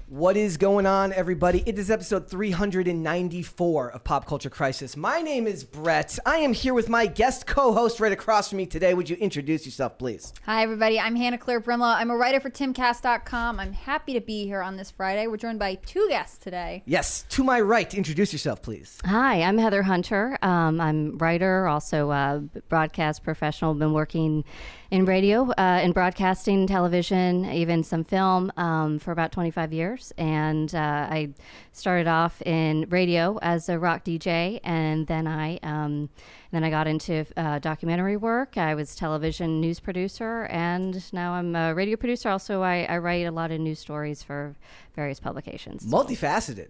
What is going on, everybody? It is episode 394 of Pop Culture Crisis. My name is Brett. I am here with my guest co-host right across from me today. Would you introduce yourself, please? Hi, everybody. I'm Hannah Claire Brimlow. I'm a writer for timcast.com. I'm happy to be here on this Friday. We're joined by two guests today. Yes, to my right. Introduce yourself, please. Hi, I'm Heather Hunter. I'm a writer, also a broadcast professional. Been working in radio, in broadcasting, television, even some film for about 25 years. And I started off in radio as a rock DJ, and then I got into documentary work. I was television news producer, and now I'm a radio producer. Also, I write a lot of news stories for various publications. Multifaceted.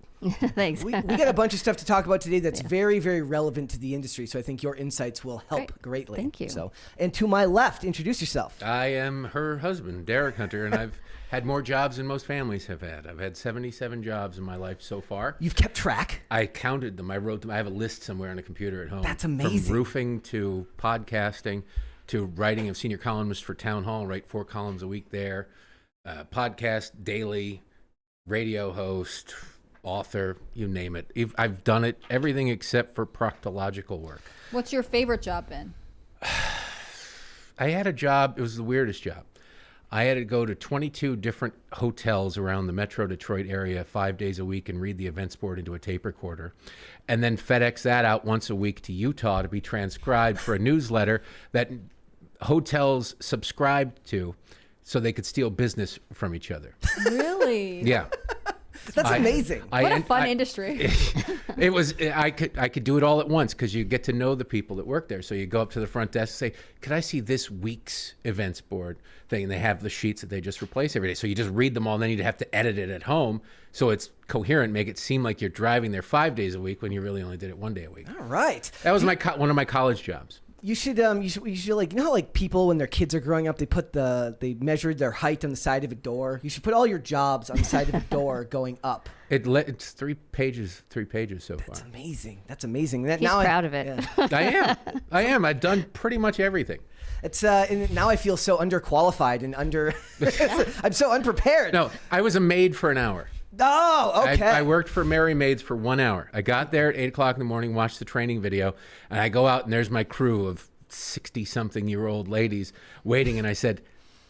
Thanks. We got a bunch of stuff to talk about today that's very, very relevant to the industry. So I think your insights will help greatly. Thank you. So, and to my left, introduce yourself. I am her husband, Derek Hunter, and I've had more jobs than most families have had. I've had 77 jobs in my life so far. You've kept track? I counted them. I wrote them. I have a list somewhere on a computer at home. That's amazing. From roofing to podcasting to writing of senior columnist for Town Hall, write 4 columns a week there. Podcast, daily, radio host, author, you name it. I've done it, everything except for proctological work. What's your favorite job been? I had a job, it was the weirdest job. I had to go to 22 different hotels around the Metro Detroit area 5 days a week and read the events board into a tape recorder, and then FedEx that out once a week to Utah to be transcribed for a newsletter that hotels subscribed to so they could steal business from each other. Really? Yeah. That's amazing. What a fun industry. It was. I could do it all at once because you get to know the people that work there. So you go up to the front desk and say, "Could I see this week's events board thing?" And they have the sheets that they just replace every day. So you just read them all, and then you'd have to edit it at home so it's coherent, make it seem like you're driving there 5 days a week when you really only did it 1 day a week. All right. That was one of my college jobs. You should like, you know how like people when their kids are growing up, they measured their height on the side of a door. You should put all your jobs on the side of a door going up. It's 3 pages so far. That's amazing. That's amazing. He's proud of it. Yeah. I am. I've done pretty much everything. It's and now I feel so underqualified and I'm so unprepared. No, I was a maid for an hour. Oh, okay. I worked for Mary Maids for 1 hour. I got there at 8 o'clock in the morning, watched the training video, and I go out and there's my crew of 60-something-year-old ladies waiting, and I said,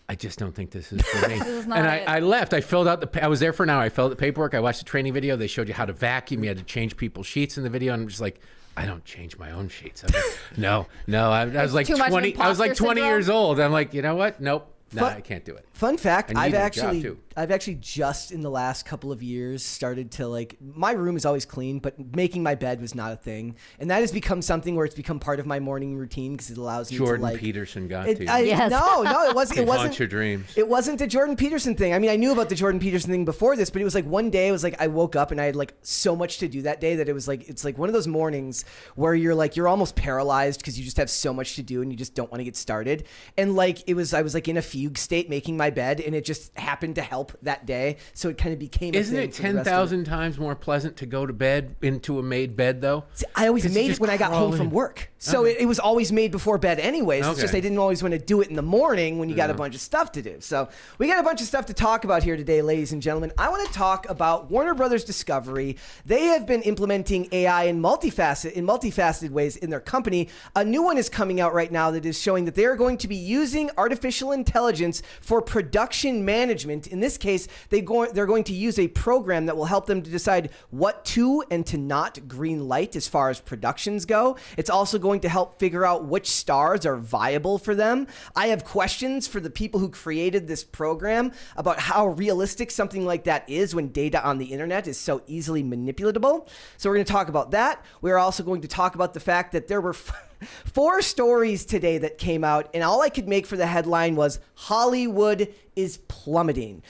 I just don't think this is for me. This is not and it. I left. I filled out I was there for an hour. I filled out the paperwork. I watched the training video. They showed you how to vacuum. You had to change people's sheets in the video, and I'm just like, I don't change my own sheets. I'm like, no. I was like 20. I was like 20 years old. I'm like, you know what? Nope. No, I can't do it. Fun fact, I've too. actually just in the last couple of years started to like, my room is always clean, but making my bed was not a thing. And that has become something where it's become part of my morning routine because it allows me Jordan to like. Peterson got to you. Yes. No, it wasn't. It wasn't. Haunt your dreams. It wasn't a Jordan Peterson thing. I mean, I knew about the Jordan Peterson thing before this, but it was like one day it was like I woke up and I had like so much to do that day that it was like, it's like one of those mornings where you're almost paralyzed because you just have so much to do and you just don't want to get started. And like I was like in a fugue state making my bed, and it just happened to help that day, so it kind of became Isn't it 10,000 times more pleasant to go to bed into a made bed though? See, I always made it when I got home from work, so it was always made before bed anyways. It's just I didn't always want to do it in the morning when you got a bunch of stuff to do. So we got a bunch of stuff to talk about here today, ladies and gentlemen. I want to talk about Warner Brothers Discovery. They have been implementing AI in multifaceted ways in their company. A new one is coming out right now that is showing that they are going to be using artificial intelligence for production management. In this case, they're going to use a program that will help them to decide what to and to not green light as far as productions go. It's also going to help figure out which stars are viable for them. I have questions for the people who created this program about how realistic something like that is when data on the internet is so easily manipulatable. So we're going to talk about that. We're also going to talk about the fact that there were 4 stories today that came out, and all I could make for the headline was Hollywood is plummeting.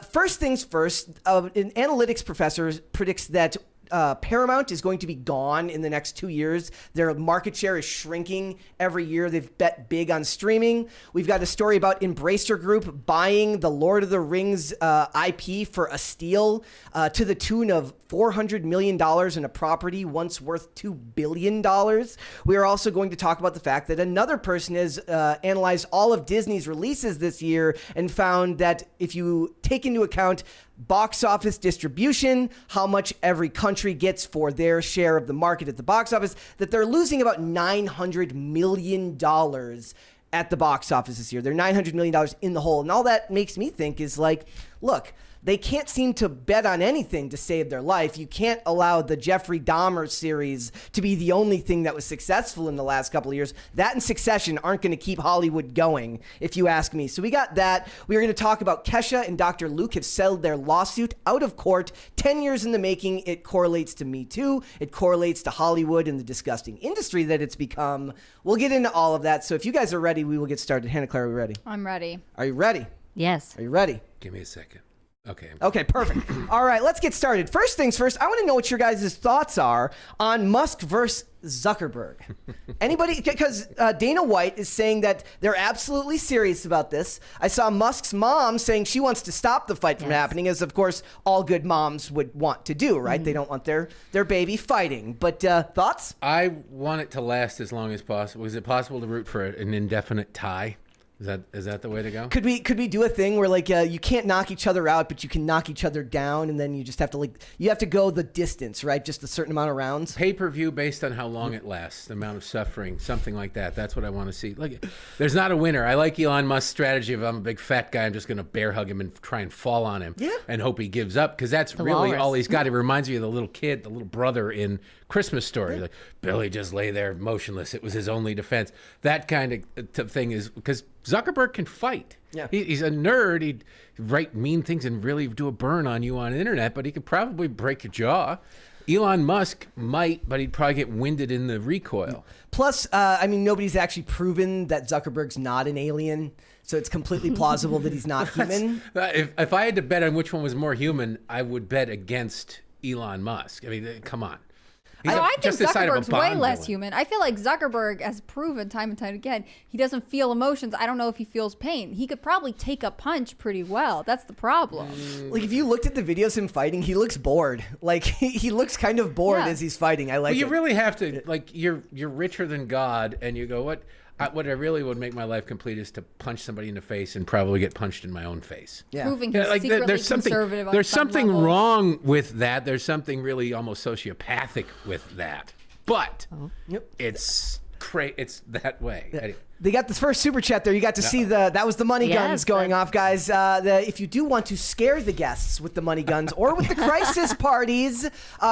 First things first, an analytics professor predicts that Paramount is going to be gone in the next 2 years. Their market share is shrinking every year. They've bet big on streaming. We've got a story about Embracer Group buying the Lord of the Rings IP for a steal to the tune of $400 million in a property once worth $2 billion. We are also going to talk about the fact that another person has analyzed all of Disney's releases this year and found that if you take into account box office distribution, how much every country gets for their share of the market at the box office, that they're losing about $900 million at the box office this year. They're $900 million in the hole. And all that makes me think is like, look, they can't seem to bet on anything to save their life. You can't allow the Jeffrey Dahmer series to be the only thing that was successful in the last couple of years. That and Succession aren't going to keep Hollywood going, if you ask me. So we got that. We are going to talk about Kesha and Dr. Luke have settled their lawsuit out of court. 10 years in the making. It correlates to Me Too. It correlates to Hollywood and the disgusting industry that it's become. We'll get into all of that. So if you guys are ready, we will get started. Hannah Claire, are we ready? I'm ready. Are you ready? Yes. Are you ready? Give me a second. Okay. Okay, perfect. All right, let's get started. First things first, I want to know what your guys' thoughts are on Musk versus Zuckerberg. Anybody? Because Dana White is saying that they're absolutely serious about this. I saw Musk's mom saying she wants to stop the fight from happening, as of course all good moms would want to do, right? They don't want their baby fighting. But thoughts? I want it to last as long as possible. Is it possible to root for an indefinite tie? Is that the way to go? Could we do a thing where like you can't knock each other out, but you can knock each other down, and then you just have to you have to go the distance, right? Just a certain amount of rounds. Pay-per-view based on how long it lasts, the amount of suffering, something like that. That's what I want to see. Like, there's not a winner. I like Elon Musk's strategy of I'm a big fat guy, I'm just going to bear hug him and try and fall on him and hope he gives up, because that's really all he's got. It reminds me of the little kid, the little brother in Christmas Story. Like, Billy just lay there motionless. It was his only defense. That kind of thing is because Zuckerberg can fight. Yeah. He's a nerd. He'd write mean things and really do a burn on you on the internet, but he could probably break your jaw. Elon Musk might, but he'd probably get winded in the recoil. Plus, I mean, nobody's actually proven that Zuckerberg's not an alien, so it's completely plausible that he's not human. If I had to bet on which one was more human, I would bet against Elon Musk. I mean, come on. I think Zuckerberg's way less human. I feel like Zuckerberg has proven time and time again he doesn't feel emotions. I don't know if he feels pain. He could probably take a punch pretty well. That's the problem. Like, if you looked at the videos of him fighting, he looks bored. Like, he looks kind of bored as he's fighting. I like it. You really have to, like, you're richer than God, and you go, what I really would make my life complete is to punch somebody in the face and probably get punched in my own face. Yeah. Proving he's secretly conservative. There's something wrong with that. There's something really almost sociopathic with that. But it's that way. Yeah. They got this first super chat there. You got to see that was the money guns going off, guys. If you do want to scare the guests with the money guns or with the crisis parties,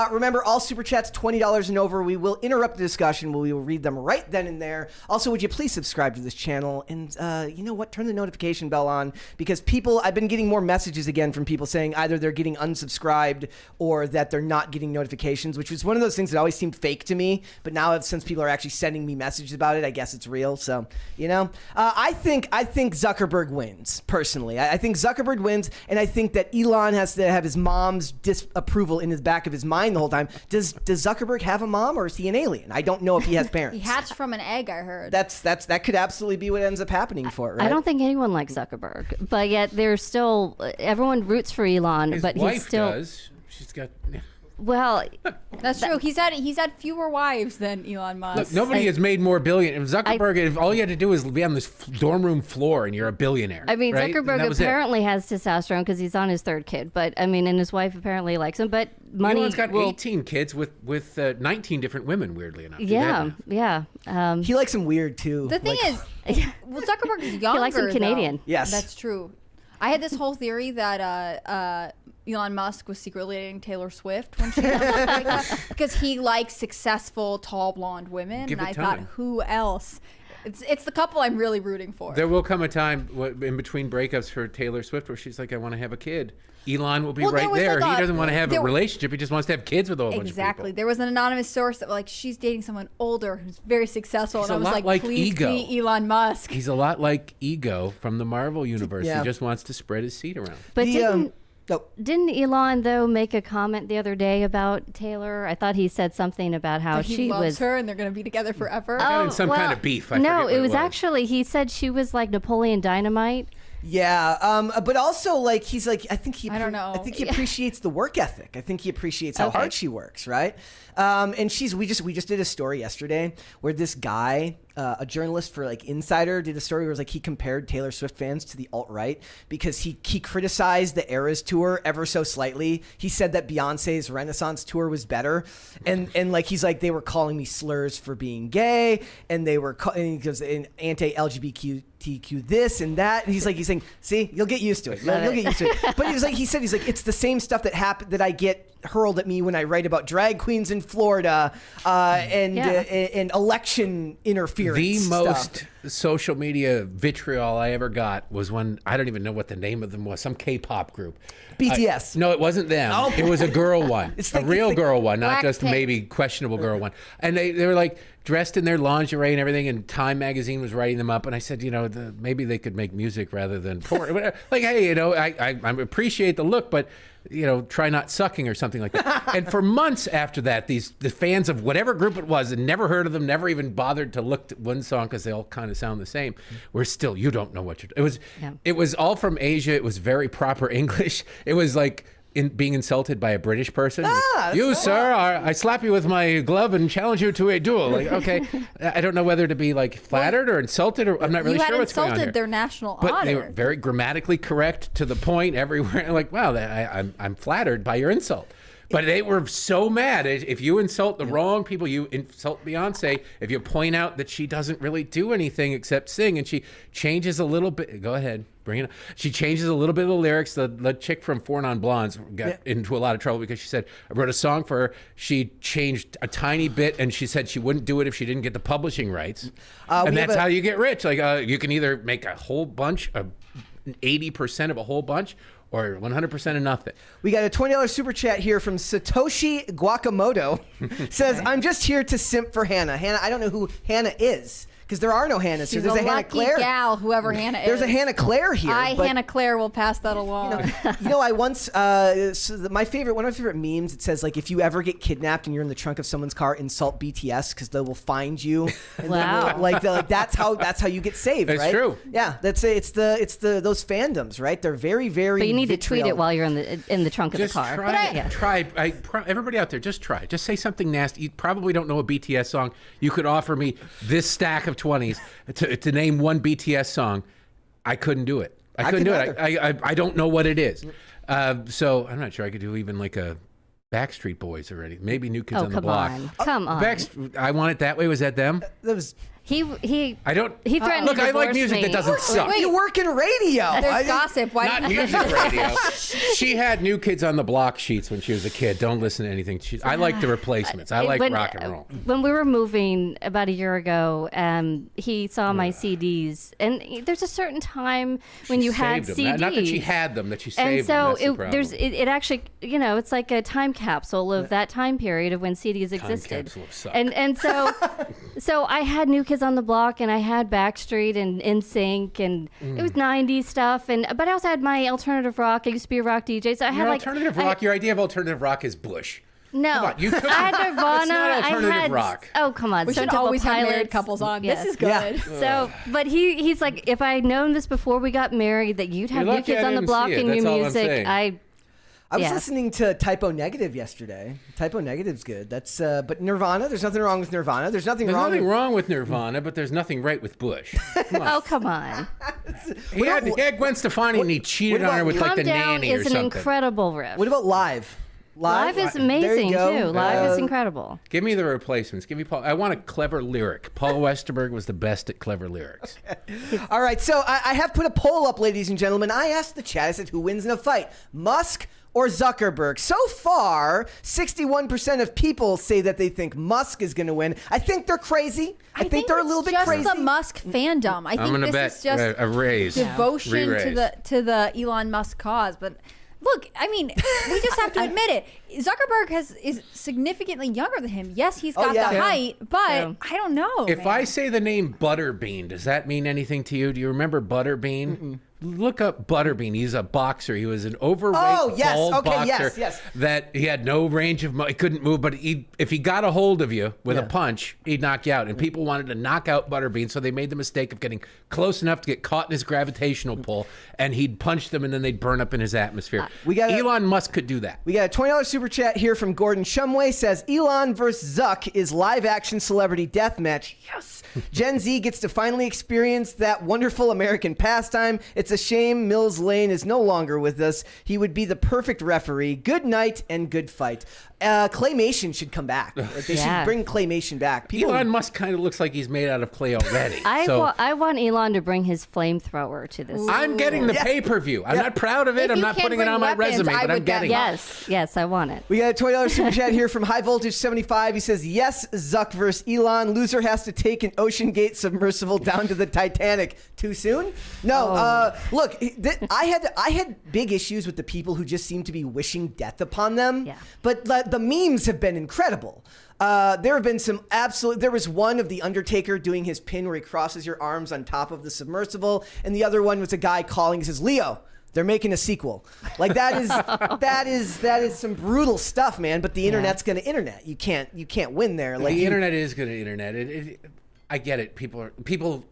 remember all super chats $20 and over. We will interrupt the discussion. We will read them right then and there. Also, would you please subscribe to this channel and you know what? Turn the notification bell on, because I've been getting more messages again from people saying either they're getting unsubscribed or that they're not getting notifications, which was one of those things that always seemed fake to me. But now since people are actually sending me messages about it, I guess it's real. So. You know, I think Zuckerberg wins, personally. I think Zuckerberg wins, and I think that Elon has to have his mom's disapproval in the back of his mind the whole time. Does Zuckerberg have a mom, or is he an alien? I don't know if he has parents. He hatched from an egg, I heard. That could absolutely be what ends up happening for it, right? I don't think anyone likes Zuckerberg, but yet there's still, everyone roots for Elon, His but wife he's still does. She's got. Well, that's true. He's had fewer wives than Elon Musk. Look, nobody has made more billion. If Zuckerberg, if all you had to do is be on this dorm room floor and you're a billionaire. I mean, right? Zuckerberg apparently has testosterone because he's on his third kid. But I mean, and his wife apparently likes him. But money. Elon's got 18 kids with 19 different women. Weirdly enough. Yeah. He likes him weird too. The thing is, well, Zuckerberg is younger. He likes him Canadian. Though. Yes, that's true. I had this whole theory that Elon Musk was secretly dating Taylor Swift when she was like because he likes successful, tall, blonde women. Give and it I time. thought, who else? It's the couple I'm really rooting for. There will come a time in between breakups for Taylor Swift where she's like, I want to have a kid. Elon will be right there. He doesn't want to have a relationship. He just wants to have kids with a whole bunch of people. Exactly. There was an anonymous source that like she's dating someone older who's very successful, He's and I was like, please be Elon Musk. He's a lot like Ego from the Marvel universe. Yeah. He just wants to spread his seed around. But Nope. Didn't Elon, though, make a comment the other day about Taylor? I thought he said something about how he loves her and they're going to be together forever. Got in some kind of beef. No, it was actually, he said she was like Napoleon Dynamite. Yeah, but also like he's like I think he I don't know. I think he appreciates the work ethic. I think he appreciates how hard she works, right? And we just did a story yesterday where this guy, a journalist for like Insider, did a story where it was like he compared Taylor Swift fans to the alt-right because he criticized the Eras tour ever so slightly. He said that Beyonce's Renaissance tour was better, and like he's like they were calling me slurs for being gay, and they were because anti-LGBTQ this and that, and he's saying, see, you'll get used to it. You'll get used to it. But he's like it's the same stuff that I get hurled at me when I write about drag queens in Florida and election interference. The stuff. most social media vitriol I ever got was when, I don't even know what the name of them was, some K-pop group. BTS. No, it wasn't them. Oh. It was a girl one. A real girl one, not just maybe questionable girl one. And they were like dressed in their lingerie and everything, and Time magazine was writing them up. And I said, maybe they could make music rather than porn. Like, hey, I appreciate the look, but try not sucking or something like that. And for months after that, the fans of whatever group it was, and never heard of them, never even bothered to look at one song because they all kind of sound the same. We're still, you don't know what you're doing. It was all from Asia. It was very proper English. It was like being insulted by a British person. Sir, I slap you with my glove and challenge you to a duel. Like, okay, I don't know whether to be like flattered or insulted, or I'm not really sure what's going on here. You had insulted their national honor. But they were very grammatically correct, to the point everywhere. Like, wow, I'm flattered by your insult. But they were so mad. If you insult the wrong people, you insult Beyonce. If you point out that she doesn't really do anything except sing, and she changes a little bit. Go ahead, bring it up. She changes a little bit of the lyrics. The chick from Four Non Blondes got into a lot of trouble because she said, I wrote a song for her. She changed a tiny bit, and she said she wouldn't do it if she didn't get the publishing rights. And that's how you get rich. Like, you can either make a whole bunch of 80% of a whole bunch, or 100% of nothing. We got a $20 super chat here from Satoshi Guakamoto. Says, I'm just here to simp for Hannah. Hannah, I don't know who Hannah is, because there are no Hannahs here. There's a Hannah Claire. Gal, whoever Hannah is. There's a Hannah Claire here. Hannah Claire will pass that along. I once, one of my favorite memes, it says, like, if you ever get kidnapped and you're in the trunk of someone's car, insult BTS because they will find you. And wow. That's how you get saved, right? It's true. Yeah, it's those fandoms, right? They're very, very But you need to tweet it while you're in the trunk of the car. Try. Everybody out there, just try. Just say something nasty. You probably don't know a BTS song. You could offer me this stack of 20s to name one BTS song. I couldn't do it. I couldn't do it. I don't know what it is. So I'm not sure I could do even like a Backstreet Boys or anything. Maybe New Kids on the Block. Come on. I Want It That Way. Was that them? That was. He threatened look, I like music that doesn't suck. You work in radio. There's gossip. Why not music radio? She had New Kids on the Block sheets when she was a kid. Don't listen to anything. I like the Replacements. I like rock and roll. When we were moving about a year ago, he saw my CDs, and there's a certain time when you had CDs. Not that she had them, that she saved them. And so it actually, it's like a time capsule of that time period of when CDs existed. Time capsule of suck. And so I had New Kids on the Block, and I had Backstreet and NSYNC, and it was 90s stuff, but I also had my alternative rock. I used to be a rock DJ, so I had alternative rock. Your idea of alternative rock is Bush. No, come on, I had Nirvana. It's not alternative rock. Oh, come on. We should always have married couples on. Yes. This is good. So, but he's like, if I had known this before we got married, that you'd have New Kids on the Block in your music, I was listening to Typo Negative yesterday. Typo Negative's good. That's but Nirvana. There's nothing wrong with Nirvana. There's nothing wrong with Nirvana, but there's nothing right with Bush. Come on. Oh, come on. He had Gwen Stefani, and he cheated on her with like the nanny or something. Calm Down is an incredible riff. What about Live? Live is amazing too. Live is incredible. Give me the Replacements. Give me Paul. I want a clever lyric. Paul Westerberg was the best at clever lyrics. Okay. All right, so I have put a poll up, ladies and gentlemen. I asked the chat. I said, who wins in a fight, Musk or Zuckerberg? So far, 61% of people say that they think Musk is going to win. I think they're crazy. I think they're a little bit crazy. It's just the Musk fandom. I think this is just a raise. Devotion to the Elon Musk cause. But look, I mean, we just have to admit it. Zuckerberg is significantly younger than him. Yes, he's got the height, but I don't know. If I say the name Butterbean, does that mean anything to you? Do you remember Butterbean? look up Butterbean. He's a boxer. He was an overweight, bald boxer that he had no range of he couldn't move, but if he got a hold of you with a punch, he'd knock you out. And people wanted to knock out Butterbean, so they made the mistake of getting close enough to get caught in his gravitational pull, and he'd punch them, and then they'd burn up in his atmosphere. Elon Musk could do that. We got a $20 super chat here from Gordon Shumway. Says Elon versus Zuck is live-action celebrity deathmatch. Yes. Gen Z gets to finally experience that wonderful American pastime. It's a shame Mills Lane is no longer with us. He would be the perfect referee. Good night and good fight. Claymation should come back. Like, they should bring claymation back. Elon Musk kind of looks like he's made out of clay already. I want Elon to bring his flamethrower to this. I'm getting the pay-per-view. I'm not proud of it. I'm not putting it on my resume, but I'm getting it. Yes, I want it. We got a $20 super chat here from High Voltage 75. He says, yes, Zuck versus Elon. Loser has to take an Ocean Gate submersible down to the Titanic. Too soon? No. Look, I had big issues with the people who just seem to be wishing death upon them. Yeah. But the memes have been incredible. There have been some there was one of The Undertaker doing his pin where he crosses your arms on top of the submersible. And the other one was a guy calling, he says, Leo, they're making a sequel. Like that is some brutal stuff, man. But the internet's going to internet. You can't win there. Like the internet is going to internet. I get it. People,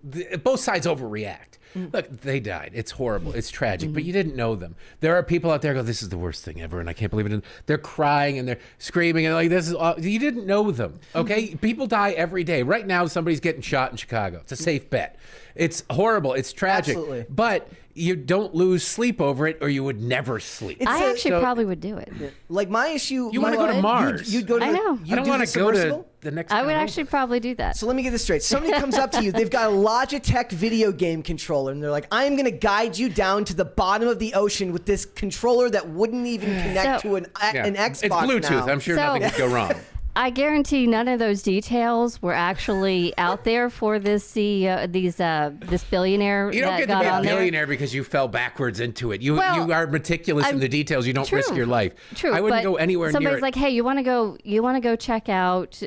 both sides overreact. Look, they died. It's horrible. It's tragic, but you didn't know them. There are people out there who go, this is the worst thing ever, and I can't believe it. And they're crying and they're screaming and like, this is all. You didn't know them, okay? People die every day. Right now, somebody's getting shot in Chicago. It's a safe bet. It's horrible. It's tragic. Absolutely. But you don't lose sleep over it, or you would never sleep. I actually probably would do it. Like my issue. You want to go to Mars? You'd go to. I know. I don't want to go to the next. I would actually probably do that. So let me get this straight. Somebody comes up to you. They've got a Logitech video game controller, and they're like, "I am going to guide you down to the bottom of the ocean with this controller that wouldn't even connect to an Xbox." It's Bluetooth. Now. I'm sure nothing could go wrong. I guarantee none of those details were actually out there for this CEO, this billionaire. You don't that get to be got a billionaire because you fell backwards into it. You are meticulous in the details. You don't risk your life. True. I wouldn't go anywhere near it. Somebody's like, hey, you want to go check out,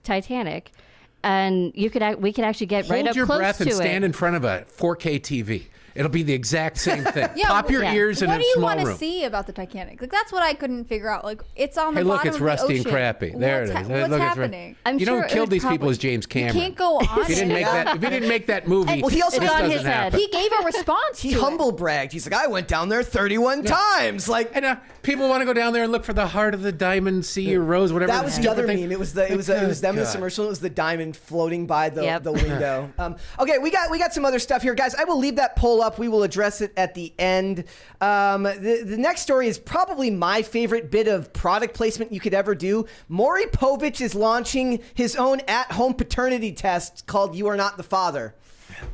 Titanic, and we could actually get right up close to it. Hold your breath and stand in front of a 4K TV. It'll be the exact same thing. Pop your ears in a small room. What do you want to see about the Titanic? Like that's what I couldn't figure out. Like it's on the bottom it's of the rusty ocean. and crappy. There it is. What's happening? You don't kill these people as James Cameron. You can't go on. If you didn't make that movie, Well, he also it's on his head. He gave a response. He humble bragged. He's like, I went down there 31 times. Like, and people want to go down there and look for the heart of the diamond, sea or rose, whatever. That was the other meme. It was them in the submersible. It was the diamond floating by the window. Okay, we got some other stuff here, guys. I will leave that poll up. We will address it at the end. The next story is probably my favorite bit of product placement you could ever do. Mori Povich is launching his own at-home paternity test called "You Are Not the Father."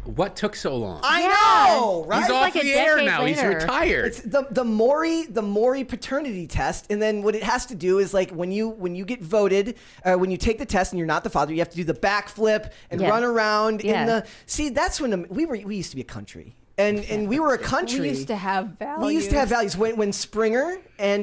What took so long? I know, right? He's off the air now. He's retired. It's the Mori paternity test, and then what it has to do is like when you get voted, when you take the test and you're not the father, you have to do the backflip and run around in the. See, that's when we used to be a country. And we were a country. We used to have values. We used to have values. When Springer,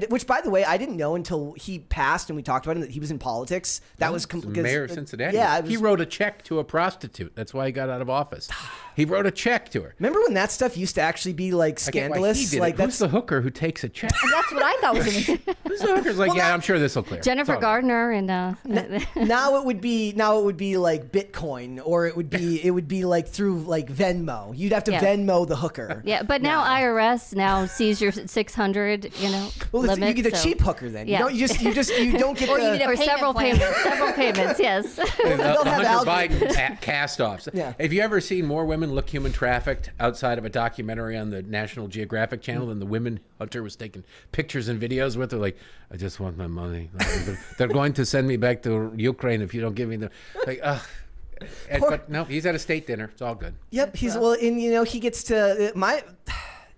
which by the way, I didn't know until he passed and we talked about him, that he was in politics. That was mayor of Cincinnati. Yeah, he wrote a check to a prostitute. That's why he got out of office. He wrote a check to her. Remember when that stuff used to actually be like scandalous? Like who's the hooker who takes a check? That's what I thought was going to. Who's the hooker's like? I'm sure this will clear. Jennifer Gardner and now it would be like Bitcoin, or it would be like through like Venmo. You'd have to Venmo the hooker. Yeah, but now IRS now sees your 600, well, limit. You get a cheap hooker then. Yeah. You don't get or several payments. Yes. They'll have Hunter Biden cast-offs. Yeah. Have you ever seen more women look human trafficked outside of a documentary on the National Geographic Channel than the women Hunter was taking pictures and videos with? They're like, I just want my money. They're going to send me back to Ukraine if you don't give me the. Like, but no, he's at a state dinner. It's all good. Yep, he gets to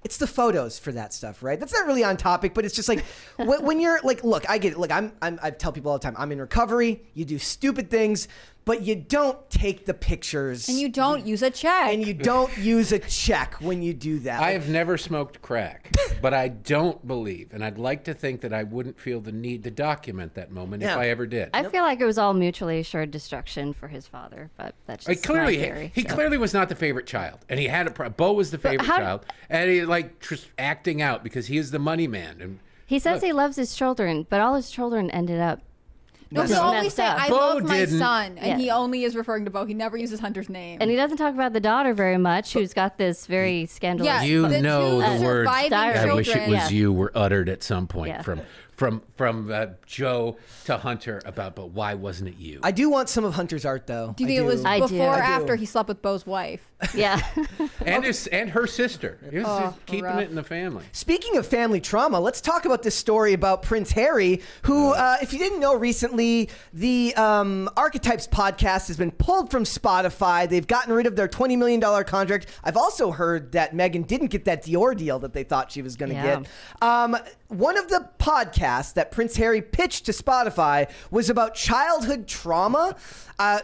it's the photos for that stuff, right? That's not really on topic, but it's just like when you're like, look, I get it. Look, I tell people all the time, I'm in recovery. You do stupid things, but you don't take the pictures. And you don't use a check. And you don't use a check when you do that. I have never smoked crack, but I don't believe, and I'd like to think that I wouldn't feel the need to document that moment if I ever did. I feel like it was all mutually assured destruction for his father, but that's just my theory. He clearly was not the favorite child, and he had a Bo was the favorite child, and he just acting out because he is the money man. And he says he loves his children, but all his children ended up. No, he always say, I love my son, and he Yeah. only is referring to Bo. He never uses Hunter's name. And he doesn't talk about the daughter very much, who's got this very scandalous. Yeah, You the know two the words surviving "I wish it children- was you" were uttered at some point Yeah. from Joe to Hunter about, but why wasn't it you? I do want some of Hunter's art, though. Do you think it was I do. before or I do. after he slept with Bo's wife? Yeah. and her sister. He was just keeping rough. it in the family. Speaking of family trauma, let's talk about this story about Prince Harry, who, if you didn't know recently, the Archetypes podcast has been pulled from Spotify. They've gotten rid of their $20 million contract. I've also heard that Meghan didn't get that Dior deal that they thought she was going to get. One of the podcasts that Prince Harry pitched to Spotify was about childhood trauma.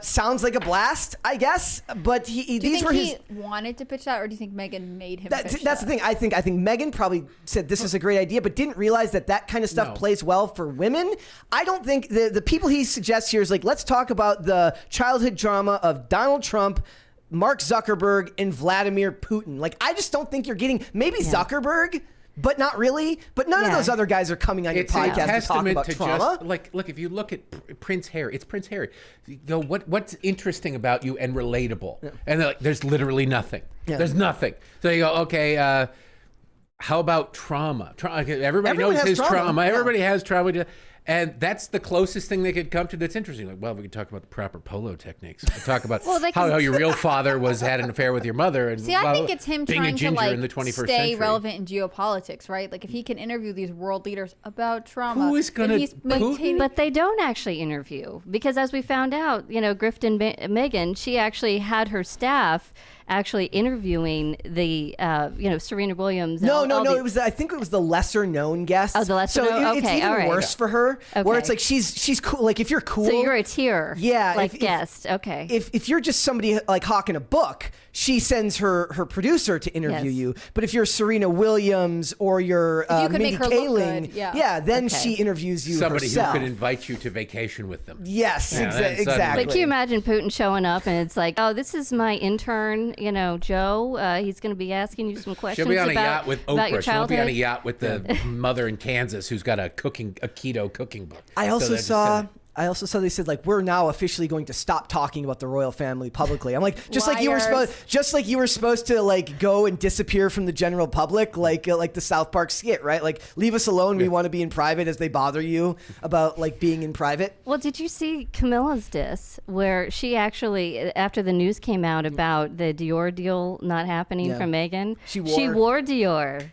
Sounds like a blast, I guess, but Do you these think were he his... wanted to pitch that, or do you think Meghan made him pitch That's the thing. I think Meghan probably said this is a great idea, but didn't realize that kind of stuff plays well for women. I don't think the people he suggests here is like, let's talk about the childhood drama of Donald Trump, Mark Zuckerberg, and Vladimir Putin. Like, I just don't think you're getting Zuckerberg, but not really. But none of those other guys are coming on your podcast to talk about trauma. Just, look, if you look at Prince Harry, it's Prince Harry. You go, what's interesting about you and relatable? Yeah. And they're like, there's literally nothing. Yeah. There's nothing. So you go, okay, how about trauma? Everybody knows his trauma. Yeah. Everybody has trauma. And that's the closest thing they could come to that's interesting. Like, well, we could talk about the proper polo techniques. We could talk about how your real father had an affair with your mother. And, I think it's him being trying a ginger to in the 21st stay century. relevant in geopolitics, right? Like if he can interview these world leaders about trauma, who is going to? But they don't actually interview because, as we found out, Grift and Meghan, she actually had her staff actually interviewing the Serena Williams. No. It was I think it was the lesser known guests. Oh, the lesser known. So it's even worse for her, where it's like she's cool. Like if you're cool, so you're a tier. Yeah, like guest. Okay. If you're just somebody like hawking a book, she sends her producer to interview you. But if you're Serena Williams or you're Mindy Kaling, then she interviews you somebody herself. who could invite you to vacation with them. Yes, exactly. But can you imagine Putin showing up and it's like, oh, this is my intern, Joe. He's going to be asking you some questions. She'll be on a yacht with about your Oprah. She'll childhood. be on a yacht with the mother in Kansas who's got a keto cooking book. I also saw they said like we're now officially going to stop talking about the royal family publicly. I'm like just like you were supposed to like go and disappear from the general public like the South Park skit, right? Like leave us alone. We want to be in private as they bother you about like being in private. Well, did you see Camilla's diss where she actually after the news came out about the Dior deal not happening from Meghan, she wore Dior.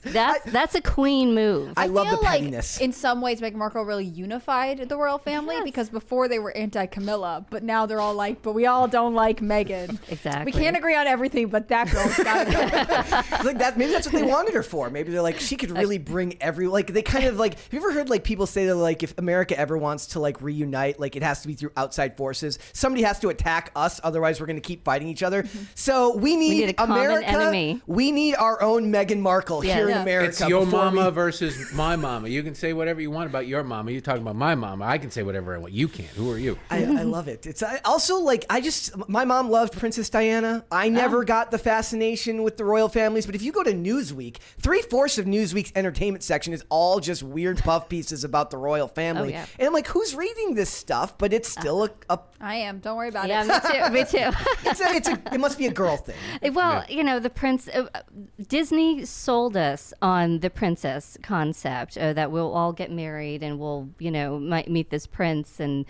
That's a queen move. I love the like pettiness. In some ways, Meghan Markle really unified the royal family because before they were anti-Camilla, but now they're all like, but we all don't like Meghan. Exactly. We can't agree on everything, but that girl's got to go. Like that, maybe that's what they wanted her for. Maybe they're like she could really bring they kind of like. Have you ever heard like people say that like if America ever wants to like reunite, like it has to be through outside forces. Somebody has to attack us, otherwise we're going to keep fighting each other. So we need a common America. enemy. We need our own Meghan Markle here in America. It's your mama versus my mama. You can say whatever you want about your mama. You're talking about my mama. I can say whatever I want. You can't. Who are you? I love it. It's also like my mom loved Princess Diana. I never got the fascination with the royal families, but if you go to Newsweek, 3/4 of Newsweek's entertainment section is all just weird puff pieces about the royal family. Oh, yeah. And I'm like, who's reading this stuff? But it's still I am. Don't worry about it. Yeah, me too. it must be a girl thing. Well, the prince, Disney sold us on the princess concept that we'll all get married and we'll, might meet this prince and,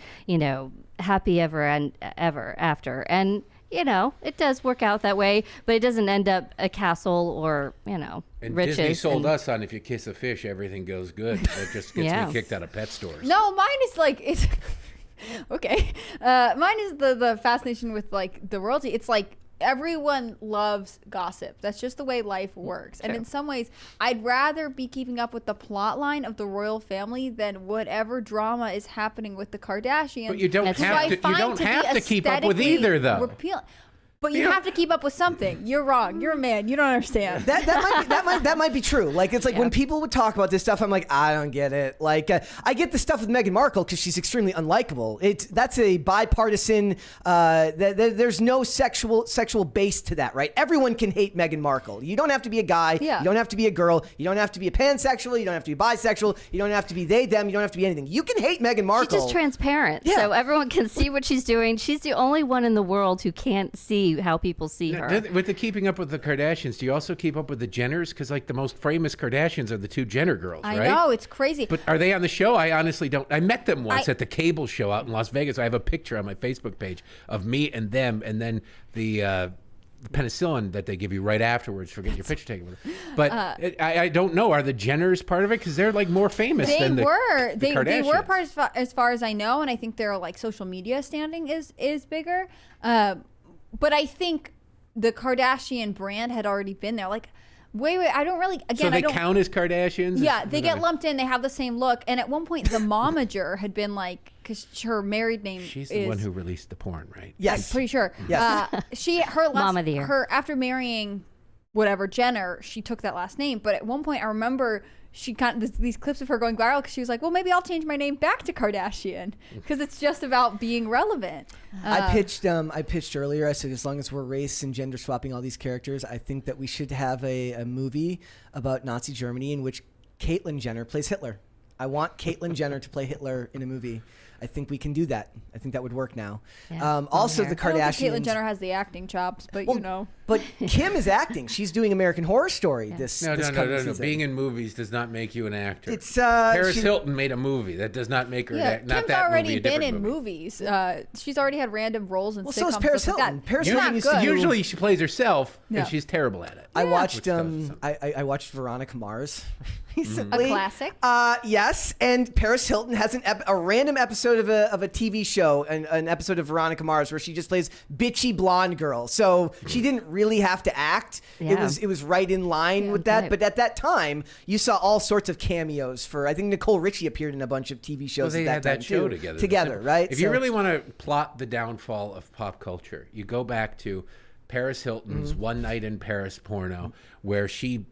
happy ever and ever after. And, it does work out that way, but it doesn't end up a castle or, And riches. Disney sold us on if you kiss a fish, everything goes good. It just gets me kicked out of pet stores. No, mine is like it's okay. Mine is the fascination with like the royalty. It's like everyone loves gossip. That's just the way life works. And in some ways, I'd rather be keeping up with the plot line of the royal family than whatever drama is happening with the Kardashians. But you don't have to keep up with either, though. But you have to keep up with something. You're wrong. You're a man. You don't understand. That might be true. Like, it's like when people would talk about this stuff, I'm like, I don't get it. Like, I get the stuff with Meghan Markle because she's extremely unlikable. That's a bipartisan. There's no sexual base to that, right? Everyone can hate Meghan Markle. You don't have to be a guy. Yeah. You don't have to be a girl. You don't have to be a pansexual. You don't have to be bisexual. You don't have to be they, them. You don't have to be anything. You can hate Meghan Markle. She's just transparent, so everyone can see what she's doing. She's the only one in the world who can't see how people see her. With the keeping up with the Kardashians, do you also keep up with the Jenners? Because like the most famous Kardashians are the two Jenner girls, right? I know, it's crazy. But are they on the show? I honestly don't. I met them once at the cable show out in Las Vegas. I have a picture on my Facebook page of me and them, and then the penicillin that they give you right afterwards for getting your picture taken with it. But I don't know. Are the Jenners part of it? Because they're like more famous than the Kardashians. They were part as far as I know, and I think their like social media standing is bigger. But I think the Kardashian brand had already been there. Like, wait, I don't really. Again, so they count as Kardashians? Yeah, they get lumped in. They have the same look. And at one point, the momager had been like, because her married name She's the one who released the porn, right? Yes, I'm pretty sure. Yes. Mom of the Year. Her after marrying whatever Jenner, she took that last name. But at one point, I remember she got these clips of her going viral because she was like, well, maybe I'll change my name back to Kardashian because it's just about being relevant. I pitched earlier. I said, as long as we're race and gender swapping all these characters, I think that we should have a movie about Nazi Germany in which Caitlyn Jenner plays Hitler. I want Caitlyn Jenner to play Hitler in a movie. I think we can do that. I think that would work now. Yeah. Also, the Kardashians. I don't think Caitlyn Jenner has the acting chops, but you know. But Kim is acting. She's doing American Horror Story. Yeah. This No. season. Being in movies does not make you an actor. It's Paris Hilton made a movie. That does not make her Kim's already been in movies. She's already had random roles in sitcoms. So is Paris Hilton. Paris Hilton usually she plays herself, and she's terrible at it. I watched I watched Veronica Mars recently. A classic. Yes, and Paris Hilton has a random episode of a TV show, an episode of Veronica Mars where she just plays bitchy blonde girl. So she didn't really have to act. Yeah. It was right in line with that. Right. But at that time, you saw all sorts of cameos for. I think Nicole Richie appeared in a bunch of TV shows. Well, they had that show together. Together, right? If you really want to plot the downfall of pop culture, you go back to Paris Hilton's One Night in Paris porno, where 10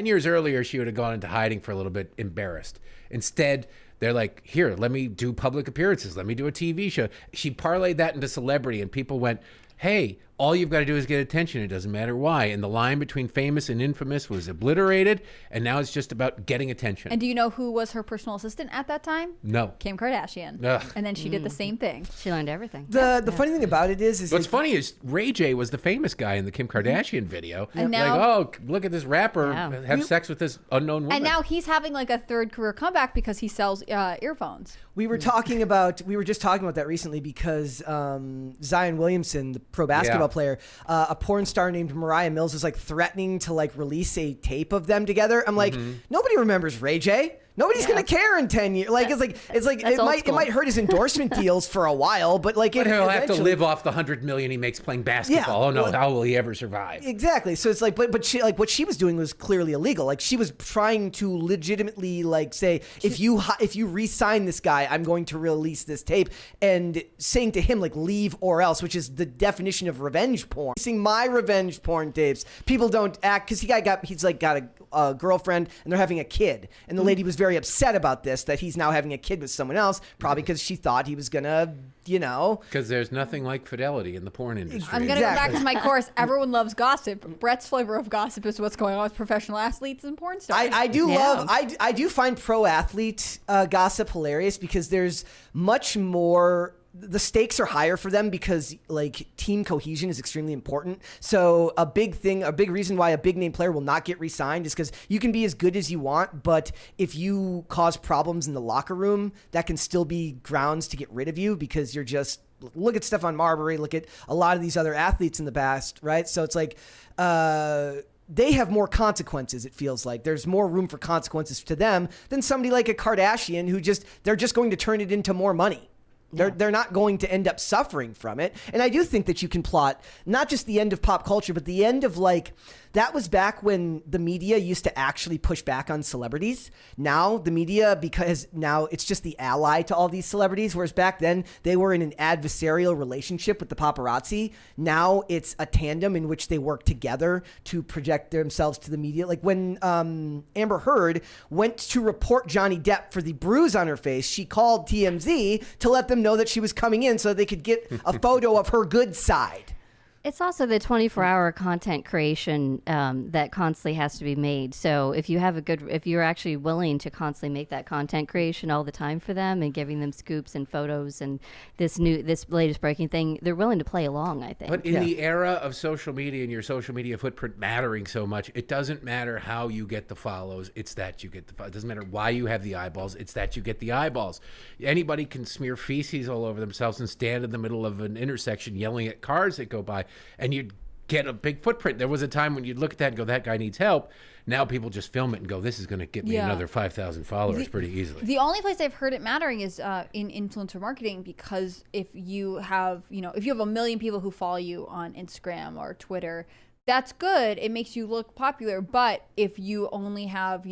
years earlier, she would have gone into hiding for a little bit, embarrassed. Instead, they're like, here, let me do public appearances. Let me do a TV show. She parlayed that into celebrity, and people went, hey, all you've got to do is get attention. It doesn't matter why. And the line between famous and infamous was obliterated, and now it's just about getting attention. And do you know who was her personal assistant at that time? No. Kim Kardashian. Ugh. And then she did the same thing. She learned everything. The funny thing about it is what's funny is Ray J was the famous guy in the Kim Kardashian video. And now, like, oh, look at this rapper have sex with this unknown woman. And now he's having like a third career comeback because he sells earphones. We were just talking about that recently because Zion Williamson, the pro basketball player, a porn star named Mariah Mills is like threatening to like release a tape of them together. I'm like, nobody remembers Ray J. Nobody's gonna care in 10 years. Like it might hurt his endorsement deals for a while, but like he'll have to live off the $100 million he makes playing basketball. Yeah, oh no, how will he ever survive? Exactly. So it's like, but she, like what she was doing was clearly illegal. Like she was trying to legitimately like say, if you re-sign this guy, I'm going to release this tape, and saying to him like leave or else, which is the definition of revenge porn. Seeing my revenge porn tapes, people don't act because he's got a girlfriend and they're having a kid, and the lady was very upset about this, that he's now having a kid with someone else, probably because she thought he was gonna, because there's nothing like fidelity in the porn industry. I'm gonna go back to my course. Everyone loves gossip. Brett's flavor of gossip is what's going on with professional athletes and porn stars. I do find pro athlete gossip hilarious because there's much more. The stakes are higher for them because like team cohesion is extremely important. So a big reason why a big name player will not get re-signed is because you can be as good as you want, but if you cause problems in the locker room, that can still be grounds to get rid of you because you're just, look at Stephon Marbury, look at a lot of these other athletes in the past, right? So it's like, they have more consequences. It feels like there's more room for consequences to them than somebody like a Kardashian who they're just going to turn it into more money. They're not going to end up suffering from it. And I do think that you can plot not just the end of pop culture, but the end of like, that was back when the media used to actually push back on celebrities. Now the media, because now it's just the ally to all these celebrities, whereas back then they were in an adversarial relationship with the paparazzi. Now it's a tandem in which they work together to project themselves to the media. Like when Amber Heard went to report Johnny Depp for the bruise on her face, she called TMZ to let them know that she was coming in so they could get a photo of her good side. It's also the 24-hour content creation that constantly has to be made. So if you're actually willing to constantly make that content creation all the time for them and giving them scoops and photos and this latest breaking thing, they're willing to play along, I think. But in the era of social media and your social media footprint mattering so much, it doesn't matter how you get the follows. It's that you get the follows. It doesn't matter why you have the eyeballs. It's that you get the eyeballs. Anybody can smear feces all over themselves and stand in the middle of an intersection yelling at cars that go by, and you'd get a big footprint. There was a time when you'd look at that and go, that guy needs help. Now people just film it and go, this is going to get me another 5,000 followers pretty easily. The only place I've heard it mattering is in influencer marketing, because if you have, if you have 1 million people who follow you on Instagram or Twitter, that's good. It makes you look popular. But if you only have,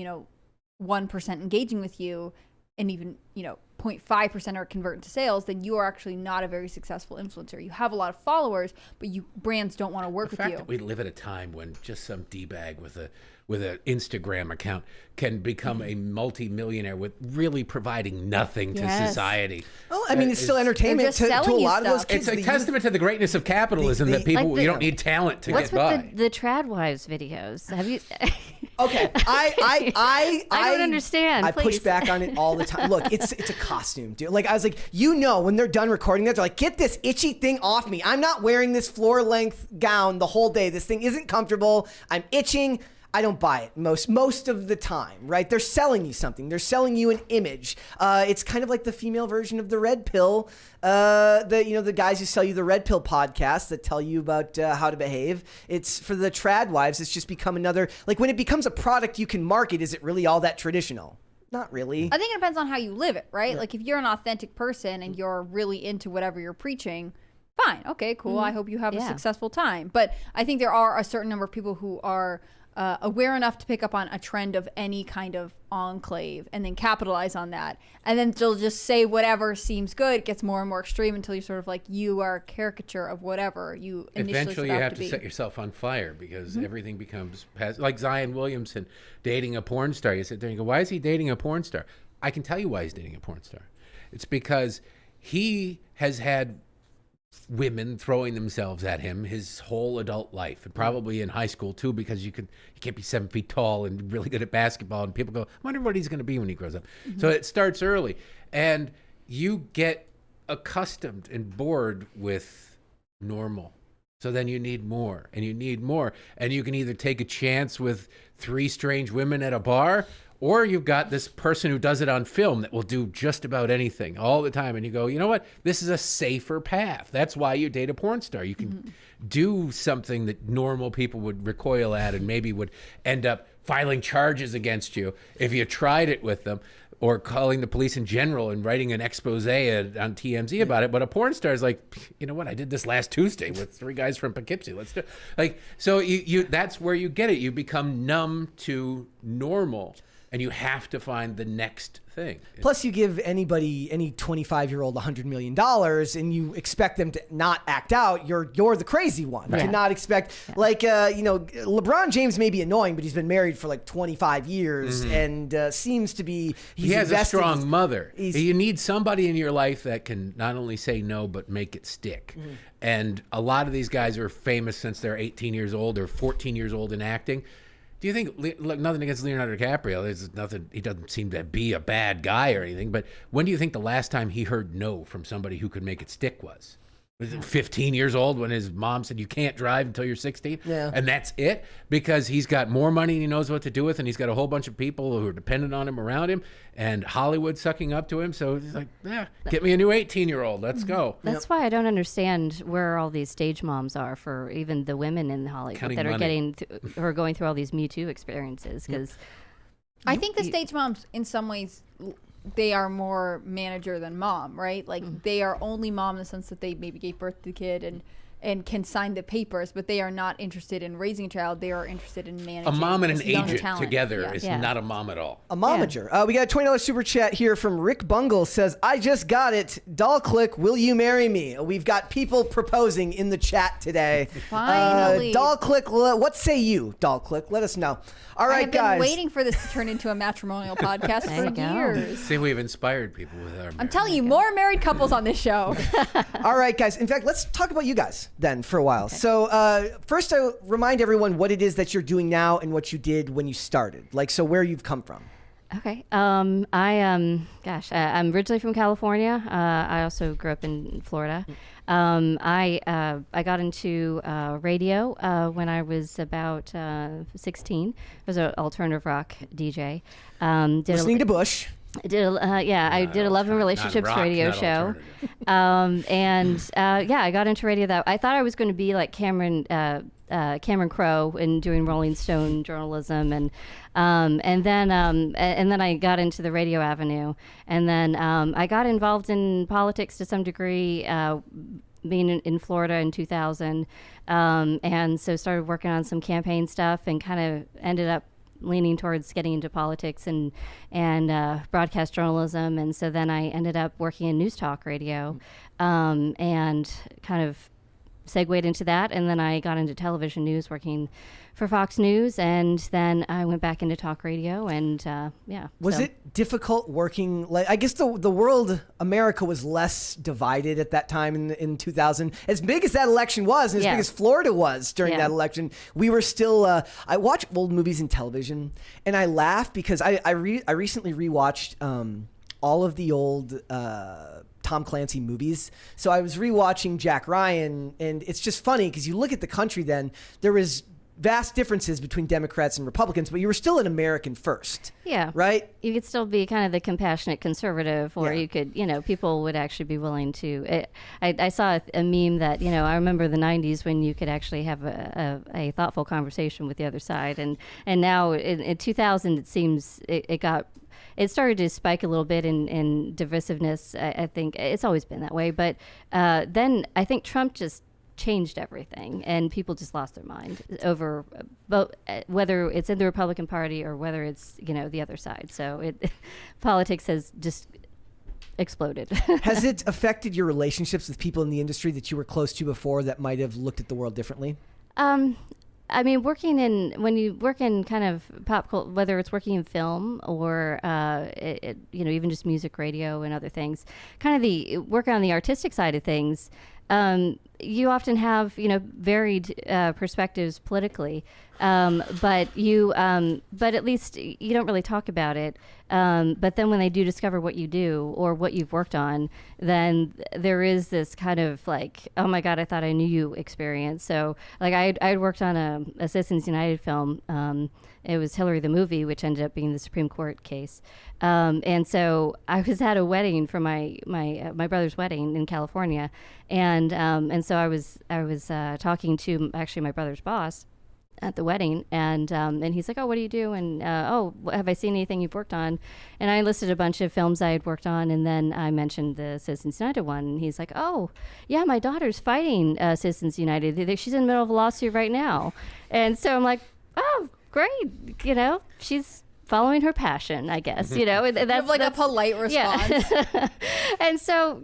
1% engaging with you, and even, 0.5% are converting to sales, then you are actually not a very successful influencer. You have a lot of followers, but brands don't want to work with you. The fact that we live at a time when just some D-bag with an Instagram account can become a multi-millionaire with really providing nothing to society. Well, I mean, it's still entertainment to a lot of those kids. It's a testament to the greatness of capitalism that people, you don't need talent to get by. What's with the Trad Wives videos? Have you... Okay, I don't understand. I push back on it all the time. Look, it's a costume, dude. Like I was like, when they're done recording that, they're like, get this itchy thing off me. I'm not wearing this floor-length gown the whole day. This thing isn't comfortable. I'm itching. I don't buy it most of the time, right? They're selling you something. They're selling you an image. It's kind of like the female version of the Red Pill. The guys who sell you the Red Pill podcast that tell you about how to behave. It's for the trad wives. It's just become another, like when it becomes a product you can market, is it really all that traditional? Not really. I think it depends on how you live it, right? Like if you're an authentic person and you're really into whatever you're preaching, fine. Okay, cool. I hope you have a successful time. But I think there are a certain number of people who are aware enough to pick up on a trend of any kind of enclave and then capitalize on that. And then they'll just say whatever seems good. It gets more and more extreme until you sort of like, you are a caricature of whatever you initially eventually set you out have to to be. set yourself on fire because everything becomes like Zion Williamson dating a porn star. You sit there and you go, why is he dating a porn star? I can tell you why he's dating a porn star. It's because he has had women throwing themselves at him his whole adult life, and probably in high school too, because you can't be 7 feet tall and really good at basketball, and people go, I wonder what he's going to be when he grows up. So it starts early, and you get accustomed and bored with normal. So then you need more, and you need more, and you can either take a chance with 3 strange women at a bar, or you've got this person who does it on film that will do just about anything all the time. And you go, you know what? This is a safer path. That's why you date a porn star. You can do something that normal people would recoil at and maybe would end up filing charges against you if you tried it with them, or calling the police in general and writing an expose on TMZ about it. But a porn star is like, you know what? I did this last Tuesday with 3 guys from Poughkeepsie. Let's do it. Like, so you that's where you get it. You become numb to normal. And you have to find the next thing. Plus, you give any 25-year-old $100 million, and you expect them to not act out. You're the crazy one. To not expect, LeBron James may be annoying, but he's been married for like 25 years and seems to be. He has a strong mother. You need somebody in your life that can not only say no, but make it stick. And a lot of these guys are famous since they're 18 years old or 14 years old in acting. Do you think, look, nothing against Leonardo DiCaprio, there's nothing, he doesn't seem to be a bad guy or anything, but when do you think the last time he heard no from somebody who could make it stick was? Was it 15 years old when his mom said you can't drive until you're 16? Yeah. And that's it? Because he's got more money than he knows what to do with, and he's got a whole bunch of people who are dependent on him around him, and Hollywood sucking up to him. So he's like, get me a new 18-year-old. Let's go. That's why I don't understand where all these stage moms are for even the women in Hollywood Counting that are money. who are going through all these Me Too experiences. Because I think the stage moms, in some ways, they are more manager than mom, right? Like they are only mom in the sense that they maybe gave birth to the kid and can sign the papers, but they are not interested in raising a child. They are interested in managing a mom and an young agent talent. together is not a mom at all. A momager. We got a $20 super chat here from Rick Bungle. Says, I just got it. Doll click, will you marry me? We've got people proposing in the chat today. Finally. Doll click, what say you? Doll click, let us know. All right, I've been guys. waiting for this to turn into a matrimonial podcast for years. See, we've inspired people with our marriage. I'm telling you, more married couples on this show. All right, guys. In fact, let's talk about you guys then for a while. Okay. So first, I remind everyone what it is that you're doing now and what you did when you started. Like, so where you've come from. Okay. I'm originally from California. I also grew up in Florida. I got into radio when I was about 16. I was an alternative rock DJ. Listening to Bush. I did a love and relationships radio show. I got into radio I thought I was going to be like Cameron Crowe in doing Rolling Stone journalism, and then I got into the radio avenue, and then I got involved in politics to some degree, being in Florida in 2000, and so started working on some campaign stuff, and kind of ended up leaning towards getting into politics and broadcast journalism, and so then I ended up working in news talk radio, and kind of segued into that, and then I got into television news, working for Fox News, and then I went back into talk radio, and Was it difficult working? Like, I guess the world, America, was less divided at that time in 2000. As big as that election was, and as big as Florida was during that election, we were still. I watch old movies and television, and I laugh because I recently rewatched all of the old Tom Clancy movies. So I was rewatching Jack Ryan, and it's just funny because you look at the country then, there was vast differences between Democrats and Republicans, but you were still an American first. Yeah. Right? You could still be kind of the compassionate conservative, or you could, people would actually be willing to. I saw a meme that, I remember the 90s when you could actually have a thoughtful conversation with the other side. And now in 2000, it seems it started to spike a little bit in divisiveness. I think it's always been that way. But then I think Trump just changed everything, and people just lost their mind over whether it's in the Republican Party or whether it's the other side. So politics has just exploded. Has it affected your relationships with people in the industry that you were close to before that might have looked at the world differently? I mean, when you work in kind of pop culture, whether it's working in film or even just music, radio, and other things, kind of the work on the artistic side of things. You often have, varied perspectives politically, but at least you don't really talk about it. But then when they do discover what you do or what you've worked on, then there is this kind of like, oh my God, I thought I knew you experience. So like I'd worked on a Citizens United film. It was Hillary the movie, which ended up being the Supreme Court case. And so I was at a wedding for my brother's wedding in California, and so I was talking to actually my brother's boss at the wedding, and he's like, oh, what do you do? And have I seen anything you've worked on? And I listed a bunch of films I had worked on, and then I mentioned the Citizens United one, and he's like, oh, yeah, my daughter's fighting Citizens United. She's in the middle of a lawsuit right now. And so I'm like, oh, great, she's following her passion, I guess, That's like a polite response. Yeah. And so,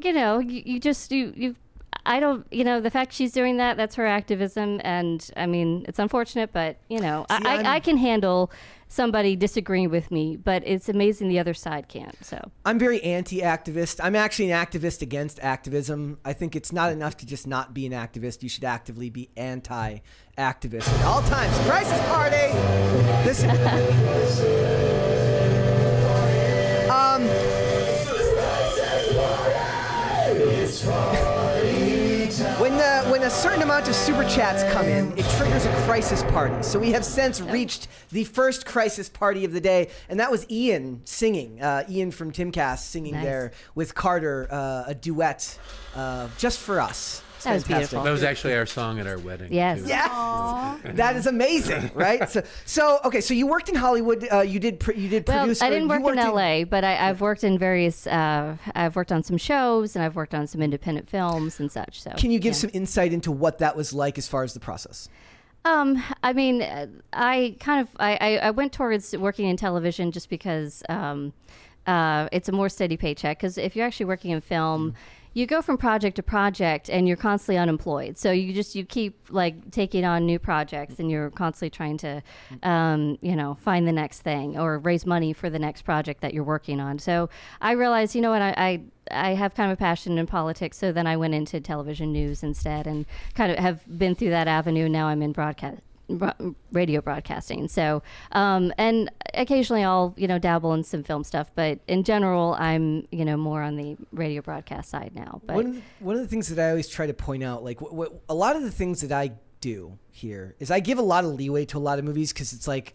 I don't, the fact she's doing that's her activism. And I mean, it's unfortunate, but, I can handle somebody disagreeing with me, but it's amazing the other side can't. So I'm very anti-activist. I'm actually an activist against activism. I think it's not enough to just not be an activist. You should actively be anti-activist at all times. Crisis Party! When a certain amount of super chats come in, it triggers a crisis party. So we have since reached the first crisis party of the day, and that was Ian singing. Ian from Timcast singing there with Carter, a duet just for us. That was fantastic. beautiful. That was actually our song at our wedding. Yes. too. Yeah, that is amazing, right? So you worked in Hollywood. You did produce. I didn't you work in worked LA, but I've worked in various. I've worked on some shows, and I've worked on some independent films and such. So, Can you give some insight into what that was like as far as the process? I mean, I went towards working in television just because it's a more steady paycheck. Because if you're actually working in film, you go from project to project and you're constantly unemployed. So you keep like taking on new projects and you're constantly trying to, find the next thing or raise money for the next project that you're working on. So I realized, you know what, I have kind of a passion in politics. So then I went into television news instead and kind of have been through that avenue. Now I'm in radio broadcasting. So, and occasionally I'll, dabble in some film stuff, but in general, I'm, more on the radio broadcast side now. But one of the things that I always try to point out, like a lot of the things that I do here is I give a lot of leeway to a lot of movies because it's like,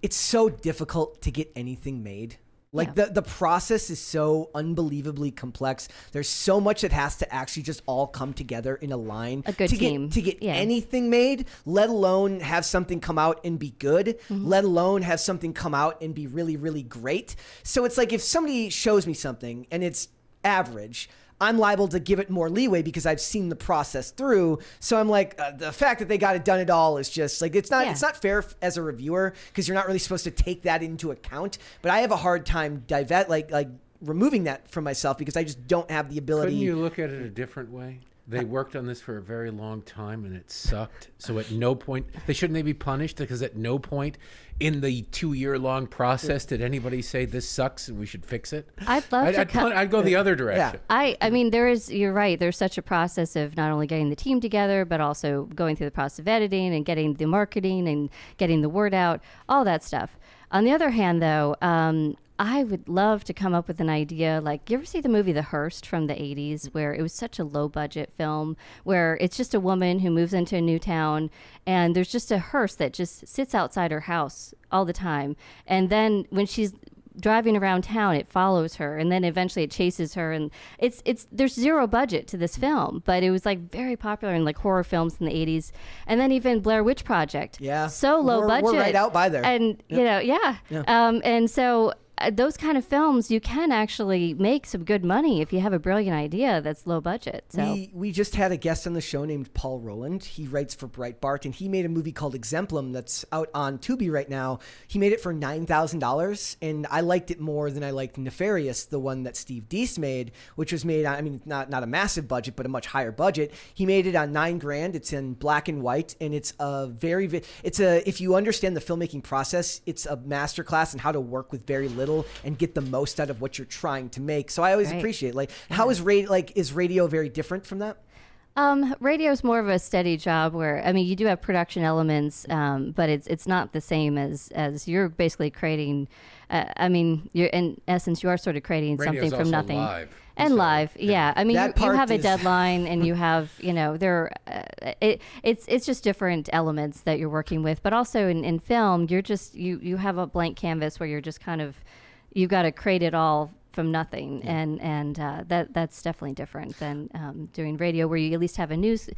it's so difficult to get anything made. Like the process is so unbelievably complex. There's so much that has to actually just all come together in a line. A good team. To get anything made, let alone have something come out and be good, let alone have something come out and be really, really great. So it's like if somebody shows me something and it's average, I'm liable to give it more leeway because I've seen the process through. So I'm like, the fact that they got it done at all is just like, it's not fair as a reviewer because you're not really supposed to take that into account. But I have a hard time removing that from myself because I just don't have the ability. Couldn't you look at it a different way? They worked on this for a very long time and it sucked. So at no point, shouldn't they be punished? Because at no point in the 2-year-long process did anybody say this sucks and we should fix it? I'd go the other direction. Yeah. I mean, you're right. There's such a process of not only getting the team together, but also going through the process of editing and getting the marketing and getting the word out, all that stuff. On the other hand, though, I would love to come up with an idea. Like, you ever see the movie The Hearst from the 80s, where it was such a low budget film where it's just a woman who moves into a new town and there's just a hearse that just sits outside her house all the time. And then when she's driving around town, it follows her, and then eventually it chases her. And there's zero budget to this film, but it was like very popular in like horror films in the 80s. And then even Blair Witch Project. Yeah. So low budget. We're right out by there. And, and so those kind of films, you can actually make some good money if you have a brilliant idea that's low budget. So we just had a guest on the show named Paul Rowland. He writes for Breitbart, and he made a movie called Exemplum that's out on Tubi right now. He made it for $9,000, and I liked it more than I liked Nefarious, the one that Steve Deese made, which was made on, I mean, not a massive budget, but a much higher budget. He made it on $9,000. It's in black and white, and it's if you understand the filmmaking process, it's a masterclass in how to work with very little and get the most out of what you're trying to make. So I always appreciate how is radio very different from that? Radio is more of a steady job where, I mean, you do have production elements, but it's not the same as you're basically creating. You're in essence, you are sort of creating Radio's something from nothing. Live. And live, yeah. I mean, you have a deadline, and you have, it's just different elements that you're working with. But also in film, you're just you have a blank canvas where you're just kind of, you've got to create it all from nothing, and that's definitely different than doing radio, where you at least have a news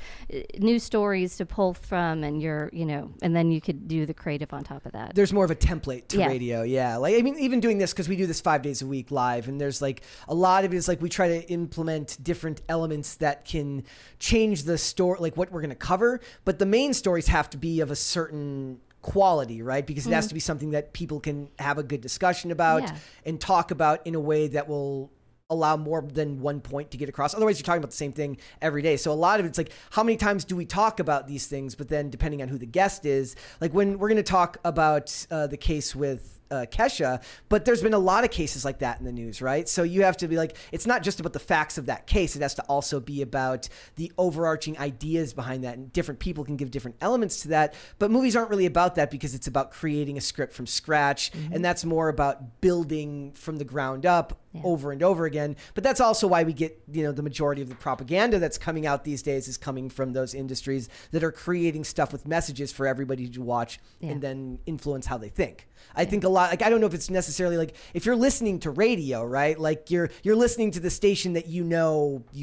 stories to pull from, and and then you could do the creative on top of that. There's more of a template to radio, Like, I mean, even doing this, because we do this 5 days a week live, and there's like a lot of it is like we try to implement different elements that can change the story, like what we're going to cover, but the main stories have to be of a certain quality, right? Because it has to be something that people can have a good discussion about and talk about in a way that will allow more than one point to get across. Otherwise, you're talking about the same thing every day. So a lot of it's like, how many times do we talk about these things? But then depending on who the guest is, like when we're going to talk about the case with Kesha, but there's been a lot of cases like that in the news, right? So you have to be like, it's not just about the facts of that case. It has to also be about the overarching ideas behind that, and different people can give different elements to that. But movies aren't really about that because it's about creating a script from scratch, and that's more about building from the ground up over and over again. But that's also why we get, the majority of the propaganda that's coming out these days is coming from those industries that are creating stuff with messages for everybody to watch and then influence how they think. I think a lot, like, I don't know if it's necessarily like, if you're listening to radio, right? Like you're listening to the station that you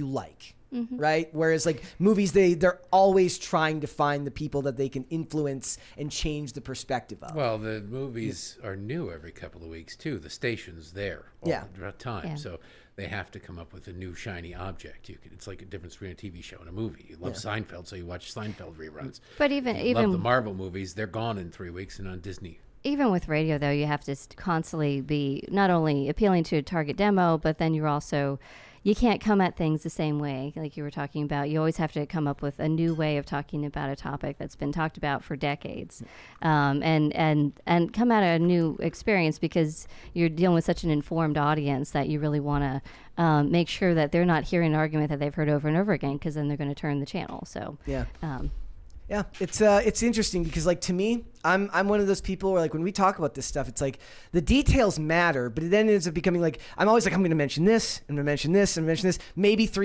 like. right? Whereas like movies, they're always trying to find the people that they can influence and change the perspective of. Well, the movies are new every couple of weeks too. The station's there all the time, so they have to come up with a new shiny object. It's like a difference between a TV show and a movie. You love Seinfeld, so you watch Seinfeld reruns. But even love the Marvel movies, they're gone in 3 weeks and on Disney. Even with radio, though, you have to constantly be not only appealing to a target demo, but then you can't come at things the same way, like you were talking about. You always have to come up with a new way of talking about a topic that's been talked about for decades, and come at a new experience, because you're dealing with such an informed audience that you really want to make sure that they're not hearing an argument that they've heard over and over again, because then they're going to turn the channel. So yeah, it's interesting because, like, to me, I'm one of those people where, like, when we talk about this stuff, it's like the details matter, but it then ends up becoming like, I'm always like, I'm going to mention this, I'm going to mention this, and mention this. Maybe 2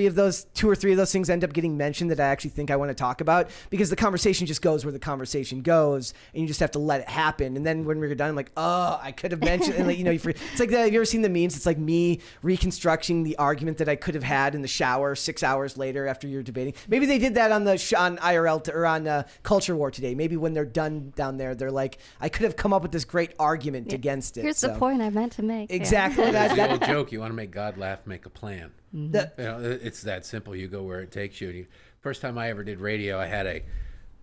or 3 of those things end up getting mentioned that I actually think I want to talk about, because the conversation just goes where the conversation goes, and you just have to let it happen. And then when we're done, I'm like, oh, I could have mentioned, and like, it's like have you ever seen the memes? It's like me reconstructing the argument that I could have had in the shower 6 hours later after you're debating. Maybe they did that on IRL or on Culture War today. Maybe when they're done down there, they're like, I could have come up with this great argument against it. Here's the point I meant to make. Exactly. It's the old joke. You want to make God laugh, make a plan. It's that simple. You go where it takes you. First time I ever did radio, I had a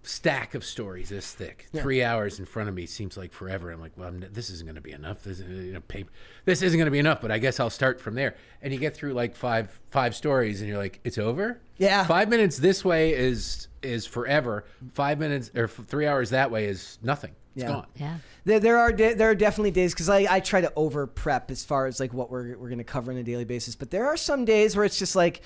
stack of stories this thick. 3 hours in front of me seems like forever. I'm like, well, this isn't going to be enough. This isn't going to be enough, but I guess I'll start from there. And you get through like five stories, and you're like, it's over? Yeah. 5 minutes this way is forever. 5 minutes or 3 hours that way is nothing. It's gone. Yeah. There are definitely days, because I try to over prep as far as like what we're going to cover on a daily basis. But there are some days where it's just like,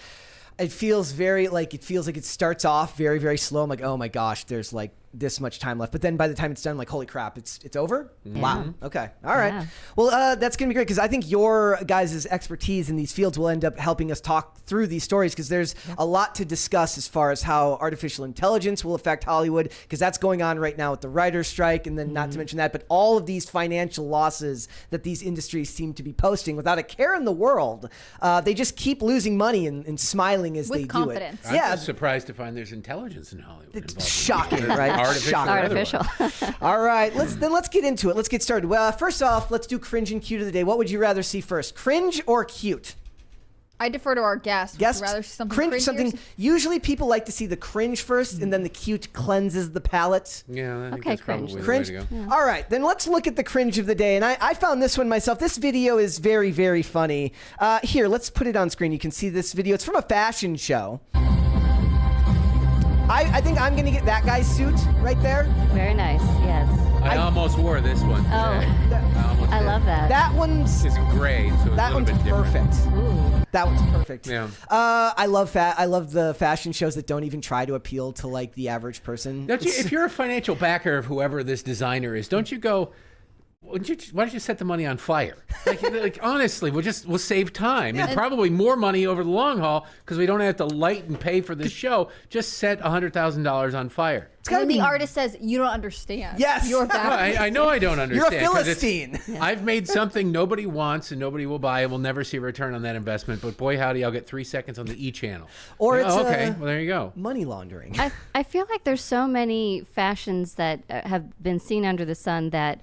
it feels like it starts off very, very slow. I'm like, oh my gosh, there's like this much time left. But then by the time it's done, I'm like, holy crap, it's over? Yeah. Wow. Okay. All right. Well, that's going to be great, because I think your guys' expertise in these fields will end up helping us talk through these stories, because there's a lot to discuss as far as how artificial intelligence will affect Hollywood, because that's going on right now with the writer's strike, and then not to mention that, but all of these financial losses that these industries seem to be posting without a care in the world. They just keep losing money and smiling as they do it. Confidence. I'm just surprised to find there's intelligence in Hollywood. It's shocking, right? Artificial. All right, let's get into it. Let's get started. Well, first off, let's do cringe and cute of the day. What would you rather see first, cringe or cute? I defer to our guests. Would you rather see something cringy? Usually people like to see the cringe first, and then the cute cleanses the palate. Yeah, I think Okay, that's probably the way Cringe. to go. Yeah. All right, then let's look at the cringe of the day. And I found this one myself. This video is very, very funny. Here, let's put it on screen. You can see this video. It's from a fashion show. I think I'm going to get that guy's suit right there. Very nice. Yes. I almost wore this one today. I love that. That one's It's gray, so it's that a little one's bit different. perfect. Ooh. That one's perfect. Yeah. I love the fashion shows that don't even try to appeal to like the average person. Don't you, if you're a financial backer of whoever this designer is, don't you go, why don't you set the money on fire? Like honestly, we'll save time and probably more money over the long haul, because we don't have to light and pay for this show. Just set $100,000 on fire. And then the artist says, you don't understand. Yes. You're No, I know I don't understand. You're a Philistine. I've made something nobody wants and nobody will buy, and we'll never see a return on that investment. But boy, howdy, I'll get 3 seconds on the E channel. Or it's okay. Well, there you go. Money laundering. I feel like there's so many fashions that have been seen under the sun that,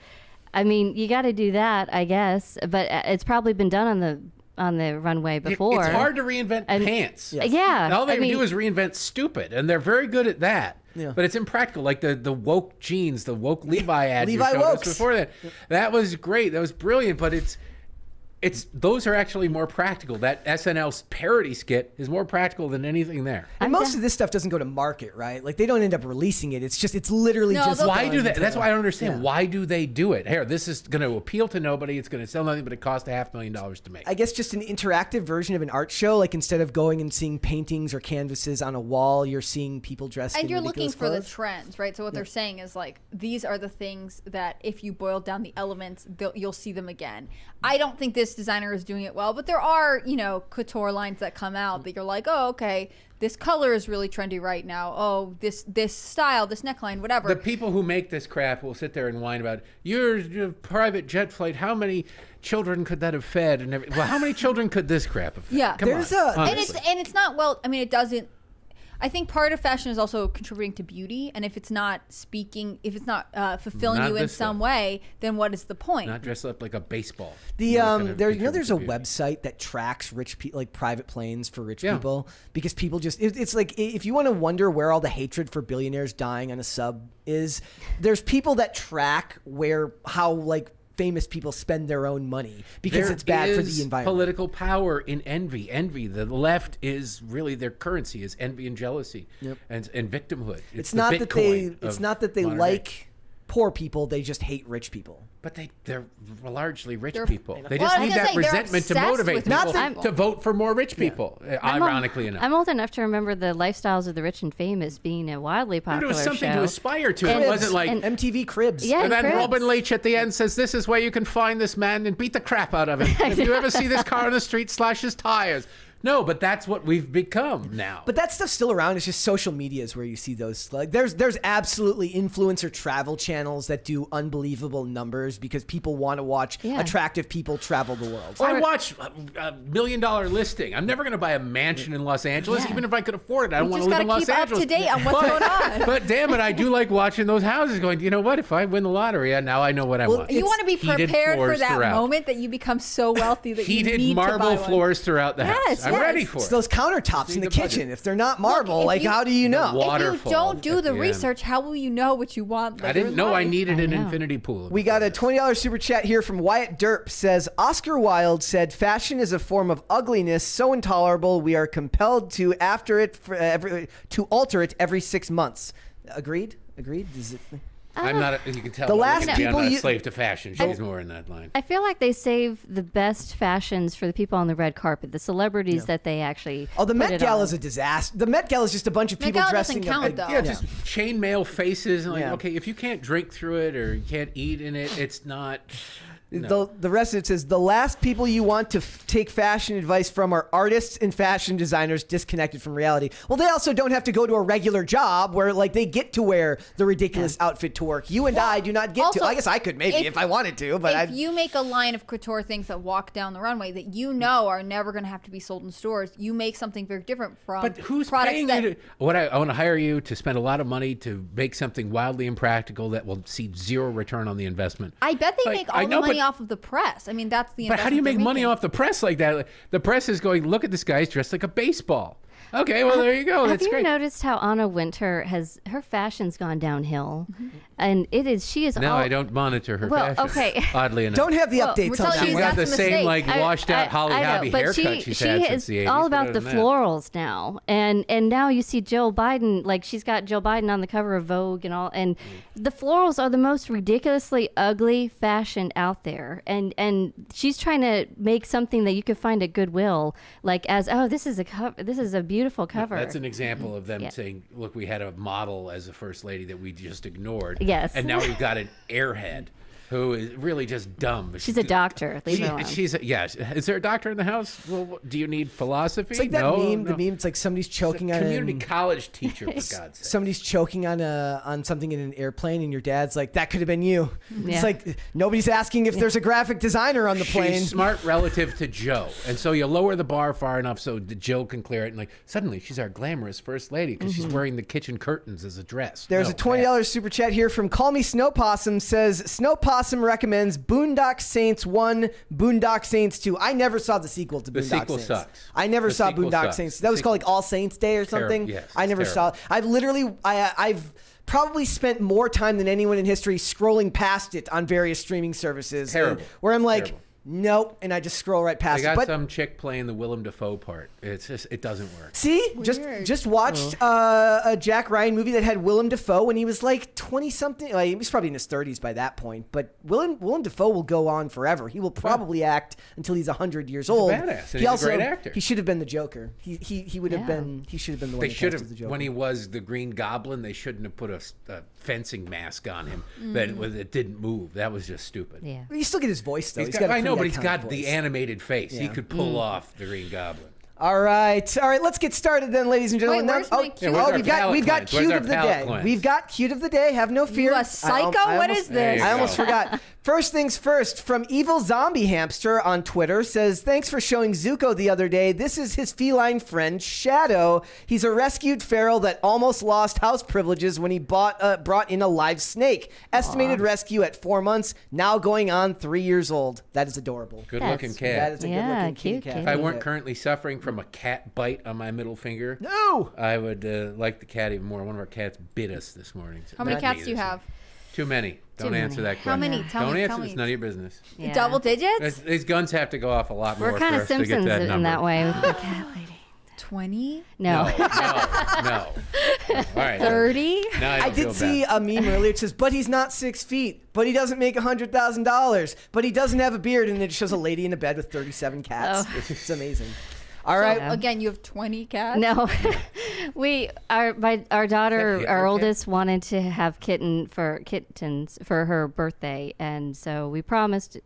I mean, you got to do that, I guess, but it's probably been done on the runway before. It's hard to reinvent pants. Yes. Yeah. All they do is reinvent stupid, and they're very good at that. Yeah. But it's impractical. Like the woke jeans, the woke Levi ad you Levi showed us Wokes. before that. That was great. That was brilliant. But those are actually more practical. That SNL parody skit is more practical than anything there. And most of this stuff doesn't go to market, right? Like they don't end up releasing it. It's literally just. Why do they? That's why I don't understand. Yeah. Why do they do it? Here, this is going to appeal to nobody. It's going to sell nothing, but it costs $500,000 to make. I guess just an interactive version of an art show. Like instead of going and seeing paintings or canvases on a wall, you're seeing people dressed. And in you're looking ridiculous for the clothes. trends, right? So what they're saying is like, these are the things that if you boil down the elements, you'll see them again. I don't think this designer is doing it well. But there are, couture lines that come out that you're like, oh, okay, this color is really trendy right now. Oh, this style, this neckline, whatever. The people who make this crap will sit there and whine about your private jet flight. How many children could that have fed? And well, how many children could this crap have fed? Yeah, Come on, honestly. and it's not, well, I mean, it doesn't. I think part of fashion is also contributing to beauty, and if it's not fulfilling you in some way, then what is the point? Not dress up like a baseball. There's a website that tracks rich people, like private planes for rich people, because people just it's like, if you want to wonder where all the hatred for billionaires dying on a sub is, there's people that track how famous people spend their own money because it's bad for the environment. Political power in envy. The left is really their currency is envy and jealousy and victimhood. It's not that they like poor people, they just hate rich people. But they're largely rich people. They just need that resentment to motivate people to vote for more rich people, ironically enough. I'm old enough to remember the Lifestyles of the Rich and Famous being a wildly popular show. There was something to aspire to. It wasn't like MTV Cribs. Yeah, and then Robin Leach at the end says, this is where you can find this man and beat the crap out of him. If you ever see this car on the street, slash his tires. No, but that's what we've become now. But that stuff's still around. It's just social media is where you see those. Like, there's absolutely influencer travel channels that do unbelievable numbers because people want to watch attractive people travel the world. I watch $1 Million Listing. I'm never going to buy a mansion in Los Angeles, even if I could afford it. I don't want to live in Los Angeles. Keep up to date on what's going on. But damn it, I do like watching those houses. Going, you know what? If I win the lottery, now I know what I want. You want to be prepared for that moment that you become so wealthy that you need to buy one. Heated marble floors throughout the house. I'm ready for it. It's those countertops in the kitchen. If they're not marble, how do you know? If you don't do the research, how will you know what you want? I didn't know I needed an infinity pool. We got a $20 super chat here from Wyatt Derp. Says, Oscar Wilde said, fashion is a form of ugliness so intolerable we are compelled to alter it every 6 months. Agreed? Is it... I'm not. You can tell. The last people I'm not a slave to fashion. She's more in that line. I feel like they save the best fashions for the people on the red carpet, the celebrities that they actually. Oh, the Met Gala is a disaster. The Met Gala is just a bunch of people dressing. Doesn't count, though. Yeah, just chainmail faces and okay, if you can't drink through it or you can't eat in it, it's not. No. The rest of it says, the last people you want to take fashion advice from are artists and fashion designers disconnected from reality. Well, they also don't have to go to a regular job where they get to wear the ridiculous outfit to work. You and I do not get to. I guess I could maybe if I wanted to. But if you make a line of couture things that walk down the runway that are never going to have to be sold in stores, you make something very different from But who's products paying you to... I want to hire you to spend a lot of money to make something wildly impractical that will see zero return on the investment. I bet they make all the money off of the press. I mean, that's the. But how do you make money off the press like that? The press is going, look at this guy's dressed like a baseball. Okay, well there you go. That's great. Have you noticed how Anna Wintour her fashion's gone downhill, and she is. No, I don't monitor her fashion. Okay. Oddly enough, don't have the updates on that. She has the same washed out Holly Hobbie haircut she's had since the 80s. She is all about the florals now, and now you see Joe Biden. She's got Joe Biden on the cover of Vogue and all, and the florals are the most ridiculously ugly fashion out there, and she's trying to make something that you could find at Goodwill, this is a cover. This is a beautiful cover. That's an example of them saying, look, we had a model as a first lady that we just ignored. Yes. And now we've got an airhead who is really just dumb. She's a doctor. Leave her alone. Is there a doctor in the house? Well, do you need philosophy? It's like that meme. The meme. It's like somebody's choking on community college teacher, for God's sake. Somebody's choking on something in an airplane, and your dad's like, "That could have been you." Yeah. It's like nobody's asking if there's a graphic designer on the plane. She's smart relative to Joe, and so you lower the bar far enough so Jill can clear it, and suddenly she's our glamorous first lady because she's wearing the kitchen curtains as a dress. There's a $20 super chat here from Call Me Snow Possum. Says Snow Possum recommends Boondock Saints 1, Boondock Saints 2. I never saw the sequel to Boondock Saints. The sequel sucks. I never saw Boondock Saints. That was called All Saints Day or something. Yes, I never saw. I've probably spent more time than anyone in history scrolling past it on various streaming services. Terrible. Where I'm like, nope, and I just scroll right past it. They got some chick playing the Willem Dafoe part. It's just, it doesn't work. See, just watched a Jack Ryan movie that had Willem Dafoe when he was 20-something. He was probably in his 30s by that point. But Willem Dafoe will go on forever. He will probably act until he's 100 years old. He's a badass. And he's a great actor. He should have been the Joker. He would have been. He should have been the one. They should have. When he was the Green Goblin, they shouldn't have put a fencing mask on him that it didn't move. That was just stupid. Yeah. You still get his voice though. I know, No, but he's got voice. the animated face. Yeah. He could pull off the Green Goblin. All right. Let's get started then, ladies and gentlemen. Wait, where's my cue? We've got cue of the day. We've got cue of the day. Have no fear. You a psycho? What is this? I almost forgot. First things first, from Evil Zombie Hamster on Twitter says, thanks for showing Zuko the other day. This is his feline friend, Shadow. He's a rescued feral that almost lost house privileges when he brought in a live snake. Estimated rescue at 4 months, now going on 3 years old. That is adorable. Good-looking cat. That is a good-looking cute cat. If I weren't currently suffering from a cat bite on my middle finger, No! I would like the cat even more. One of our cats bit us this morning. How many cats do you have? Too many. Don't many. answer that question. How many? Tell Don't me, answer. tell me. It's none of your business. Yeah. Double digits? These guns have to go off a lot more We're kind for of us to get Simpsons that in number. that way with the cat lady. 20? No. No. All right. 30? Now I don't feel did see bad. a meme earlier. It says, but he's not 6 feet, but he doesn't make $100,000, but he doesn't have a beard, and it shows a lady in a bed with 37 cats. Oh. It's amazing. All right. So, again, you have 20 cats? No, our daughter, Hitler our cat? oldest, wanted to have kittens for her birthday, and so we promised.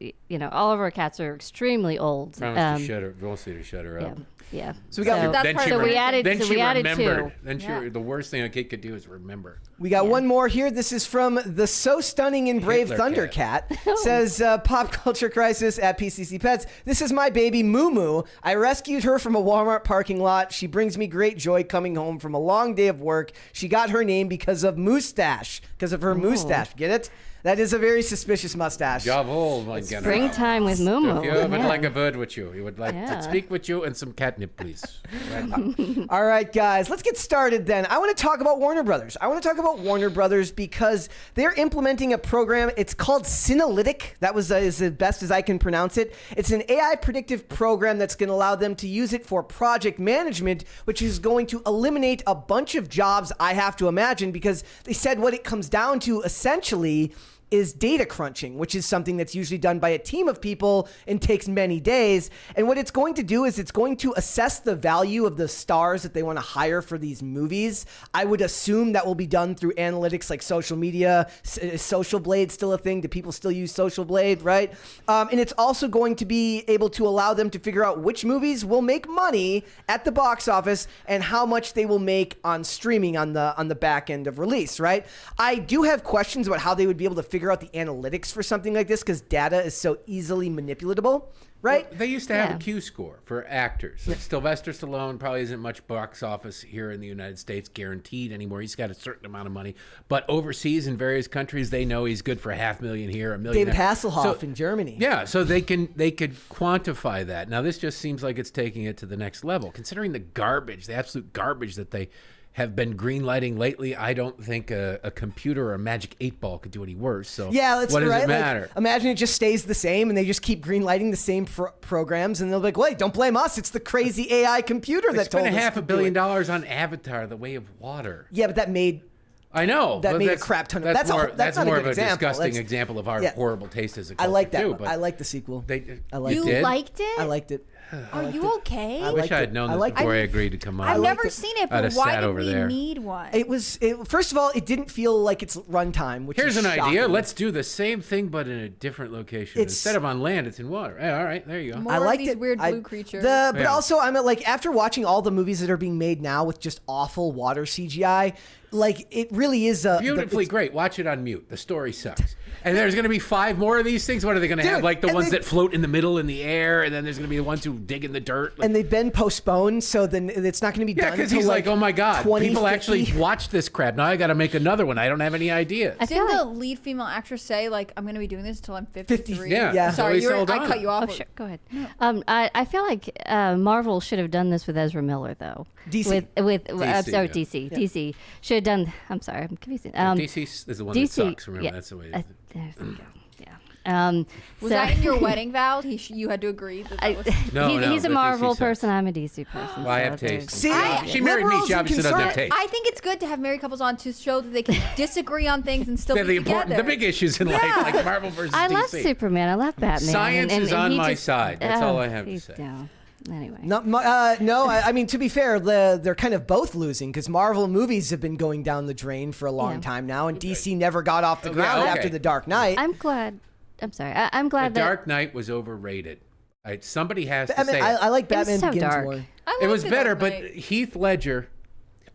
All of our cats are extremely old. Promise to shut her. Mostly to shut her Yeah, up. yeah. So we got- That's Then part she, of the we weird added- thing. then so she we added remembered. two. Then Yeah. the worst thing a kid could do is remember. We got one more here. This is from the So Stunning and Brave Hitler Thundercat. Says, Pop Culture Crisis at PCC Pets. This is my baby, Moo Moo. I rescued her from a Walmart parking lot. She brings me great joy coming home from a long day of work. She got her name because of mustache, because of her mustache. Get it? That is a very suspicious mustache. Jawohl, mein General. Springtime with Moo Moo. If you would Yeah. like a bird with you, you would like Yeah. to speak with you and some catnip, please. Right. All right, guys, let's get started then. I want to talk about Warner Brothers. I want to talk about Warner Brothers because they're implementing a program. It's called Synalytic. That is the best as I can pronounce it. It's an AI predictive program that's going to allow them to use it for project management, which is going to eliminate a bunch of jobs, I have to imagine, because they said what it comes down to essentially is data crunching, which is something that's usually done by a team of people and takes many days. And what it's going to do is it's going to assess the value of the stars that they want to hire for these movies. I would assume that will be done through analytics like social media. Is Social Blade still a thing? Do people still use Social Blade, right? And it's also going to be able to allow them to figure out which movies will make money at the box office and how much they will make on streaming on the back end of release, right? I do have questions about how they would be able to figure out the analytics for something like this because data is so easily manipulatable, right? Well, they used to have Yeah. a Q score for actors. Like Sylvester Stallone probably isn't much box office here in the United States guaranteed anymore. He's got a certain amount of money. But overseas in various countries, they know he's good for $500,000 here, $1 million David there. Hasselhoff So- in Germany. Yeah, so they could quantify that. Now this just seems like it's taking it to the next level. Considering the absolute garbage that they have been greenlighting lately, I don't think a computer or a magic 8-ball could do any worse. So Yeah, that's what right. does it Like, matter? imagine it just stays the same and they just keep greenlighting the same programs and they'll be like, wait, don't blame us. It's the crazy AI computer They that told spent us $500 to do million it. on Avatar: The Way of Water. Yeah, but that made I know. That but made a that's- crap ton of- That's that's not a more good of a example. disgusting That's- example of our yeah. horrible taste as a I culture like that. too. But I like the sequel. I liked You it. did? liked it? I liked it. Are you okay? I I wish liked I it. had known I this liked before it. I agreed to come on. I've liked never it. seen it, I'd but have why sat did over we there. need one? First of all, it didn't feel like its runtime, which Here's is an idea. shocking. Let's do the same thing, but in a different location. It's- Instead of on land, it's in water. Hey, all right, there you go. More I of liked these it. weird blue creatures. But Yeah. also, I'm like after watching all the movies that are being made now with just awful water CGI, like it really is a Beautifully great. Watch it on mute. The story sucks. And there's going to be 5 more of these things. What are they going to have? Dude, Like the and ones they- that float in the middle in the air, and then there's going to be the ones who dig in the dirt. Like, and they've been postponed, so then it's not going to be yeah, done. because until he's like, oh my God, 2050. people actually watch this crap. Now I got to make another one. I don't have any ideas. I feel Didn't like, the lead female actress say, like, I'm going to be doing this until I'm 53? 50, yeah. Sorry, Zoe Saldana. I cut you off. oh, sure, go ahead. I feel like Marvel should have done this with Ezra Miller, though. DC. With DC, sorry, yeah. DC. DC should have done. I'm sorry, I'm confusing. DC is the one that sucks. Remember, yeah, that's the way it is. there we go. Yeah. Was so- that in your wedding vows? You had to agree that I, was... No, he's a but Marvel DC sucks. person. I'm a DC person. Well, I so have there's- taste. See, She married me. liberals She and obviously doesn't have conservatives- taste. I think it's good to have married couples on to show that they can disagree on things and still They're be the important, together. the big issues in life, Yeah. like Marvel versus I DC. love Superman. I love Batman. Science is on he my just- side. That's all I have to he's say. down. Anyway. No, I mean, to be fair, they're kind of both losing because Marvel movies have been going down the drain for a long Yeah. time now, and DC never got off the Okay, ground okay. after The Dark Knight. I'm glad. I'm sorry. I'm glad The that Dark Knight was overrated. Somebody has to Batman, say I like Batman so Begins dark. more. it was better, but Heath Ledger,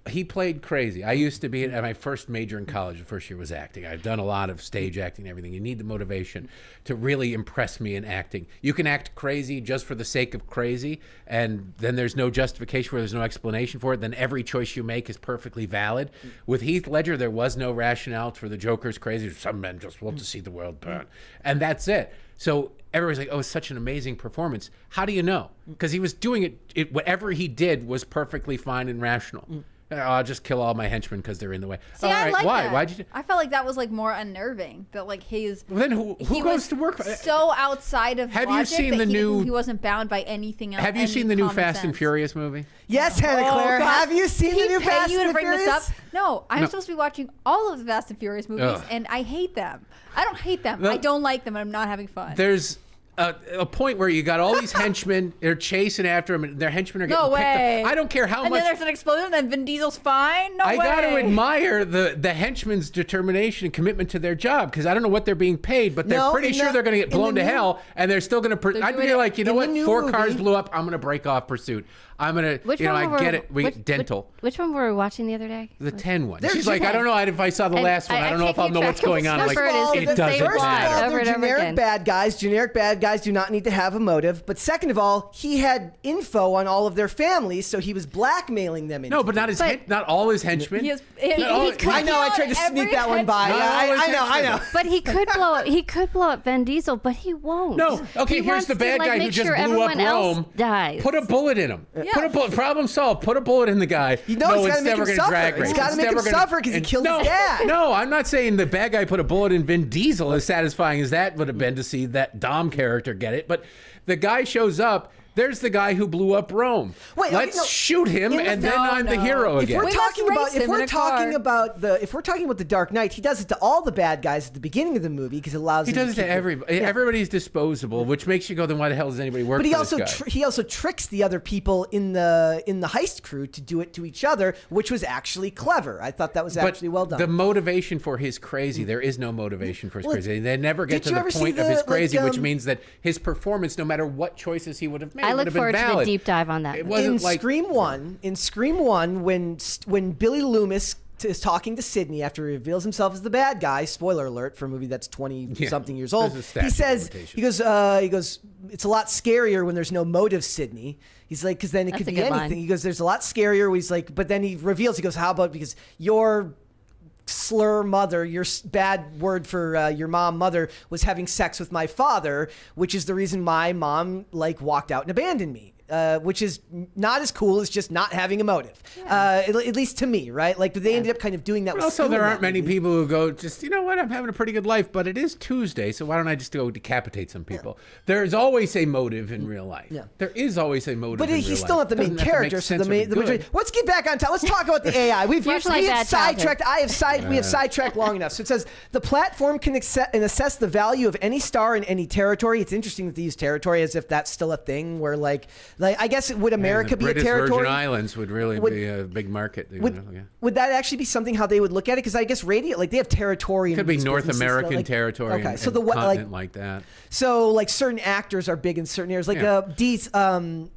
he played crazy. I used to be at my first major in college. The first year was acting. I've done a lot of stage acting and everything. You need the motivation to really impress me in acting. You can act crazy just for the sake of crazy, and then there's no justification for it, there's no explanation for it. Then every choice you make is perfectly valid. With Heath Ledger, there was no rationale for the Joker's crazy. Some men just want to see the world burn. And that's it. So everybody's like, oh, it's such an amazing performance. How do you know? Because he was doing it, whatever he did was perfectly fine and rational. I'll just kill all my henchmen because they're in the way. See, all I right, like why? that. Why'd you do? I felt like that was like more unnerving. That like his. Well, then who he goes was to work? So outside of Have you logic seen that the new? He wasn't bound by anything else. Have you seen the new Fast and Furious movie? Yes, Hannah Claire. God. Have you seen the new Fast you and to bring Furious? this up? No, I'm supposed to be watching all of the Fast and Furious movies, Ugh. and I hate them. I don't hate them. No. I don't like them, and I'm not having fun. There's a point where you got all these henchmen. They're chasing after him, and their henchmen are getting No way. picked up. I don't care how and much. then there's an explosion, and then Vin Diesel's fine. No I way. got to admire the henchmen's determination and commitment to their job, because I don't know what they're being paid, but they're No, pretty in sure the- they're going to get in blown the to new- hell, and they're still going to. I'd doing be it like, you know in what? the new 4 cars movie. blew up. I'm going to break off pursuit. I'm going to, Which you know, one I were get it. We which- get dental. Which one were we watching the other day? The 10 one. There's She's like, I don't know if I saw the And last one. I don't know if I'll know what's going on. I'm like, First of all, it it's the doesn't same First of plot all, matter. over they're and over generic again. bad guys. Generic bad guys do not need to have a motive. But second of all, he had info on all of their families, so he was blackmailing them. No, but not his not all his henchmen. He has, Not all- I know. I tried to sneak that one by. Not Yeah, all his I know. henchmen. But he could blow up. He could blow up Vin Diesel, but he won't. No. Okay, He here's wants the to, bad like, guy who make just sure blew up everyone else Rome. dies. Put a bullet in him. Yeah. Put a bullet. Problem solved. Put a bullet in the guy. You know, he's got to make instead we're him gonna suffer. drag He's race. got to make Instead him we're gonna- suffer because he and- killed no, his dad. No, I'm not saying the bad guy put a bullet in Vin Diesel, as satisfying as that would have been to see that Dom character get it. But the guy shows up. There's the guy who blew up Rome. Wait, okay, let's no. shoot him, In the- and then No, I'm the no. hero If again. we're We talking must about race if him we're in a talking car. about the Dark Knight, he does it to all the bad guys at the beginning of the movie because it allows He him does it keep to everybody. Yeah. Everybody's disposable, which makes you go, then why the hell does anybody work But he for also this guy? he also tricks the other people in the heist crew to do it to each other, which was actually clever. I thought that was actually well done. The motivation for his crazy, there is no motivation for his Well, crazy. They never get did to you the ever see point of the, his crazy, like, which means that his performance, no matter what choices he would have made, I would look have been forward to the valid. deep dive on that. It movie. wasn't in like Scream One, when Billy Loomis is talking to Sydney after he reveals himself as the bad guy. Spoiler alert for a movie that's 20-something years old. There's a statute He of says, limitations. he goes, it's a lot scarier when there's no motive, Sydney. He's like, because then it That's could a be good anything. line. He goes, there's a lot scarier. He's like, but then he reveals, he goes, how about because your slur mother, your bad word for your mother was having sex with my father, which is the reason my mom walked out and abandoned me. Which is not as cool as just not having a motive, at least to me, right? Like, they ended up kind of doing that. But with also, Stu there in aren't that many movie. people who go, just, you know what, I'm having a pretty good life, but it is Tuesday, so why don't I just go decapitate some people? There's always a motive in real life. Yeah. There is always a motive But in he's real still life. not the main Doesn't have to make character. So sense the or be main. good. Let's get back on top. Let's talk about the AI. We Much like have bad childhood. sidetracked. We have sidetracked long enough. So it says the platform can assess the value of any star in any territory. It's interesting that they use territory as if that's still a thing. Where like I guess would America The be a British territory? Virgin Islands would really Would- be a big market. Would that actually be something how they would look at it? Because I guess radio, they have territory. in Could be these North businesses, American like- territory. Okay, and, so the and continent like that. so certain actors are big in certain areas. Like Yeah.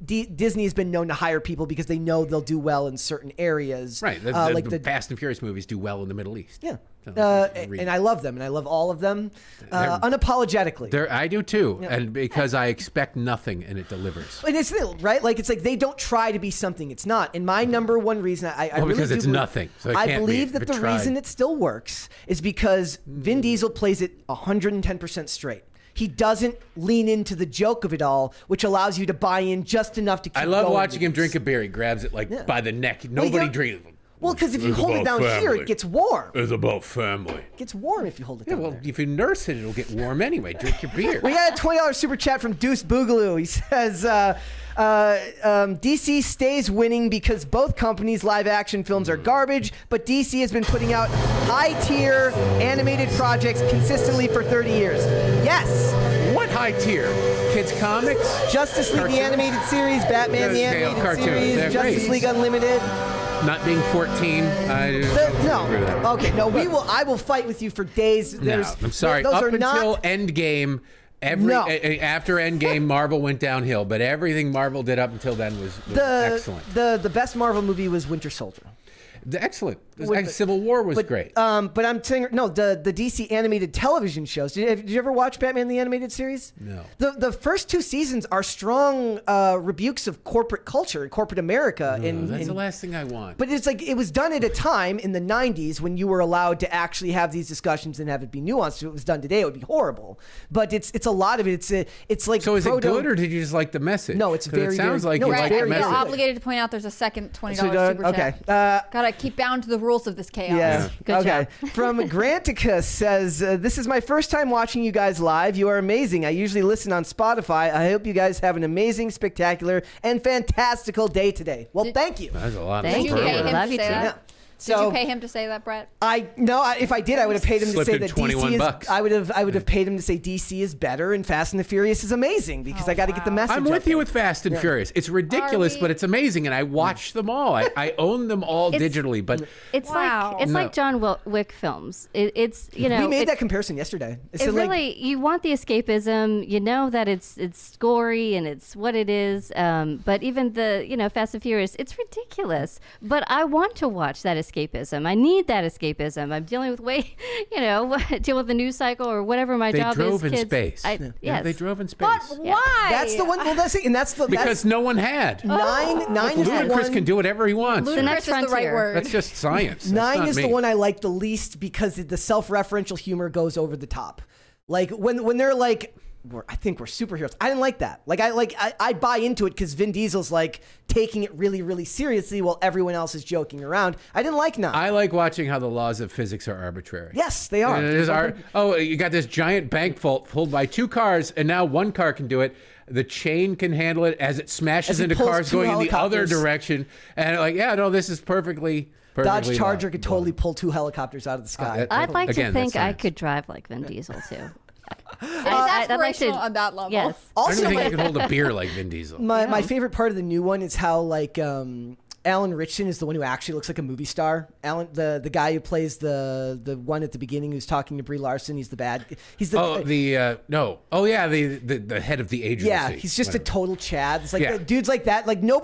Disney has been known to hire people because they know they'll do well in certain areas. Right. The like Fast and Furious movies do well in the Middle East. Yeah. So there's no reason. And I love them, and I love all of them unapologetically. I do too, Yeah. and because I expect nothing and it delivers. And it's right, like it's like they don't try to be something it's not. And my number one reason I really because do it's believe- nothing, so it I can't be believe if that it the tried. reason it still works is because Vin Diesel plays it 110% straight. He doesn't lean into the joke of it all, which allows you to buy in just enough to keep I love going watching with him this. drink a beer. He grabs it Yeah. by the neck. Well, Nobody yeah. drinks. Well, because if you It's hold it about down here, family. it gets warm. It's about family. It gets warm if you hold it Yeah, down well, there. if you nurse it, it'll get warm anyway. Drink your beer. We got a $20 super chat from Deuce Boogaloo. He says, DC stays winning because both companies' live-action films are garbage, but DC has been putting out high-tier animated projects consistently for 30 years. Yes! What high tier? Kids comics? Justice League, the Cartoons? animated series, Batman, the Okay, animated cartoons. series, They're Justice great. League Unlimited. not being 14. I don't agree with that. No. Okay. No. I will fight with you for days. No, I'm sorry. Those Up are until not. Endgame, after Endgame, Marvel went downhill. But everything Marvel did up until then was excellent. The best Marvel movie was Winter Soldier. Excellent. Civil War was great. But I'm saying the DC animated television shows. Did you ever watch Batman the Animated Series? No. The first 2 seasons are strong rebukes of corporate culture and corporate America. That's the last thing I want. But it's like it was done at a time in the 90s when you were allowed to actually have these discussions and have it be nuanced. If it was done today, it would be horrible. But it's a lot of it. It's like so. Is it good, or did you just like the message? No, it's very. It sounds like you Brett, like the message. You're obligated to point out there's a second $20 super chat. Okay. Gotta keep bound to the rules of this chaos. Yeah. Good okay. job. From Granticus says, this is my first time watching you guys live. You are amazing. I usually listen on Spotify. I hope you guys have an amazing, spectacular, and fantastical day today. Well, thank you. That's a lot. Thank Did you pay him Love to you say too. that? Yeah. Did So you pay him to say that, Brett? If I did, I would have paid him to Slipped say in that 21 DC is. bucks. I would have paid him to say DC is better and Fast and the Furious is amazing because I got to get the message. I'm out with you there. with Fast and Furious. It's ridiculous, but it's amazing, and I watch them all. I own them all digitally, but It's Wow. like John Wick films. It's We made that comparison yesterday. It really, you want the escapism. You know that it's gory and it's what it is. But even the Fast and Furious, it's ridiculous. But I want to watch that escapism. I need that escapism. I'm dealing with dealing with the news cycle or whatever my job is. They drove in kids. space. Yes. They drove in space. But why? That's the one. Well, Because no one had. Nine is the Ludacris one. can do whatever he wants. The next Ludicrous is the right frontier. word. That's just science. That's 9 not is me. the one I like the least because the self-referential humor goes over the top. Like when they're like, I think we're superheroes. I didn't like that. I buy into it because Vin Diesel's like taking it really, really seriously while everyone else is joking around. I didn't like 9. I like watching how the laws of physics are arbitrary. Yes, they are. And it is you got this giant bank vault pulled by 2 cars, and now 1 car can do it. The chain can handle it as it smashes As it into pulls cars 2 going in the other helicopters. direction. And this is perfectly Dodge Charger law. could totally pull 2 helicopters out of the sky. I'd like Again, to think that's I science. could drive like Vin Diesel too. It's I'd like aspirational to- on that level. Yes. I Also, don't think I could hold a beer like Vin Diesel. my favorite part of the new one is how Alan Ritchson is the one who actually looks like a movie star. Alan, the guy who plays the one at the beginning who's talking to Brie Larson. He's the bad. He's the the head of the agency. yeah. He's just a Whatever. total Chad. It's like Yeah. dudes like that. Like no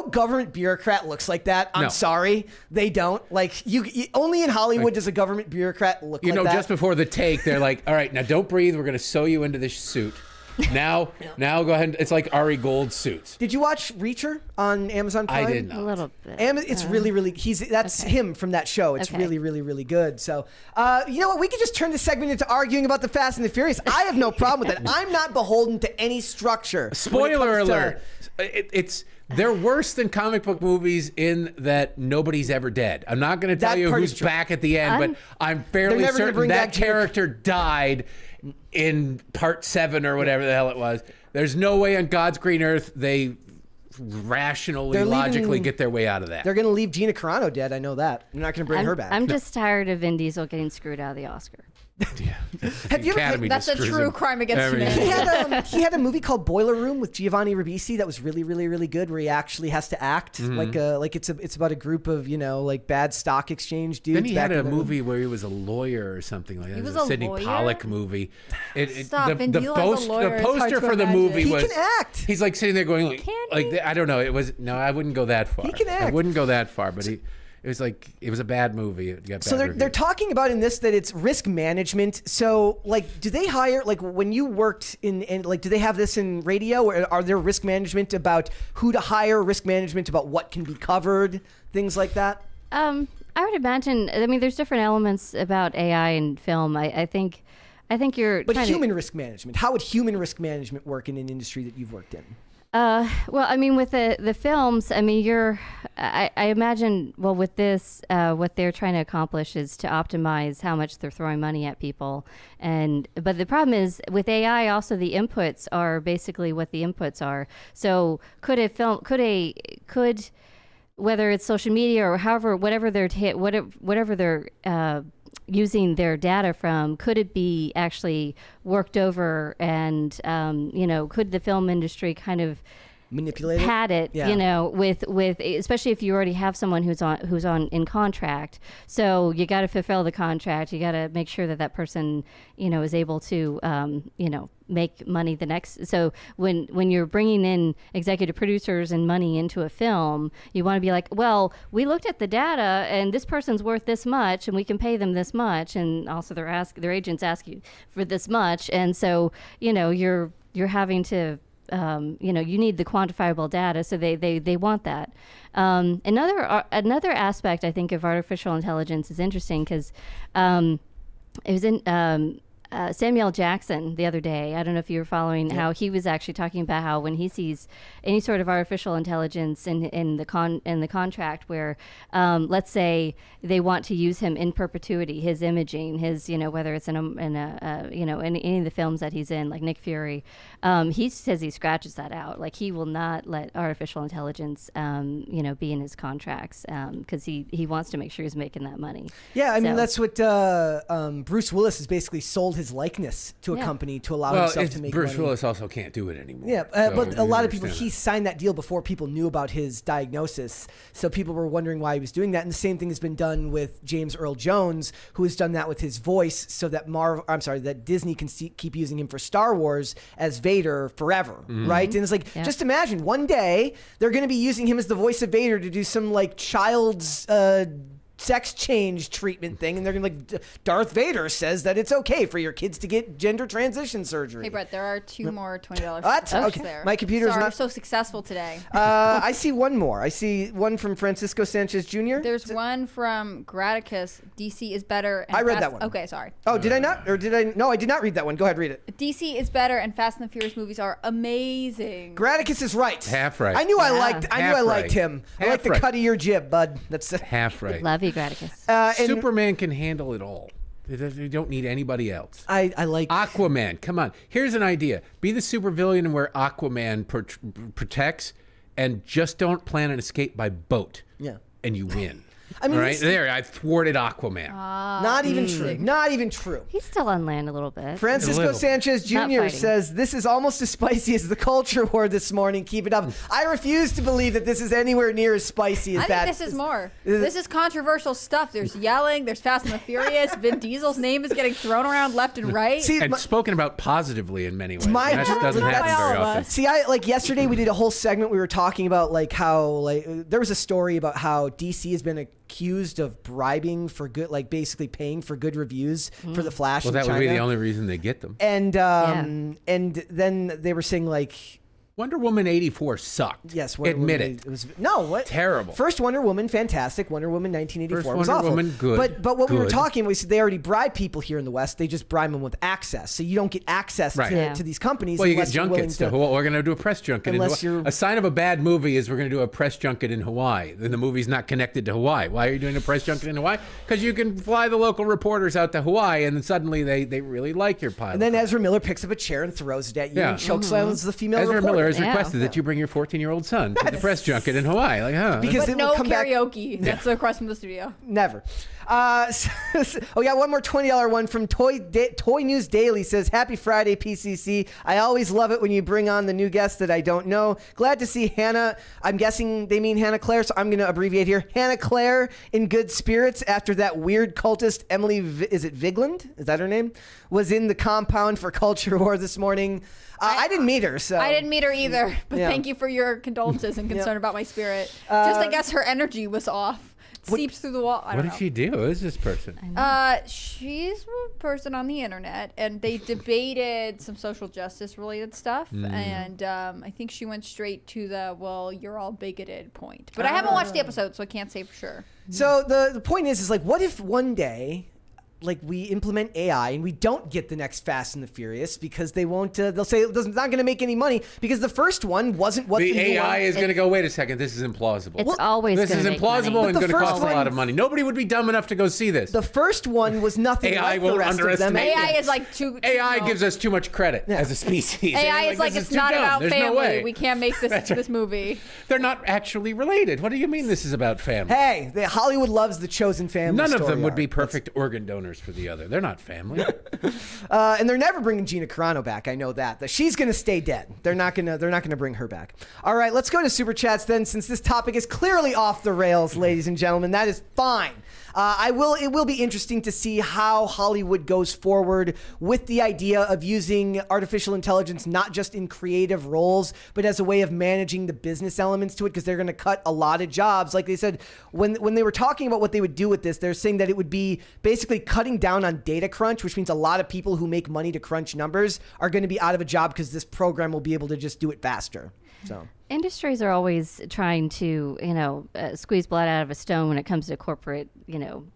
government bureaucrat looks like that. I'm No. sorry, they don't. Like you only in Hollywood does a government bureaucrat look like that. Just before the take, they're like, "All right, now don't breathe. We're going to sew you into this suit. Now go ahead. It's like Ari Gold's suits." Did you watch Reacher on Amazon Prime? I did A not. little bit. It's really that's him from that show. It's Okay. really good. So you know what? We could just turn this segment into arguing about the Fast and the Furious. I have no problem with that. I'm not beholden to any structure. Spoiler alert! They're worse than comic book movies in that nobody's ever dead. I'm not going to tell That you part who's is true. back at the end, but I'm fairly never gonna certain bring that back Jake. character died in part 7 or whatever the hell it was. There's no way on God's green earth they rationally, They're leaving- logically get their way out of that. They're going to leave Gina Carano dead. I know that. They're not going to bring her back. I'm just tired of Vin Diesel getting screwed out of the Oscar. Have you ever? Academy That's a just screws true them crime against every humanity. year. He had a movie called Boiler Room with Giovanni Ribisi that was really good, where he actually has to act like it's about a group of bad stock exchange dudes. Then he back had a in the- movie where he was a lawyer or something like that. He was a a Sidney lawyer? Pollock movie. Stop, Vin Diesel as a lawyer the is hard poster to for the imagine. movie He was can act. He's like sitting there going Can like he? I don't know. It was I wouldn't go that far. He can I act. wouldn't go that far, but it was a bad movie. It got So bad they're reviews. talking about in this that it's risk management. So do they hire when you worked in do they have this in radio, or are there risk management about who to hire, risk management about what can be covered, things like that? I would imagine. I mean, there's different elements about AI and film. I think you're. But trying human risk management. How would human risk management work in an industry that you've worked in? Well, I mean, with the films, I mean, I imagine, well, with this, what they're trying to accomplish is to optimize how much they're throwing money at people. But the problem is with AI, also the inputs are basically what the inputs are. So could whether it's social media or whatever they're using their data from, could it be actually worked over and, could the film industry kind of manipulate pad it, Yeah. you know, with especially if you already have someone who's on in contract. So you got to fulfill the contract. You got to make sure that person, you know, is able to, you know, make money the next. So when you're bringing in executive producers and money into a film, you want to be like, well, we looked at the data and this person's worth this much and we can pay them this much, and also their agents ask you for this much, and so, you know, you're having to, you know, you need the quantifiable data, so they want that. Another aspect I think of artificial intelligence is interesting because it was in Samuel Jackson the other day. I don't know if you were following how he was actually talking about how when he sees any sort of artificial intelligence in the contract where, let's say they want to use him in perpetuity, his imaging, his, you know, whether it's in any of the films that he's in, like Nick Fury, he says he scratches that out. Like he will not let artificial intelligence, you know, be in his contracts because he wants to make sure he's making that money. Yeah, I mean that's what Bruce Willis has basically sold his likeness to a company to allow himself to make Bruce money. Willis also can't do it anymore. Yeah, So but a lot of people, understand he signed that deal before people knew about his diagnosis. So people were wondering why he was doing that. And the same thing has been done with James Earl Jones, who has done that with his voice so that that Disney can keep using him for Star Wars as Vader forever, right? And it's like, just imagine one day they're going to be using him as the voice of Vader to do some like child's sex change treatment thing, and they're gonna like, Darth Vader says that it's okay for your kids to get gender transition surgery. Hey Brett, there are two more $20 What? Okay. there. My computer's Sorry, not I'm so successful today. I see one more. I see one from Francisco Sanchez Jr. There's one from Graticus. DC is better. And I read that one. Okay, sorry. Oh, did I not? Or did I? No, I did not read that one. Go ahead, read it. DC is better, and Fast and the Furious movies are amazing. Graticus is right. Half right. I knew I Half liked right. him. I Half like the right. cut of your jib, bud. That's half right. Love you, Graticus. and Superman can handle it all. You don't need anybody else. I like Aquaman. Come on. Here's an idea. Be the supervillain and where Aquaman protects, and just don't plan an escape by boat. Yeah. And you win. I mean, right there, I thwarted Aquaman. Not even true. Not even true. He's still on land a little bit. Francisco little. Sanchez Not Jr. fighting. says, this is almost as spicy as the culture war this morning. Keep it up. I refuse to believe that this is anywhere near as spicy as I that. think this is more. This is controversial stuff. There's yelling. There's Fast and the Furious. Vin Diesel's name is getting thrown around left and right. See, And spoken about positively in many ways. my- And that just doesn't Not happen by all very of often. us. See, yesterday we did a whole segment. We were talking about like how like there was a story about how DC has been accused of bribing for good, like basically paying for good reviews for the Flash. Well, in that would be China. the only reason they get them. And and then they were saying like, Wonder Woman 84 sucked. yes, Wonder Admit Woman, it. was no what Terrible. First Wonder Woman, fantastic. Wonder Woman 1984 First was Wonder awful. Woman, good. But what we were Good. talking, we said they already bribe people here in the West. They just bribe them with access, so you don't get access Right. Yeah. to these companies. Well, you get unless you're willing junkets to Hawaii. We're going to do a press junket in Unless Hawaii. you're- A sign of a bad movie is we're going to do a press junket in Hawaii. Then the movie's not connected to Hawaii. Why are you doing a press junket in Hawaii? Because you can fly the local reporters out to Hawaii, and then suddenly they really like your pilot. And then Ezra Miller picks up a chair and throws it at you Yeah. and chokeslams the female Ezra reporter. Miller has Yeah. requested that you bring your 14-year-old son to the press junket in Hawaii. Like, huh? Because But it no will come back. karaoke. That's the request from the studio. Never. Oh, yeah, one more $20 one from Toy News Daily says, Happy Friday, PCC. I always love it when you bring on the new guests that I don't know. Glad to see Hannah. I'm guessing they mean Hannah Claire, so I'm going to abbreviate here. Hannah Claire in good spirits after that weird cultist Emily, is it Vigland? Is that her name? Was in the compound for Culture War this morning. I didn't meet her, so. I didn't meet her either, but Yeah. thank you for your condolences and concern about my spirit. Just, I guess her energy was off. Seeped through the wall. I What don't did she do? Who is this person? She's a person on the internet, and they debated some social justice related stuff, and I think she went straight to the, well, you're all bigoted point. But I haven't watched the episode, so I can't say for sure. So the point is like, what if one day, like we implement AI and we don't get the next Fast and the Furious because they won't, they'll say it's not going to make any money because the first one wasn't what the The new AI one. is going to go, wait a second, this is implausible. It's always This gonna is make implausible money. and But the going to cost first a lot one- of money. Nobody would be dumb enough to go see this. The first one was nothing AI like the won't rest of them. underestimate AI is like too. AI you know, gives us too much credit as a species. AI is like this it's too not dumb. about There's family. No way. We can't make this this movie. They're not actually related. What do you mean this is about family? Hey, Hollywood loves the chosen family None of them story would be arc. perfect organ donors. showrunners for the other. They're not family. And they're never bringing Gina Carano back. I know that she's going to stay dead. They're not going to bring her back. All right, let's go to Super Chats then, since this topic is clearly off the rails, ladies and gentlemen. That is fine. It will be interesting to see how Hollywood goes forward with the idea of using artificial intelligence, not just in creative roles, but as a way of managing the business elements to it, because they're going to cut a lot of jobs. Like they said, when they were talking about what they would do with this, they're saying that it would be basically cutting down on data crunch, which means a lot of people who make money to crunch numbers are going to be out of a job because this program will be able to just do it faster. So industries are always trying to, squeeze blood out of a stone when it comes to corporate,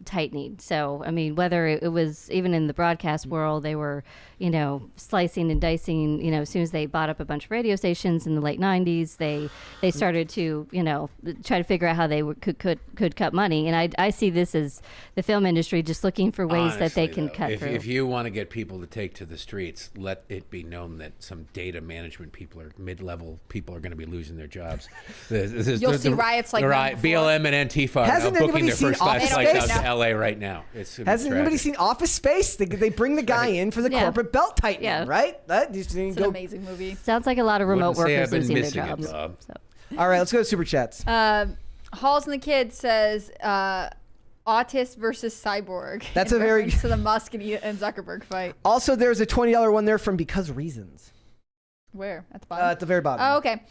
tightening. So, I mean, whether it was even in the broadcast world, they were, slicing and dicing, as soon as they bought up a bunch of radio stations in the late 90s, they started to, try to figure out how they could cut money. And I see this as the film industry just looking for ways that they can cut through. If you want to get people to take to the streets, let it be known that some data management people or mid-level people are going to be losing their jobs. You'll see riots like BLM and Antifa are now booking their first class flights out to LA right now. Hasn't anybody seen Office Space? They bring the guy in for the corporate belt tightening, right? It's an amazing movie. Sounds like a lot of remote workers losing their jobs. So. All right, let's go to Super Chats. Halls and the Kid says autist versus cyborg. That's a very to the Musk and Zuckerberg fight. Also, there's a $20 one there from Because Reasons. Where? At the bottom? At the very bottom. Oh, okay.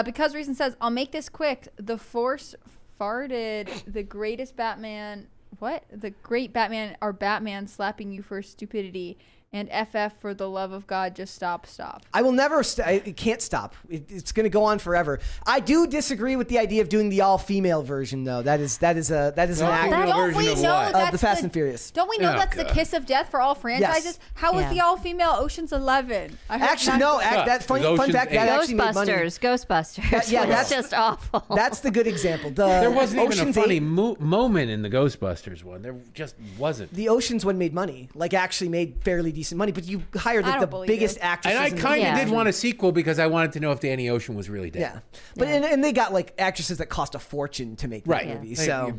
Because Reason says, I'll make this quick. The Force farted the greatest Batman. What? The great Batman or Batman slapping you for stupidity. And FF, for the love of God, just stop. I will never. It can't stop. It's going to go on forever. I do disagree with the idea of doing the all-female version, though. That is an act. Don't we know that's the Fast and Furious? Don't we know that's the kiss of death for all franchises? Yes. How was the all-female Ocean's 11? Actually, no. That fun fact that actually made money. Ghostbusters. That's just awful. That's the good example. There wasn't even a funny moment in the Ghostbusters one. There just wasn't. The Oceans one made money. Actually made fairly decent money, but you hired the biggest actresses. And I kind of did want a sequel because I wanted to know if Danny Ocean was really dead. Yeah, but and they got actresses that cost a fortune to make that movie. So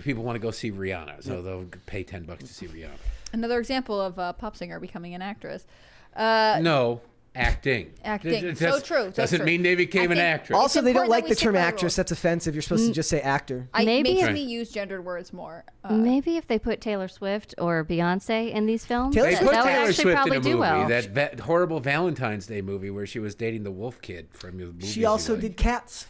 people want to go see Rihanna, so they'll pay $10 to see Rihanna. Another example of a pop singer becoming an actress. No. Acting. So true. Doesn't mean they became an actress. Also, they don't like the term actress. That's offensive. You're supposed to just say actor. It makes me use gendered words more. Maybe if they put Taylor Swift or Beyonce in these films, they put that would Taylor actually Swift probably in a do movie. well. That horrible Valentine's Day movie where she was dating the wolf kid from the movie. She also did Cats.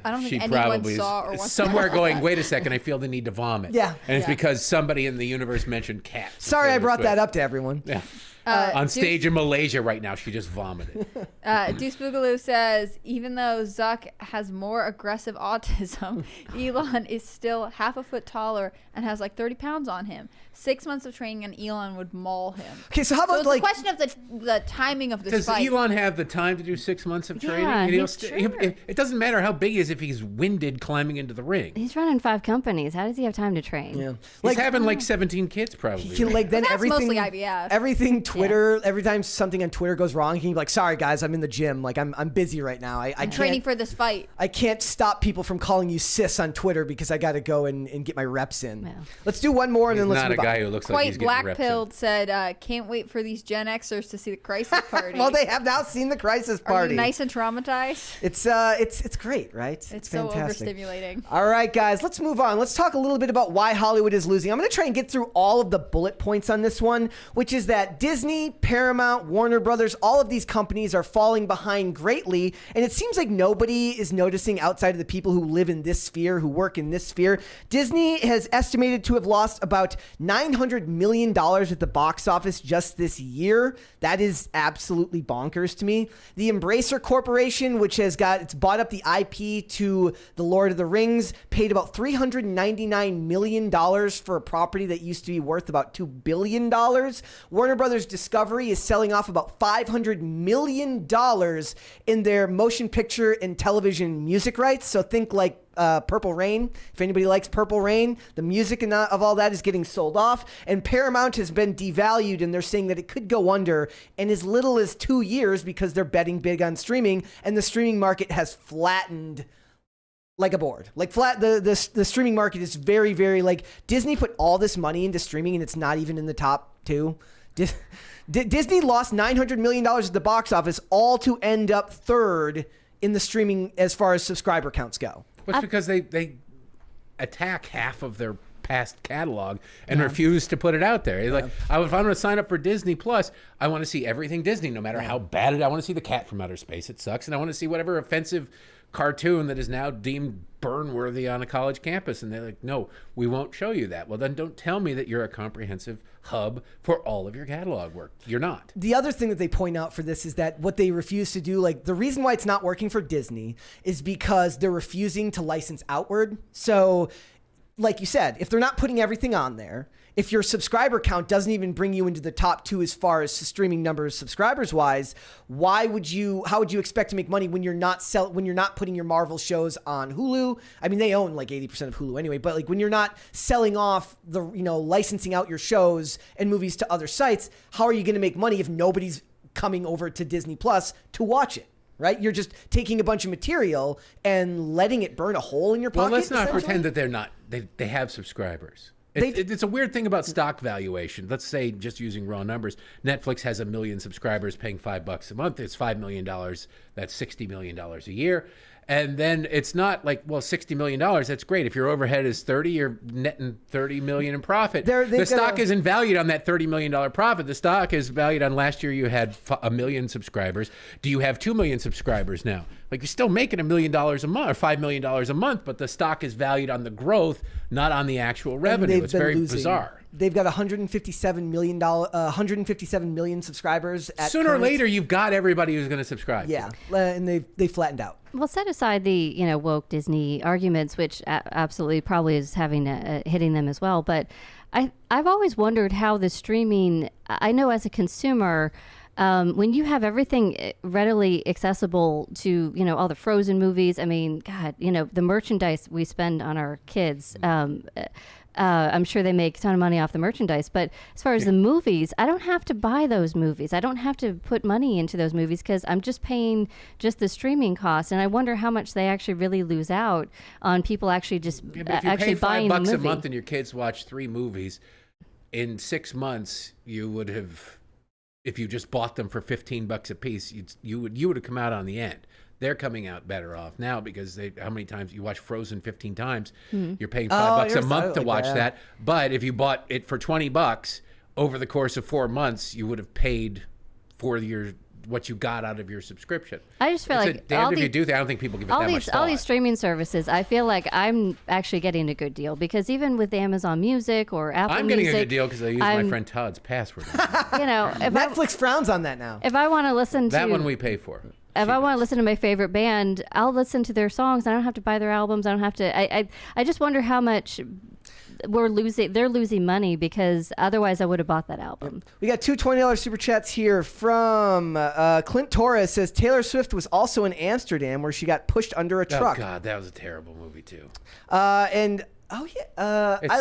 I don't think anyone saw or wanted somewhere going, wait a second, I feel the need to vomit. Yeah. And it's because somebody in the universe mentioned Cats. Sorry I brought that up to everyone. Yeah. On stage in Malaysia right now, she just vomited. Deuce Boogaloo says, even though Zuck has more aggressive autism, Elon is still half a foot taller and has 30 pounds on him. 6 months of training and Elon would maul him. Okay, so how about it's a question of the timing of this fight. Does Elon have the time to do 6 months of training? Yeah, it doesn't matter how big he is if he's winded climbing into the ring. He's running 5 companies. How does he have time to train? Yeah. He's having 17 kids probably. He can then that's everything, mostly IVF. Everything Twitter, every time something on Twitter goes wrong, he can be like, sorry guys, I'm in the gym. I'm busy right now. I'm training for this fight. I can't stop people from calling you sis on Twitter because I got to go and get my reps in. Yeah. Let's do one more and then let's move on. Not a guy who looks like he's getting reps in. Black-pilled said, can't wait for these Gen Xers to see the Crisis Party. Well, they have now seen the Crisis Party. Are you nice and traumatized? It's great, right? It's fantastic. So overstimulating. All right, guys, let's move on. Let's talk a little bit about why Hollywood is losing. I'm going to try and get through all of the bullet points on this one, which is that Disney, Paramount, Warner Brothers, all of these companies are falling behind greatly, and it seems like nobody is noticing outside of the people who live in this sphere, who work in this sphere. Disney has estimated to have lost about $900 million at the box office just this year. That is absolutely bonkers to me. The Embracer Corporation, which has it's bought up the IP to The Lord of the Rings, paid about $399 million for a property that used to be worth about $2 billion. Warner Brothers Discovery is selling off about $500 million in their motion picture and television music rights. So think Purple Rain. If anybody likes Purple Rain, the music of all that is getting sold off. And Paramount has been devalued, and they're saying that it could go under in as little as 2 years because they're betting big on streaming, and the streaming market has flattened like a board. Like the streaming market is very, very like Disney put all this money into streaming and it's not even in the top 2. Disney lost $900 million at the box office, all to end up 3rd in the streaming as far as subscriber counts go. Well, it's because they attack half of their past catalog and refuse to put it out there. Like, if I'm going to sign up for Disney Plus, I want to see everything Disney, no matter how bad it. I want to see The Cat from Outer Space. It sucks, and I want to see whatever offensive cartoon that is now deemed burn-worthy on a college campus. And they're like, no, we won't show you that. Well, then don't tell me that you're a comprehensive hub for all of your catalog work. You're not. The other thing that they point out for this is that what they refuse to do, like the reason why it's not working for Disney is because they're refusing to license outward. So like you said, if they're not putting everything on there, if your subscriber count doesn't even bring you into the top 2 as far as streaming numbers subscribers wise, how would you expect to make money when you're not putting your Marvel shows on Hulu? I mean, they own like 80% of Hulu anyway, but like when you're not selling off the, licensing out your shows and movies to other sites, how are you going to make money if nobody's coming over to Disney Plus to watch it? Right? You're just taking a bunch of material and letting it burn a hole in your pocket. Well, let's not pretend that they're not. They have subscribers. It's a weird thing about stock valuation. Let's say, just using raw numbers, Netflix has 1 million subscribers paying $5 a month. It's $5 million. That's $60 million a year. And then it's not like, well, $60 million, that's great. If your overhead is 30, you're netting 30 million in profit. The stock isn't valued on that $30 million profit. The stock is valued on last year you had 1 million subscribers. Do you have 2 million subscribers now? Like, you're still making $1 million a month or $5 million a month, but the stock is valued on the growth, not on the actual revenue. It's very bizarre. They've got 157 million subscribers. Sooner or later, you've got everybody who's going to subscribe. Yeah, and they flattened out. Well, set aside the woke Disney arguments, which absolutely probably is hitting them as well. But I've always wondered how the streaming. I know as a consumer, when you have everything readily accessible to all the Frozen movies. I mean, God, the merchandise we spend on our kids. I'm sure they make a ton of money off the merchandise, but as far as the movies, I don't have to buy those movies. I don't have to put money into those movies because I'm just paying just the streaming costs. And I wonder how much they actually really lose out on people actually just actually buying the movie. If you pay $5 a month and your kids watch 3 movies, in 6 months you would have, if you just bought them for $15 a piece, you would have come out on the end. They're coming out better off now because how many times you watch Frozen 15 times, you're paying $5 a month to watch that. But if you bought it for $20 over the course of 4 months, you would have paid for what you got out of your subscription. I just feel like damned if you do that. I don't think people give it that much thought. All these streaming services, I feel like I'm actually getting a good deal because even with Amazon Music or Apple Music, I'm getting a good deal because I use my friend Todd's password. Netflix frowns on that now. If I want to listen to that one, we pay for. If I want to listen to my favorite band, I'll listen to their songs. I don't have to buy their albums. I don't have to. I just wonder how much they're losing money because otherwise I would have bought that album. We got 2 $20 super chats here from Clint Torres. Says Taylor Swift was also in Amsterdam where she got pushed under a truck. Oh God, that was a terrible movie too. It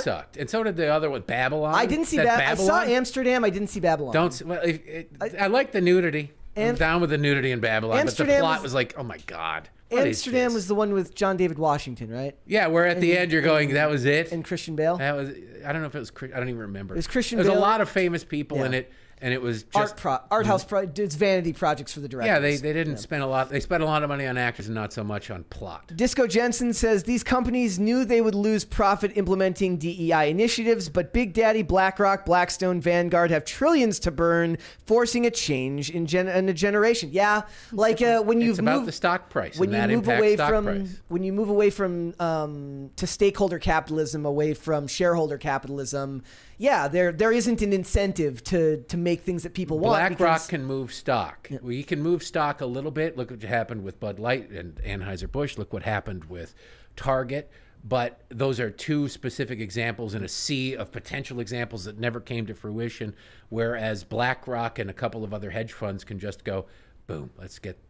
sucked, and so did the other one, Babylon. I didn't see that. I saw Amsterdam. I didn't see Babylon. I like the nudity. I'm down with the nudity in Babylon, but the plot was like, oh my God. Amsterdam was the one with John David Washington, right? Yeah, where at the end you're going, that was it? And Christian Bale? That was, I don't know if it was, I don't even remember. It was Christian Bale. There's a lot of famous people in it, and it was just... art house, it's vanity projects for the directors. Yeah, they didn't spend a lot, they spent a lot of money on actors and not so much on plot. Disco Jensen says, these companies knew they would lose profit implementing DEI initiatives, but Big Daddy, BlackRock, Blackstone, Vanguard have trillions to burn, forcing a change in a generation. Yeah, like when you've moved... It's about the stock price, and that impacts stock price. When you move away from to stakeholder capitalism, away from shareholder capitalism, yeah, there isn't an incentive to make things that people want. BlackRock can move stock. Yeah. We can move stock a little bit. Look what happened with Bud Light and Anheuser-Busch. Look what happened with Target. But those are 2 specific examples in a sea of potential examples that never came to fruition, whereas BlackRock and a couple of other hedge funds can just go, boom,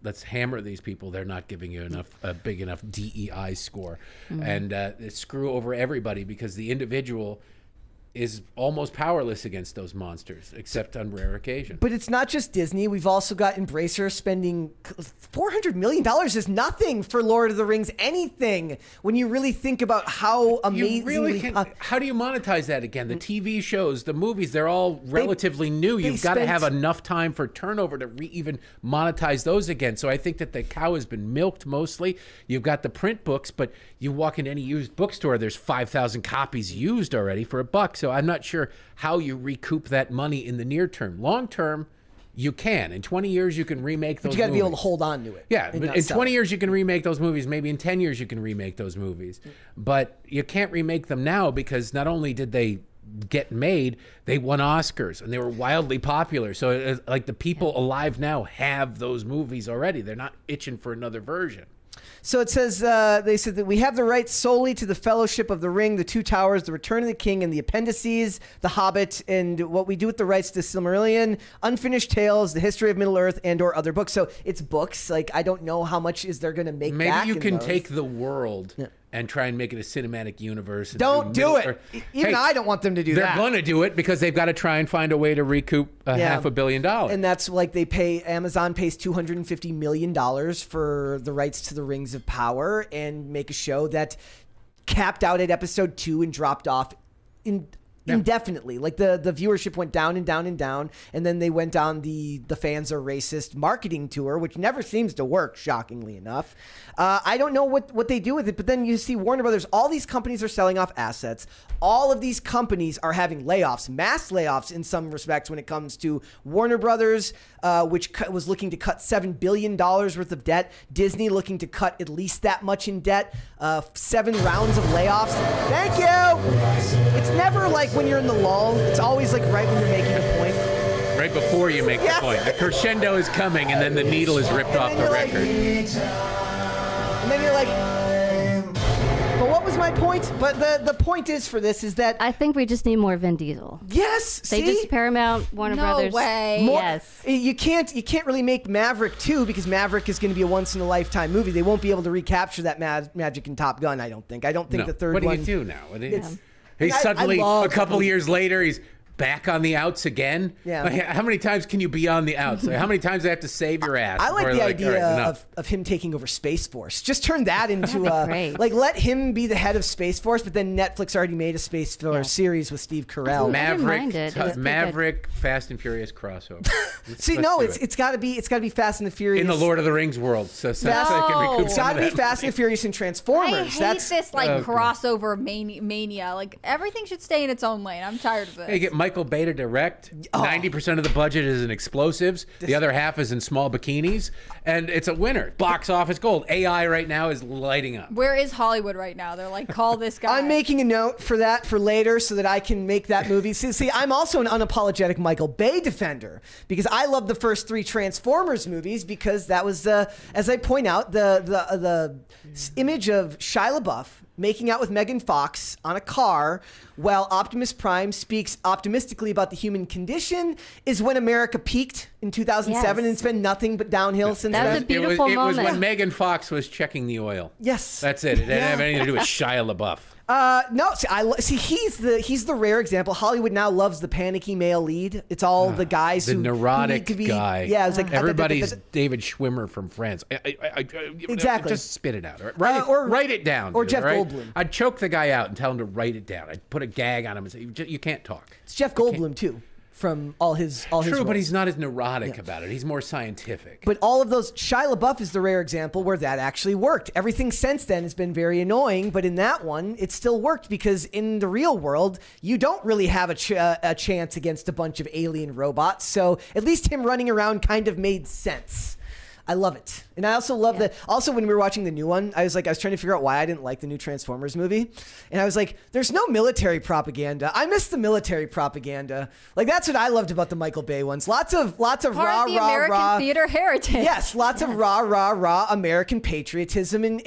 let's hammer these people. They're not giving you a big enough DEI score. And screw over everybody because the individual is almost powerless against those monsters, except on rare occasion. But it's not just Disney. We've also got Embracer spending $400 million is nothing for Lord of the Rings anything. When you really think about how amazingly... How do you monetize that again? The TV shows, the movies, they're all relatively new. You've got to have enough time for turnover to even monetize those again. So I think that the cow has been milked mostly. You've got the print books, but you walk into any used bookstore, there's 5,000 copies used already for $1. So I'm not sure how you recoup that money in the near term. Long term, you can. In 20 years, you can remake those movies. But you got to be able to hold on to it. Yeah, but in 20 years, you can remake those movies. Maybe in 10 years, you can remake those movies. But you can't remake them now because not only did they get made, they won Oscars and they were wildly popular. So like the people alive now have those movies already. They're not itching for another version. So it says, they said that we have the rights solely to the Fellowship of the Ring, the Two Towers, the Return of the King, and the Appendices, the Hobbit, and what we do with the rights to Silmarillion, Unfinished Tales, the History of Middle-earth, and or other books. So it's books. Like, I don't know how much is they're going to make back. Maybe you can those. take the world and try and make it a cinematic universe. Don't do it. Even I don't want them to do that. They're going to do it because they've got to try and find a way to recoup $500 million. And that's like Amazon pays $250 million for the rights to the Rings of Power and make a show that capped out at episode 2 and dropped off indefinitely. Like the viewership went down and down and down, and then they went on the fans are racist marketing tour, which never seems to work, shockingly enough. I don't know what they do with it, but then you see Warner Brothers, all these companies are selling off assets. All of these companies are having layoffs, mass layoffs in some respects when it comes to Warner Brothers, which was looking to cut $7 billion worth of debt. Disney looking to cut at least that much in debt. 7 rounds of layoffs. Thank you. It's never like when you're in the lull. It's always like right when you're making a point. Right before you make the point. The crescendo is coming, and then the needle is ripped off the record. And then you're like, but what was my point? But the point is for this is that I think we just need more Vin Diesel. Yes, They just Paramount, Warner Brothers. No way. Yes. You can't really make Maverick 2 because Maverick is going to be a once in a lifetime movie. They won't be able to recapture that magic in Top Gun. I don't think the third one. What do you do now? He's suddenly a couple years later. He's back on the outs again. Yeah. Like, how many times can you be on the outs? Like, how many times do they have to save your ass? I like the idea of him taking over Space Force. Just turn that into like let him be the head of Space Force, but then Netflix already made a Space Force series with Steve Carell. Maverick, Fast and Furious crossover. See, no, it's got to be Fast and the Furious in the Lord of the Rings world. So it's got to be Fast and Furious and Transformers. I hate this crossover mania. Like everything should stay in its own lane. I'm tired of it. Hey, get Michael Bay to direct. 90% of the budget is in explosives. The other half is in small bikinis. And it's a winner. Box office gold. AI right now is lighting up. Where is Hollywood right now? They're like, call this guy. I'm making a note for that for later so that I can make that movie. See, I'm also an unapologetic Michael Bay defender because I love the first 3 Transformers movies because that was, as I point out, the image of Shia LaBeouf making out with Megan Fox on a car while Optimus Prime speaks optimistically about the human condition is when America peaked in 2007 and it's been nothing but downhill since then. That was a beautiful moment. It was when Megan Fox was checking the oil. Yes. That's it. It didn't have anything to do with Shia LaBeouf. No, he's the rare example. Hollywood now loves the panicky male lead. It's all the guys the neurotic who need to be, guy. Yeah, it's like everybody's David Schwimmer from Friends. Exactly. Just spit it out. Write it down. Or Jeff Goldblum. I'd choke the guy out and tell him to write it down. I'd put a gag on him and say, "You can't talk." It's Jeff Goldblum too. From all his True, but roles. he's not as neurotic about it. He's more scientific. But all of those, Shia LaBeouf is the rare example where that actually worked. Everything since then has been very annoying, but in that one, it still worked because in the real world, you don't really have a chance against a bunch of alien robots. So at least him running around kind of made sense. I love it. And I also love that. Also, when we were watching the new one, I was trying to figure out why I didn't like the new Transformers movie. And I was like, there's no military propaganda. I miss the military propaganda. Like, that's what I loved about the Michael Bay ones. Lots of Part rah, of the rah, American rah. theater heritage. Yes, lots of rah, rah, rah American patriotism in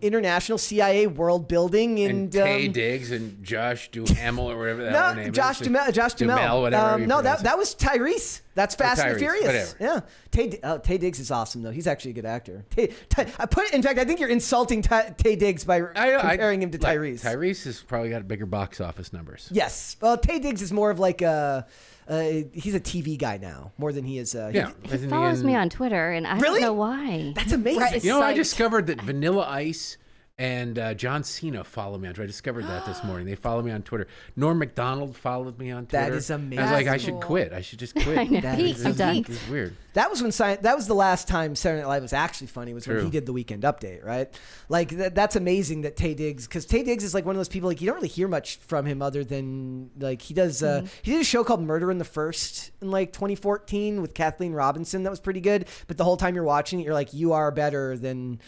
international CIA world building. And Taye Diggs and Josh Duhamel or whatever that name is. Josh Duhamel. Whatever. No, that was Tyrese. That's Fast and Tyrese, Furious. whatever. Yeah. Taye Diggs is awesome, though. He's actually a good actor. In fact, I think you're insulting Taye Diggs by comparing him to Tyrese. Tyrese has probably got bigger box office numbers. Yes. Well, Taye Diggs is more of like he's a TV guy now, more than he is. He follows me on Twitter, and I don't know why. That's amazing. Right. You know, I discovered that Vanilla Ice and John Cena follow me on Twitter. I discovered that this morning. They follow me on Twitter. Norm Macdonald followed me on Twitter. That is amazing. I was like, I That's should cool. quit. I should just quit. I know. I'm done. It's weird. That was that was the last time Saturday Night Live was actually funny. Was when True. he did the Weekend Update, right? Like that's amazing that Taye Diggs, because Taye Diggs is like one of those people like you don't really hear much from him other than like he does. He did a show called Murder in the First in like 2014 with Kathleen Robinson. That was pretty good. But the whole time you're watching it, you're like, you are better than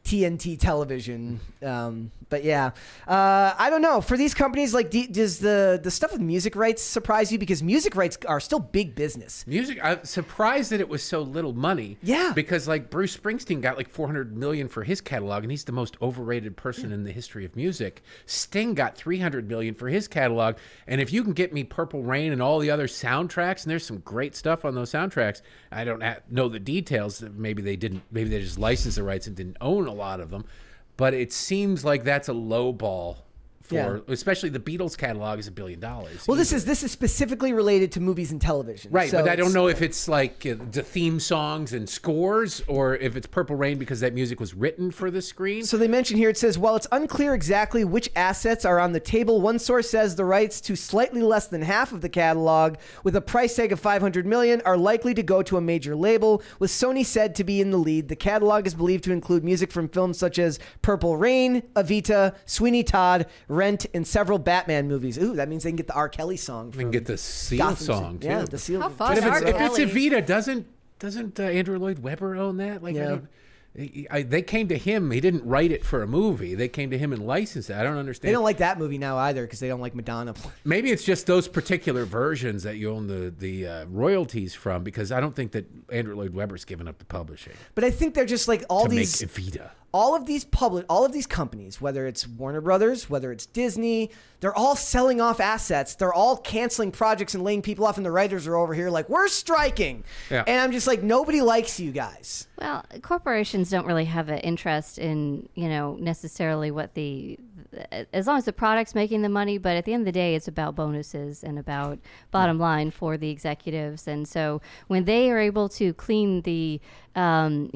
TNT television. But yeah, I don't know. For these companies, like, does the stuff with music rights surprise you? Because music rights are still big business. Music, I'm surprised that it was so little money. Yeah. Because like Bruce Springsteen got like $400 million for his catalog, and he's the most overrated person in the history of music. Sting got $300 million for his catalog, and if you can get me Purple Rain and all the other soundtracks, and there's some great stuff on those soundtracks. I don't know the details. Maybe they just licensed the rights and didn't own a lot of them. But it seems like that's a low ball for, especially the Beatles catalog is $1 billion. Well, this is specifically related to movies and television, right? So but I don't know if it's like the theme songs and scores, or if it's Purple Rain because that music was written for the screen. So they mention here, it says, while it's unclear exactly which assets are on the table, one source says the rights to slightly less than half of the catalog, with a price tag of $500 million, are likely to go to a major label, with Sony said to be in the lead. The catalog is believed to include music from films such as Purple Rain, Evita, Sweeney Todd, Rent, and several Batman movies. Ooh, that means they can get the R. Kelly song. We can get the Seal Gotham song too. Yeah, the Seal. How fun. But if R. it's Kelly. Evita, doesn't Andrew Lloyd Webber own that? Like, Yeah. they came to him. He didn't write it for a movie. They came to him and licensed it. I don't understand. They don't like that movie now either because they don't like Madonna. Maybe it's just those particular versions that you own the royalties from, because I don't think that Andrew Lloyd Webber's given up the publishing But I think they're just like all to these. make Evita. All of these companies, whether it's Warner Brothers, whether it's Disney, they're all selling off assets. They're all canceling projects and laying people off, and the writers are over here like, we're striking. Yeah. And I'm just like, nobody likes you guys. Well, corporations don't really have an interest in, necessarily what as long as the product's making the money, but at the end of the day, it's about bonuses and about bottom line for the executives. And so when they are able to clean the balance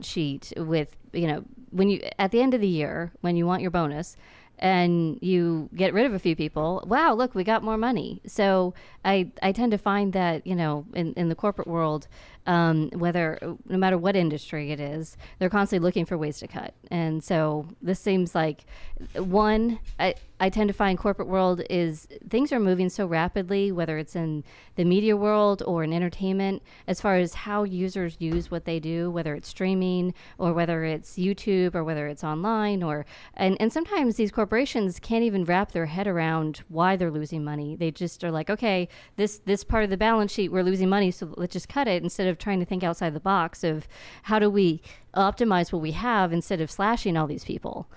sheet with, when you, at the end of the year, when you want your bonus, and you get rid of a few people, wow, look, we got more money. So I tend to find that, in the corporate world, no matter what industry it is, they're constantly looking for ways to cut. And so this seems like I tend to find corporate world is things are moving so rapidly, whether it's in the media world or in entertainment, as far as how users use what they do, whether it's streaming or whether it's YouTube or whether it's online, and sometimes these corporations can't even wrap their head around why they're losing money. They just are like, okay, this part of the balance sheet, we're losing money, so let's just cut it, instead of trying to think outside the box of how do we optimize what we have instead of slashing all these people.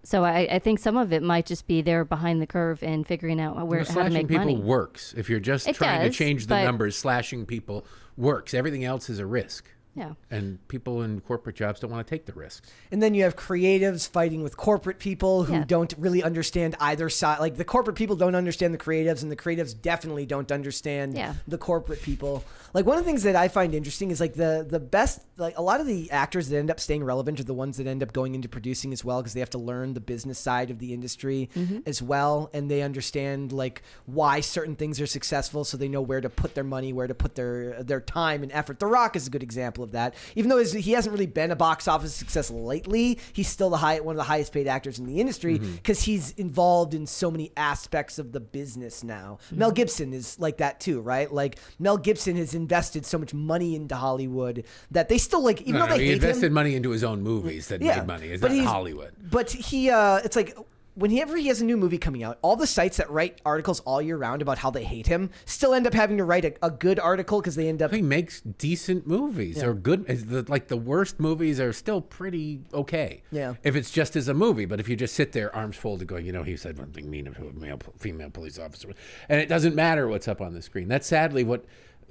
So I think some of it might just be they're behind the curve and figuring out how to make slashing people money. works. If you're just trying to change the numbers, slashing people works. Everything else is a risk. Yeah. And people in corporate jobs don't want to take the risks. And then you have creatives fighting with corporate people who don't really understand either side. Like the corporate people don't understand the creatives, and the creatives definitely don't understand the corporate people. Like one of the things that I find interesting is like the best, like a lot of the actors that end up staying relevant are the ones that end up going into producing as well, because they have to learn the business side of the industry as well. And they understand like why certain things are successful, so they know where to put their money, where to put their time and effort. The Rock is a good example of that. Even though he hasn't really been a box office success lately, he's still one of the highest paid actors in the industry because he's involved in so many aspects of the business now. Mel Gibson is like that too, right? Like Mel Gibson has invested so much money into Hollywood that they still like, even though they hate him. He invested money into his own movies that made money. It's not Hollywood. But he, it's like, whenever he has a new movie coming out, all the sites that write articles all year round about how they hate him still end up having to write a good article because they end up. He makes decent movies or good. Like the worst movies are still pretty okay. Yeah. If it's just as a movie, but if you just sit there, arms folded, going, he said one thing mean to a female police officer, and it doesn't matter what's up on the screen. That's sadly what.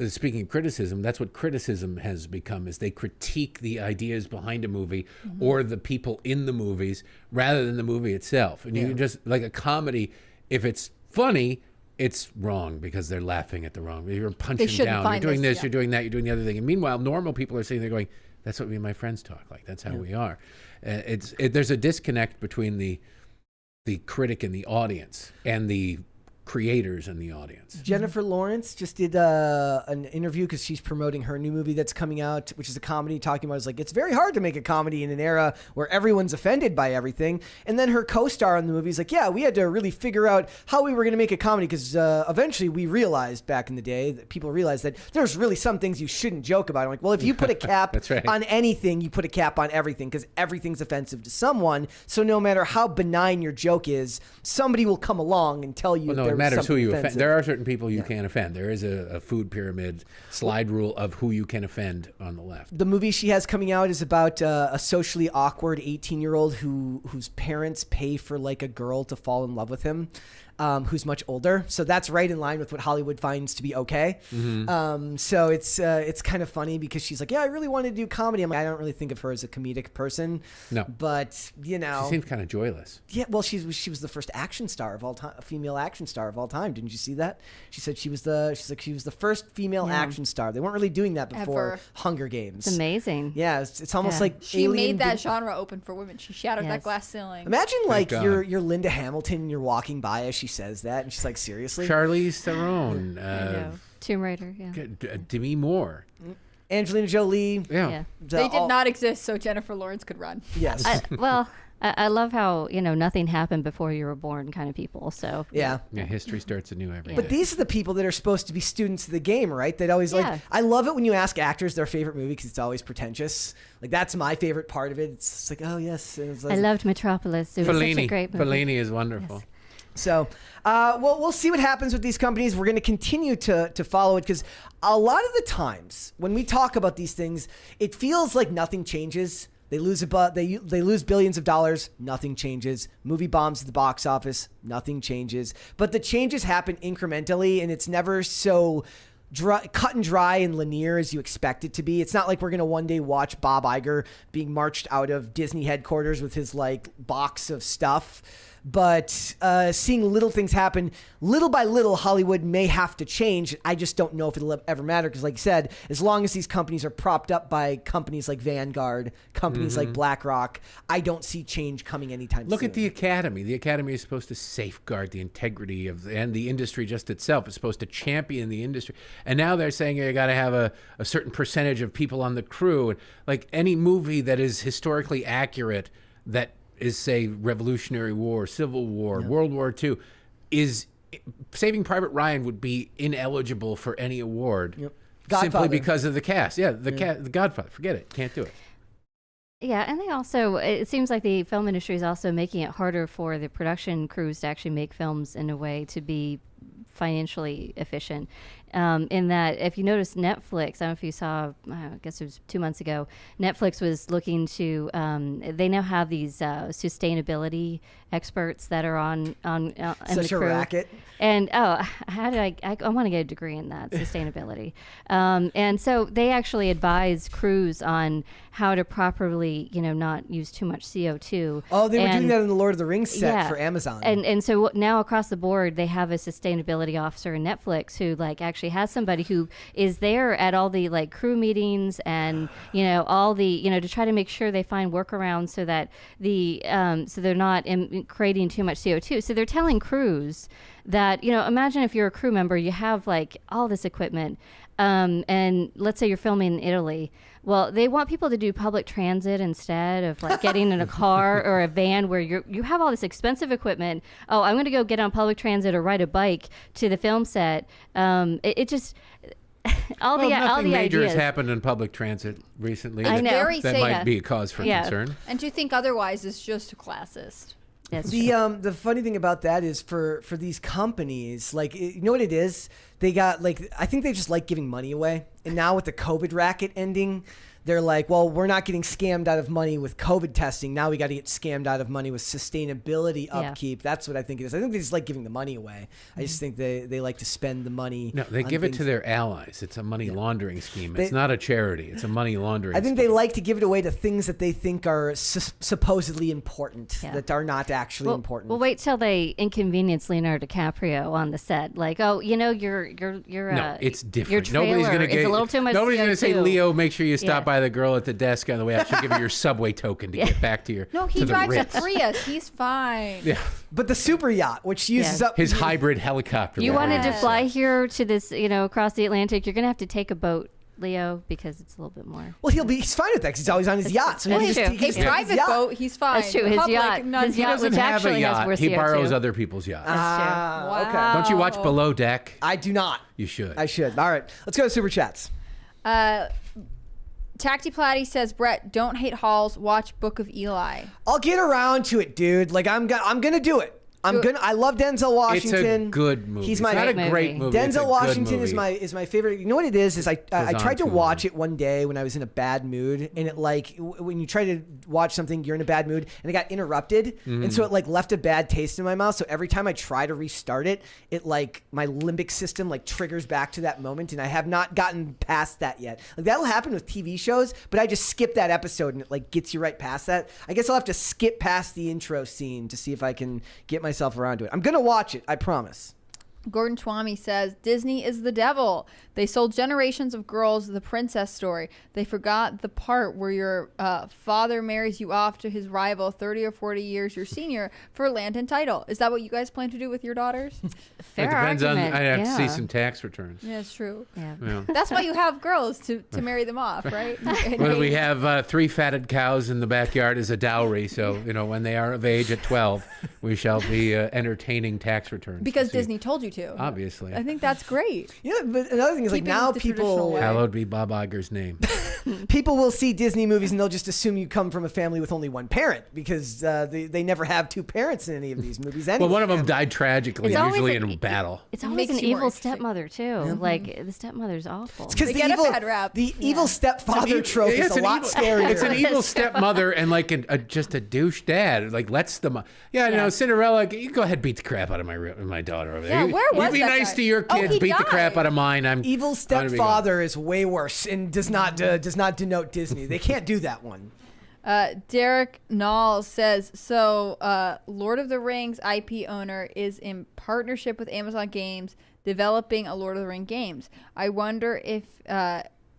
Speaking of criticism, that's what criticism has become, is they critique the ideas behind a movie or the people in the movies rather than the movie itself. And you can just, like a comedy, if it's funny, it's wrong because they're laughing at the wrong. You're punching down. You're doing this, you're doing that, you're doing the other thing. And meanwhile, normal people are sitting there going, that's what me and my friends talk like. That's how we are. There's a disconnect between the critic and the audience and the creators and the audience. Jennifer Lawrence just did an interview because she's promoting her new movie that's coming out, which is a comedy, talking about it's very hard to make a comedy in an era where everyone's offended by everything. And then her co-star on the movie is like, yeah, we had to really figure out how we were going to make a comedy because eventually we realized back in the day that people realized that there's really some things you shouldn't joke about. I'm like, well, if you put a cap on anything, you put a cap on everything because everything's offensive to someone. So no matter how benign your joke is, somebody will come along and tell you it matters who you offend. There are certain people you can't offend. There is a food pyramid slide rule of who you can offend on the left. The movie she has coming out is about a socially awkward 18-year-old whose parents pay for a girl to fall in love with him. Who's much older, so that's right in line with what Hollywood finds to be okay. So it's kind of funny because she's like, yeah, I really want to do comedy. I'm like, I don't really think of her as a comedic person. No, but she seems kind of joyless. Yeah, well, she was the first action star of all time, a female action star of all time. Didn't you see that? She said she was the first female action star. They weren't really doing that before Ever. Hunger Games. It's amazing. Yeah, it's almost like she Alien made that genre open for women. She shattered that glass ceiling. Imagine you're Linda Hamilton and you're walking by as she says that, and she's like, seriously? Charlize Theron, Tomb Raider, Demi Moore, Angelina Jolie. Yeah. They did not exist so Jennifer Lawrence could run. Yes. I love how nothing happened before you were born kind of people. So yeah, history starts anew every day. But these are the people that are supposed to be students of the game, right? They'd always I love it when you ask actors their favorite movie because it's always pretentious. Like that's my favorite part of it. It's like, oh yes, I loved Metropolis. It was such a great movie. Fellini is wonderful. Yes. So, we'll see what happens with these companies. We're going to continue to follow it because a lot of the times when we talk about these things, it feels like nothing changes. They lose they lose billions of dollars, nothing changes. Movie bombs at the box office, nothing changes. But the changes happen incrementally, and it's never so cut and dry and linear as you expect it to be. It's not like we're going to one day watch Bob Iger being marched out of Disney headquarters with his box of stuff. But seeing little things happen, little by little, Hollywood may have to change. I just don't know if it'll ever matter because, like you said, as long as these companies are propped up by companies like Vanguard, companies like BlackRock, I don't see change coming anytime soon. Look at the Academy. The Academy is supposed to safeguard the integrity and the industry just itself. It's supposed to champion the industry. And now they're saying you got to have a certain percentage of people on the crew. And like any movie that is historically accurate that is, say, Revolutionary War, Civil War, World War II, is Saving Private Ryan would be ineligible for any award simply because of the cast. Yeah, the Godfather. Forget it. Can't do it. Yeah, and they also, it seems like the film industry is also making it harder for the production crews to actually make films in a way to be financially efficient. In that, if you notice Netflix, I don't know if you saw, I guess it was 2 months ago, Netflix was looking to, they now have these sustainability experts that are on such the crew. A racket. And how did I want to get a degree in that, sustainability. And so they actually advise crews on how to properly, not use too much CO2. Oh, they were doing that in the Lord of the Rings set for Amazon. And so now across the board, they have a sustainability officer in Netflix who actually has somebody who is there at all the crew meetings and all the to try to make sure they find workarounds so that so they're not creating too much CO2. So they're telling crews that imagine if you're a crew member, you have all this equipment, and let's say you're filming in Italy. Well, they want people to do public transit instead of getting in a car or a van where you have all this expensive equipment. Oh, I'm going to go get on public transit or ride a bike to the film set. It just nothing major ideas. has happened in public transit recently. I know. That might be a cause for concern. And to think otherwise is just classist. That's The funny thing about that is for these companies, like, you know what it is? They got, like, I think they just like giving money away. And now with the COVID racket ending, they're like, well, we're not getting scammed out of money with COVID testing. Now we got to get scammed out of money with sustainability upkeep. That's what I think it is. I think they just like giving the money away. I just think they like to spend the money. No, they give it to their allies. It's a money laundering scheme. It's not a charity. It's a money laundering scheme. I think they like to give it away to things that they think are supposedly important that are not actually important. Well, wait till they inconvenience Leonardo DiCaprio on the set. Like, oh, you know, you're no, it's different. Your trailer Nobody's going to get a little too much. Nobody's going to say, CO2. Leo, make sure you stop by the girl at the desk on the way out. She'll give you your subway token to get back to your. No, he drives a Prius. He's fine. Yeah, but the super yacht, which uses up his hybrid helicopter. You wanted to fly here to this, across the Atlantic. You're going to have to take a boat, Leo, because it's a little bit more. Well, he's fine with that because he's always on his yacht. So his private boat, he's fine. That's true. His yacht, he doesn't have a yacht. He borrows other people's yachts. That's true. Wow. Okay. Don't you watch Below Deck? I do not. You should. I should. All right, let's go to super chats. Tacty Platty says, Brett, don't hate Halls. Watch Book of Eli. I'll get around to it, dude. Like I'm gonna do it. I love Denzel Washington. It's a good movie. He's it's not a great movie. Denzel Washington is my favorite. You know what it is? I tried to watch it one day when I was in a bad mood, and it when you try to watch something, you're in a bad mood, and it got interrupted, and so it left a bad taste in my mouth. So every time I try to restart it, my limbic system triggers back to that moment, and I have not gotten past that yet. That'll happen with TV shows, but I just skip that episode, and it gets you right past that. I guess I'll have to skip past the intro scene to see if I can get myself around to it. I'm gonna watch it, I promise. Gordon Twomey says, Disney is the devil. They sold generations of girls the princess story. They forgot the part where your father marries you off to his rival 30 or 40 years your senior for land and title. Is that what you guys plan to do with your daughters? Fair it depends argument. on. I have to see some tax returns. Yeah, it's true. Yeah. That's why you have girls to marry them off, right? Well, we have 3 fatted cows in the backyard as a dowry. So, when they are of age at 12, we shall be entertaining tax returns. Because Disney told you to. Obviously. I think that's great. But another thing is now people... Hallowed be Bob Iger's name. People will see Disney movies and they'll just assume you come from a family with only one parent because they never have 2 parents in any of these movies anyway. Well, one of them died tragically, usually in battle. It's always an evil stepmother, too. The stepmother's awful. It's because the evil evil stepfather trope is a lot scarier. It's an evil stepmother and just a douche dad. Lets them... Cinderella, you go ahead beat the crap out of my daughter over there. Yeah, where was you be that nice guy? to your kids, he beat the died. crap out of mine. Evil stepfather is way worse and does not denote Disney. They can't do that one. Derek Nall says, Lord of the Rings IP owner is in partnership with Amazon Games developing a Lord of the Ring games. I wonder if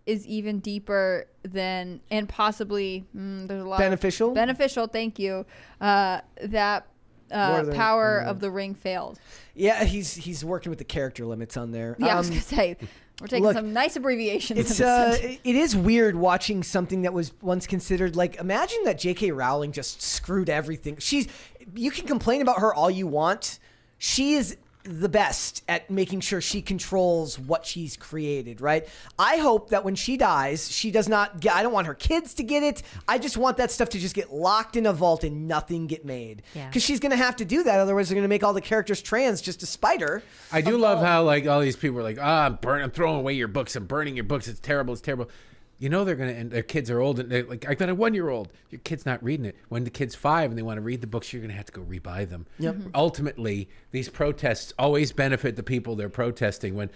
is even deeper than and possibly there's a lot beneficial. Thank you. That Power of the Ring failed. Yeah, he's working with the character limits on there. Yeah, I was gonna say we're taking some nice abbreviations. It is weird watching something that was once considered imagine that J.K. Rowling just screwed everything. You can complain about her all you want. She is the best at making sure she controls what she's created, right? I hope that when she dies, she does not get, I don't want her kids to get it. I just want that stuff to just get locked in a vault and nothing get made. Because she's going to have to do that. Otherwise, they're going to make all the characters trans just to spite her. I do love how all these people are I'm throwing away your books. I'm burning your books. It's terrible. It's terrible. They're going to, and their kids are old, and they're I got a 1-year-old. Your kid's not reading it. When the kid's 5 and they want to read the books, you're going to have to go rebuy them. Yep. Ultimately, these protests always benefit the people they're protesting. When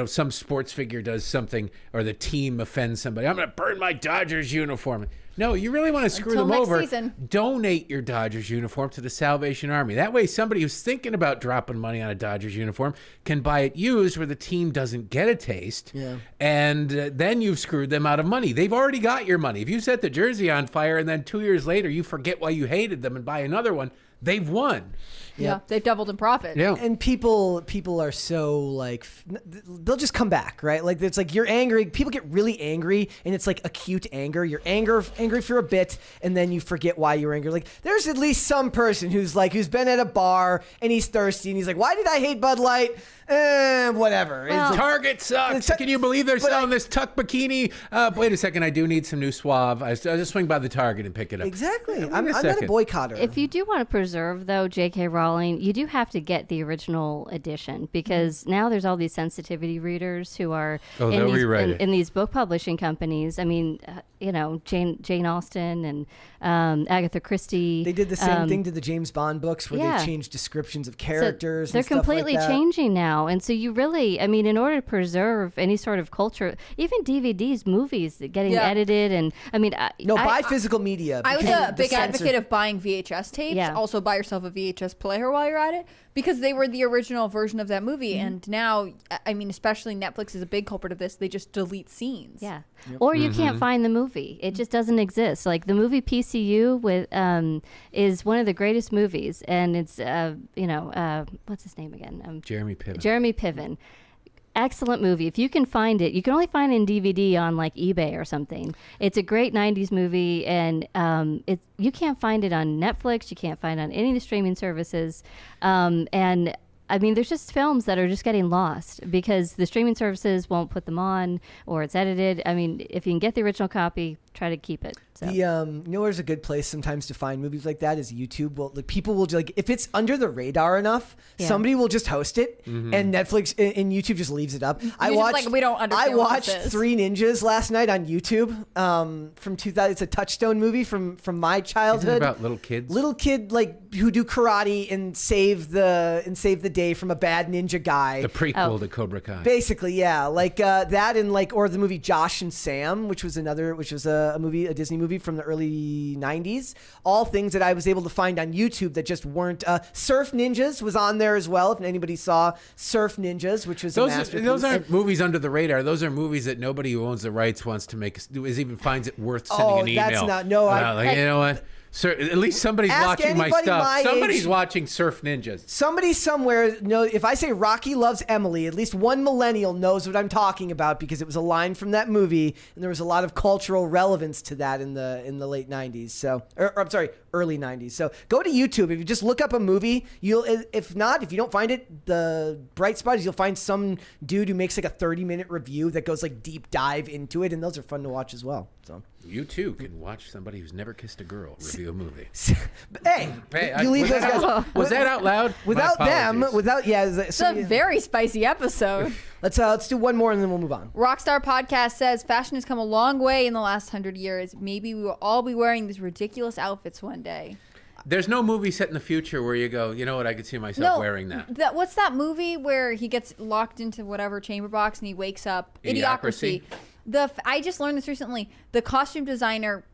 some sports figure does something or the team offends somebody, I'm going to burn my Dodgers uniform. No, you really want to screw them over. Donate your Dodgers uniform to the Salvation Army. That way, somebody who's thinking about dropping money on a Dodgers uniform can buy it used where the team doesn't get a taste. Yeah. And then you've screwed them out of money. They've already got your money. If you set the jersey on fire and then 2 years later you forget why you hated them and buy another one, they've won. Yeah, they've doubled in profit. Yeah. And people are so they'll just come back, right? It's you're angry. People get really angry, and it's acute anger. You're angry for a bit, and then you forget why you're angry. There's at least some person who's been at a bar and he's thirsty, and he's why did I hate Bud Light? Whatever. Well, Target sucks. Can you believe they're selling this tuck bikini? Wait a second. I do need some new Suave. I'll just swing by the Target and pick it up. Exactly. Yeah, I'm not a boycotter. If you do want to preserve, though, J.K. Rowling, you do have to get the original edition, because now there's all these sensitivity readers who are in these book publishing companies. I mean, Jane Austen and Agatha Christie. They did the same thing to the James Bond books where they changed descriptions of characters. So they're completely changing now. And so you really, I mean, in order to preserve any sort of culture, even DVDs, movies getting edited, and I mean, buy physical media. I was a big advocate of buying VHS tapes. Yeah. Also, buy yourself a VHS player while you're at it, because they were the original version of that movie. Mm-hmm. And now, I mean, especially Netflix is a big culprit of this. They just delete scenes. Yeah. Yep. Or you can't find the movie. It just doesn't exist. Like the movie PCU is one of the greatest movies, and it's what's his name again? Jeremy Piven. Jeremy Piven. Excellent movie. If you can find it, you can only find it in DVD on like eBay or something. It's a great 90s movie, and you can't find it on Netflix. You can't find it on any of the streaming services. And I mean, there's just films that are just getting lost because the streaming services won't put them on, or it's edited. I mean, if you can get the original copy, try to keep it. So. There's a good place sometimes to find movies like that is YouTube. Well, like people will like if it's under the radar enough, somebody will just host it, and Netflix and YouTube just leaves it up. I watched Three Ninjas last night on YouTube from 2000. It's a Touchstone movie from my childhood. Isn't it about little kids? Little kid like who do karate and save the day from a bad ninja guy. The prequel to Cobra Kai. Basically, yeah, like that, and like or the movie Josh and Sam, which was a Disney movie from the early 90s. All things that I was able to find on YouTube that just weren't. Surf Ninjas was on there as well. If anybody saw Surf Ninjas, which was a masterpiece. Those aren't movies under the radar. Those are movies that nobody who owns the rights wants to make. Even finds it worth sending an email. That's not you know what? Sir, at least somebody's watching my stuff. Somebody's watching Surf Ninjas. Somebody somewhere knows. If I say Rocky loves Emily, at least one millennial knows what I'm talking about because it was a line from that movie, and there was a lot of cultural relevance to that in the late 90s. So, I'm sorry, early 90s. So go to YouTube. If you just look up a movie, if you don't find it, the bright spot is you'll find some dude who makes like a 30-minute review that goes like deep dive into it, and those are fun to watch as well. So. You too can watch somebody who's never kissed a girl review a movie. Hey, you leave those guys. Was that out loud? Without them, it's a very spicy episode. Let's do one more and then we'll move on. Rockstar Podcast says fashion has come a long way in the last 100 years. Maybe we will all be wearing these ridiculous outfits one day. There's no movie set in the future where you go, you know what, I could see myself wearing that. What's that movie where he gets locked into whatever chamber box and he wakes up? Idiocracy. I just learned this recently. The costume designer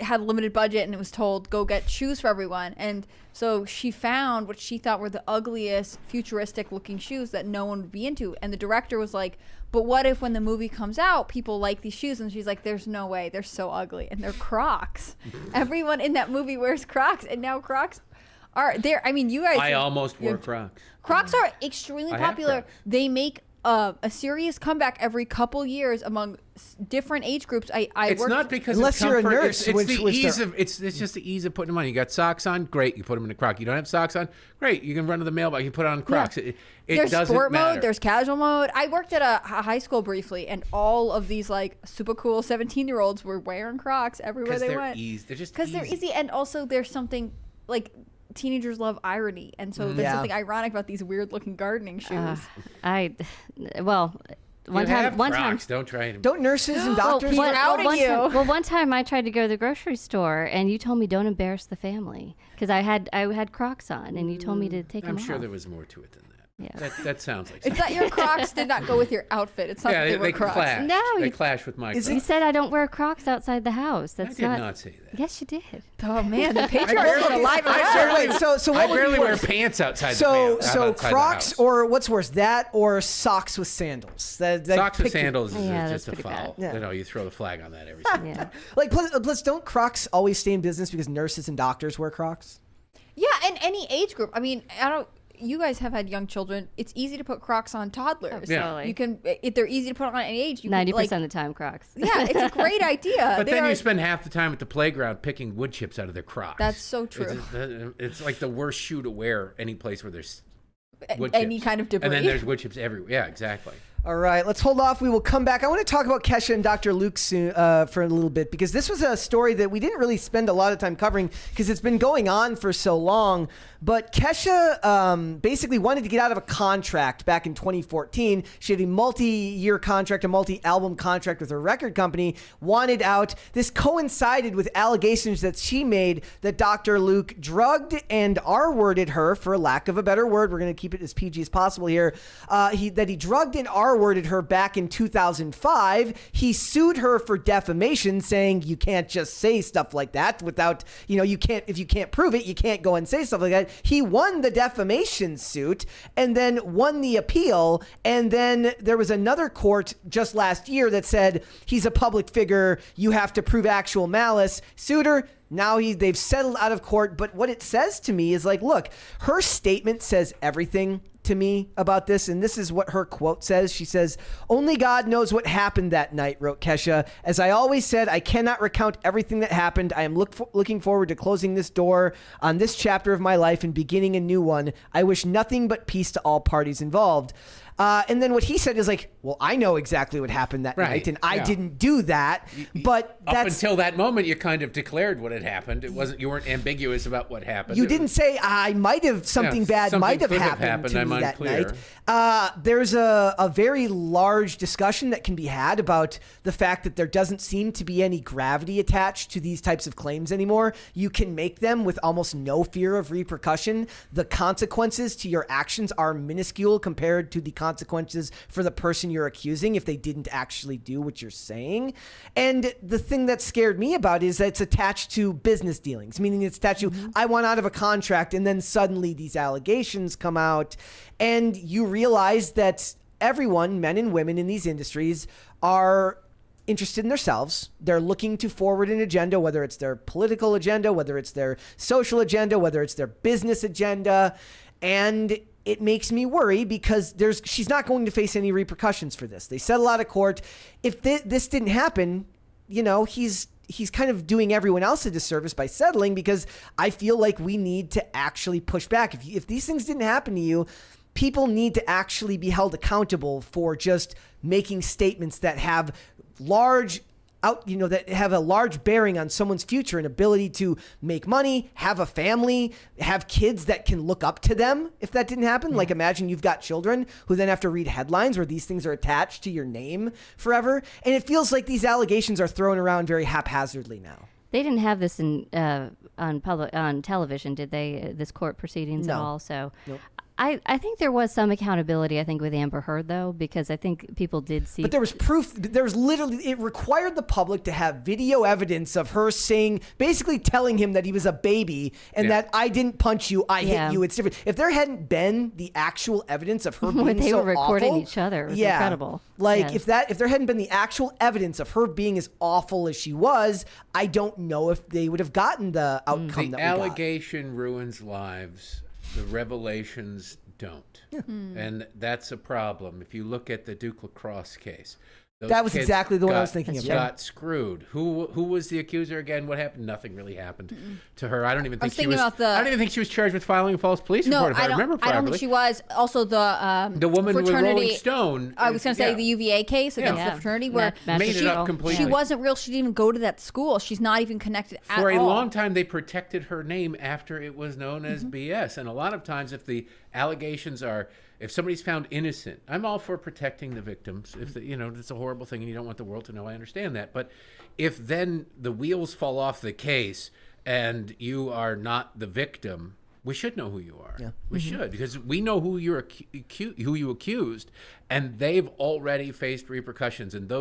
had a limited budget and it was told, go get shoes for everyone. And so she found what she thought were the ugliest, futuristic looking shoes that no one would be into. And the director was like, but what if when the movie comes out, people like these shoes? And she's like, there's no way. They're so ugly. And they're Crocs. Everyone in that movie wears Crocs. And now Crocs are there. I mean, you guys. I almost wore Crocs. Crocs are extremely popular. They make a serious comeback every couple years among different age groups. It's not because unless of you're a comfort. nurse, it's the ease of it's just the ease of putting them on. You got socks on, great. You put them in a Croc. You don't have socks on, great. You can run to the mailbox. You put on Crocs. Yeah. It there's doesn't sport matter. mode. There's casual mode. I worked at a high school briefly, and all of these like super cool 17-year-olds were wearing Crocs everywhere they went. They're just because they're easy, and also there's something like. Teenagers love irony, and so there's something ironic about these weird-looking gardening shoes. One time, don't nurses and doctors one time I tried to go to the grocery store, and you told me don't embarrass the family because I had Crocs on, and you told me to take them off. I'm sure there was more to it than that. Yeah. That sounds like it's that your Crocs did not go with your outfit. It's not that they were Crocs. Clash. No, they clash with my Crocs. You said I don't wear Crocs outside the house. I did not say that. Yes, you did. Oh man, the patriarchy alive and well. So I barely wear pants outside the house. So Crocs or what's worse, that or socks with sandals? Socks with sandals is just a foul. Yeah. You throw the flag on that every single time. Like plus, don't Crocs always stay in business because nurses and doctors wear Crocs? Yeah, and any age group. I mean, you guys have had young children. It's easy to put Crocs on toddlers. Absolutely. You can. If they're easy to put on any age. 90% of the time, Crocs. Yeah, it's a great idea. But then you spend half the time at the playground picking wood chips out of their Crocs. That's so true. It's like the worst shoe to wear any place where there's wood any chips. kind of debris. And then there's wood chips everywhere. Yeah, exactly. All right, let's hold off. We will come back. I want to talk about Kesha and Dr. Luke soon, for a little bit, because this was a story that we didn't really spend a lot of time covering because it's been going on for so long. But Kesha basically wanted to get out of a contract back in 2014. She had a multi-year contract, a multi-album contract with her record company, wanted out. This coincided with allegations that she made that Dr. Luke drugged and R-worded her, for lack of a better word. We're going to keep it as PG as possible here. That he drugged and R-worded her back in 2005. He sued her for defamation, saying you can't just say stuff like that without, you can't, if you can't prove it, you can't go and say stuff like that. He won the defamation suit and then won the appeal. And then there was another court just last year that said he's a public figure. You have to prove actual malice. Sued her. Now they've settled out of court. But what it says to me is like, look, her statement says everything to me about this. And this is what her quote says. She says, "Only God knows what happened that night," wrote Kesha. "As I always said, I cannot recount everything that happened. I am looking forward to closing this door on this chapter of my life and beginning a new one. I wish nothing but peace to all parties involved." And then what he said is like, well, I know exactly what happened that night, and I didn't do that. But up until that moment, you kind of declared what had happened. It wasn't, you weren't ambiguous about what happened. You didn't say I might have something bad might have happened to me that night. There's a very large discussion that can be had about the fact that there doesn't seem to be any gravity attached to these types of claims anymore. You can make them with almost no fear of repercussion. The consequences to your actions are minuscule compared to the consequences for the person you're accusing if they didn't actually do what you're saying. And the thing that scared me about it is that it's attached to business dealings, meaning it's attached to, I want out of a contract, and then suddenly these allegations come out, and you realize that everyone, men and women in these industries, are interested in themselves. They're looking to forward an agenda, whether it's their political agenda, whether it's their social agenda, whether it's their business agenda. And it makes me worry because she's not going to face any repercussions for this. They settle out of court. If this didn't happen, he's kind of doing everyone else a disservice by settling, because I feel like we need to actually push back. If these things didn't happen to you, people need to actually be held accountable for just making statements that have that have a large bearing on someone's future and ability to make money, have a family, have kids that can look up to them. If that didn't happen, like imagine you've got children who then have to read headlines where these things are attached to your name forever. And it feels like these allegations are thrown around very haphazardly now. They didn't have this on television, did they? This court proceedings at all? So. Nope. I think there was some accountability, with Amber Heard, though, because I think people did see. But there was proof. There was literally, it required the public to have video evidence of her saying, basically telling him that he was a baby and that I didn't punch you, I hit you. It's different. If there hadn't been the actual evidence of her being they so were recording awful, each other. It was incredible. If there hadn't been the actual evidence of her being as awful as she was, I don't know if they would have gotten the outcome that we got. The allegation ruins lives. The revelations don't. Yeah. And that's a problem. If you look at the Duke Lacrosse case, that was exactly the one I was thinking of. Got screwed. Who was the accuser again? What happened? Nothing really happened to her. I don't even think she was. I don't even think she was charged with filing a false police report. If I remember properly, I don't think she was. Also, the woman with Rolling Stone. I was going to say the UVA case against the fraternity where made it up completely. She wasn't real. She didn't even go to that school. She's not even connected at all. For a long time, they protected her name after it was known as BS. And a lot of times, if the allegations are. If somebody's found innocent, I'm all for protecting the victims. If it's a horrible thing and you don't want the world to know, I understand that. But if then the wheels fall off the case and you are not the victim, we should know who you are. Yeah. We should, because we know who you accused, and they've already faced repercussions. And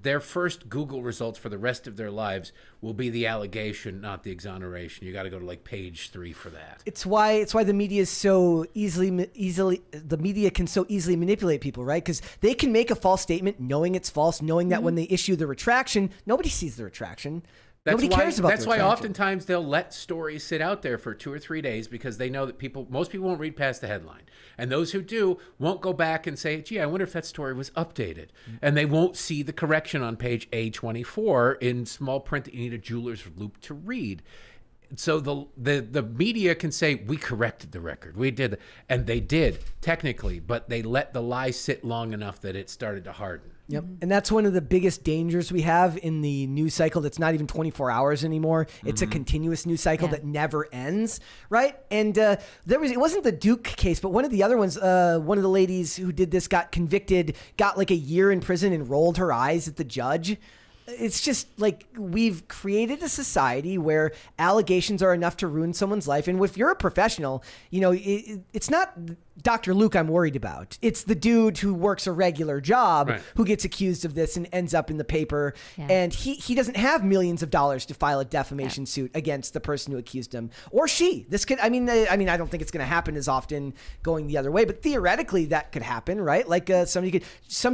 their first Google results for the rest of their lives will be the allegation, not the exoneration. You got to go to page 3 for that. It's why the media is so the media can so easily manipulate people, right? Because they can make a false statement knowing it's false, knowing that when they issue the retraction, nobody sees the retraction. Nobody cares about. That's why oftentimes they'll let stories sit out there for 2 or 3 days, because they know that most people won't read past the headline, and those who do won't go back and say, "Gee, I wonder if that story was updated," and they won't see the correction on page A24 in small print that you need a jeweler's loupe to read. so the media can say, we corrected the record, we did, and they did technically, but they let the lie sit long enough that it started to harden. Yep. And that's one of the biggest dangers we have in the news cycle that's not even 24 hours anymore. It's a continuous news cycle that never ends, right? And it wasn't the Duke case, but one of the other ones, one of the ladies who did this got convicted, got like a year in prison and rolled her eyes at the judge. It's just like we've created a society where allegations are enough to ruin someone's life. And if you're a professional, you know, it's not Dr. Luke I'm worried about. It's the dude who works a regular job who gets accused of this and ends up in the paper. Yeah. And he doesn't have millions of dollars to file a defamation suit against the person who accused him, or she. This could, I mean, I don't think it's going to happen as often going the other way, but theoretically that could happen, right? Like somebody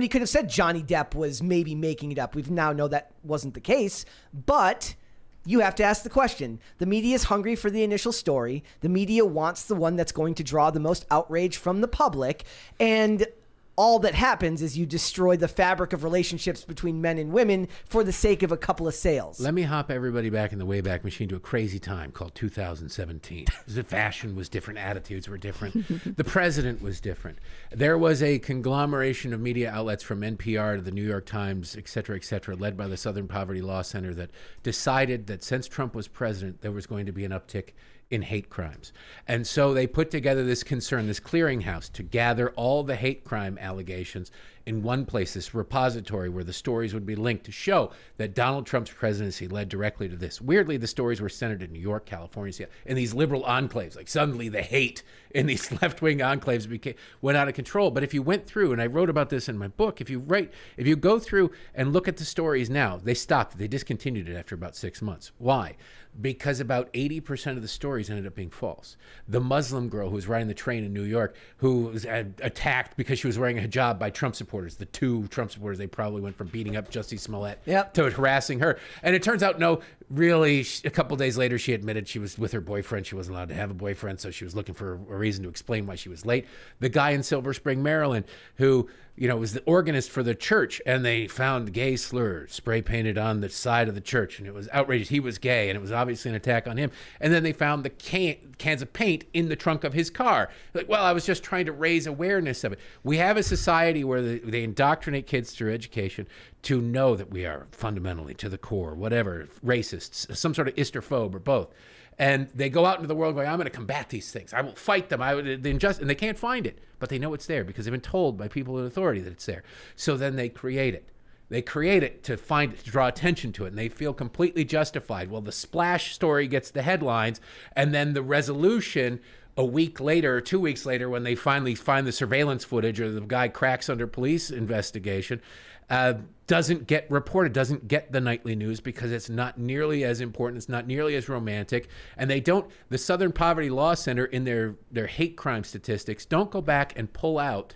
could have said Johnny Depp was maybe making it up. We've now know that wasn't the case, but you have to ask the question. The media is hungry for the initial story. The media wants the one that's going to draw the most outrage from the public. And all that happens is you destroy the fabric of relationships between men and women for the sake of a couple of sales. Let me hop everybody back in the Wayback Machine to a crazy time called 2017. The fashion was different. Attitudes were different. The president was different. There was a conglomeration of media outlets from NPR to the New York Times, et cetera, led by the Southern Poverty Law Center that decided that since Trump was president, there was going to be an uptick in hate crimes. And so they put together this concern, this clearinghouse, to gather all the hate crime allegations in one place, this repository where the stories would be linked to show that Donald Trump's presidency led directly to this. Weirdly, the stories were centered in New York, California, Seattle, in these liberal enclaves. Like suddenly the hate in these left-wing enclaves went out of control. But if you went through, and I wrote about this in my book, if you go through and look at the stories now, they stopped. They discontinued it after about 6 months. Why? Because about 80% of the stories ended up being false. The Muslim girl who was riding the train in New York, who was attacked because she was wearing a hijab by Trump supporters, the two Trump supporters, they probably went from beating up Jussie Smollett to harassing her. And it turns out, no, really, a couple days later, she admitted she was with her boyfriend. She wasn't allowed to have a boyfriend, so she was looking for a reason to explain why she was late. The guy in Silver Spring, Maryland, who was the organist for the church, and they found gay slurs spray painted on the side of the church, and it was outrageous. He was gay, and it was obviously an attack on him. And then they found the cans of paint in the trunk of his car. Like, well, I was just trying to raise awareness of it. We have a society where they indoctrinate kids through education to know that we are fundamentally, to the core, whatever, racists, some sort of Easterphobe or both. And they go out into the world going, I'm going to combat these things. I will fight them. And they can't find it, but they know it's there because they've been told by people in authority that it's there. So then they create it. They create it to find it, to draw attention to it, and they feel completely justified. Well, the splash story gets the headlines, and then the resolution a week later or 2 weeks later, when they finally find the surveillance footage or the guy cracks under police investigation, doesn't get reported, doesn't get the nightly news because it's not nearly as important, it's not nearly as romantic, and the Southern Poverty Law Center in their hate crime statistics don't go back and pull out,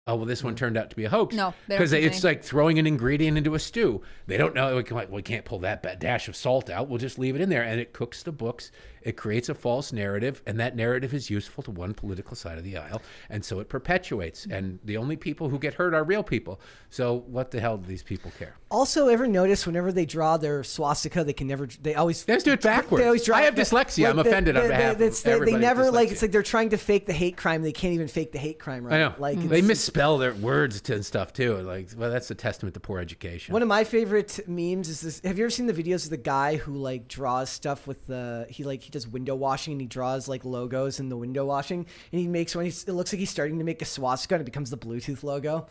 oh, well, this one turned out to be a hoax. No, because it's like throwing an ingredient into a stew. They don't know, we can't pull that dash of salt out, we'll just leave it in there, and it cooks the books. It creates a false narrative, and that narrative is useful to one political side of the aisle, and so it perpetuates. And the only people who get hurt are real people. So what the hell do these people care? Also, ever notice whenever they draw their swastika, they always do it backwards. They always draw, I have dyslexia. I'm offended on behalf of everybody. They never it's like they're trying to fake the hate crime. They can't even fake the hate crime, right? I know. Like they misspell their words and stuff too. Like, well, that's a testament to poor education. One of my favorite memes is this. Have you ever seen the videos of the guy who like draws stuff with he does window washing? And he draws like logos in the window washing, and he makes it looks like he's starting to make a swastika, and it becomes the Bluetooth logo.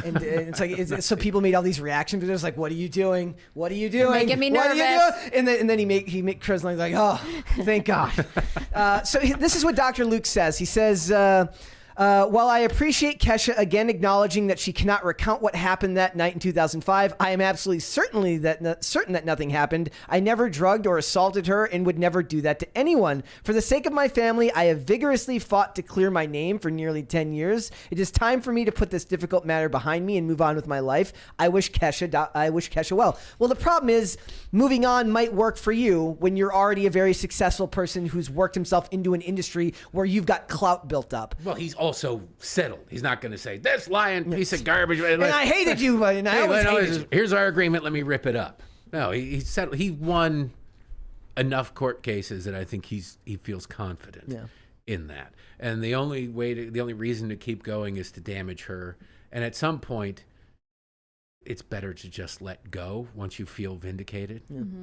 And it's like so people made all these reaction videos like, "What are you doing? What are you doing? You're making me nervous." And then he make Chris like, "Oh, thank God." So this is what Dr. Luke says. He says. While I appreciate Kesha again acknowledging that she cannot recount what happened that night in 2005, I am absolutely certain that nothing happened. I never drugged or assaulted her and would never do that to anyone. For the sake of my family, I have vigorously fought to clear my name for nearly 10 years. It is time for me to put this difficult matter behind me and move on with my life. I wish Kesha well. Well, the problem is moving on might work for you when you're already a very successful person who's worked himself into an industry where you've got clout built up. Well, he's also settled. He's not going to say, this lying piece of garbage. And I hated you, and I always hated you. Here's our agreement. Let me rip it up. No, he settled. He won enough court cases that I think he feels confident in that. And the only reason to keep going is to damage her. And at some point, it's better to just let go once you feel vindicated,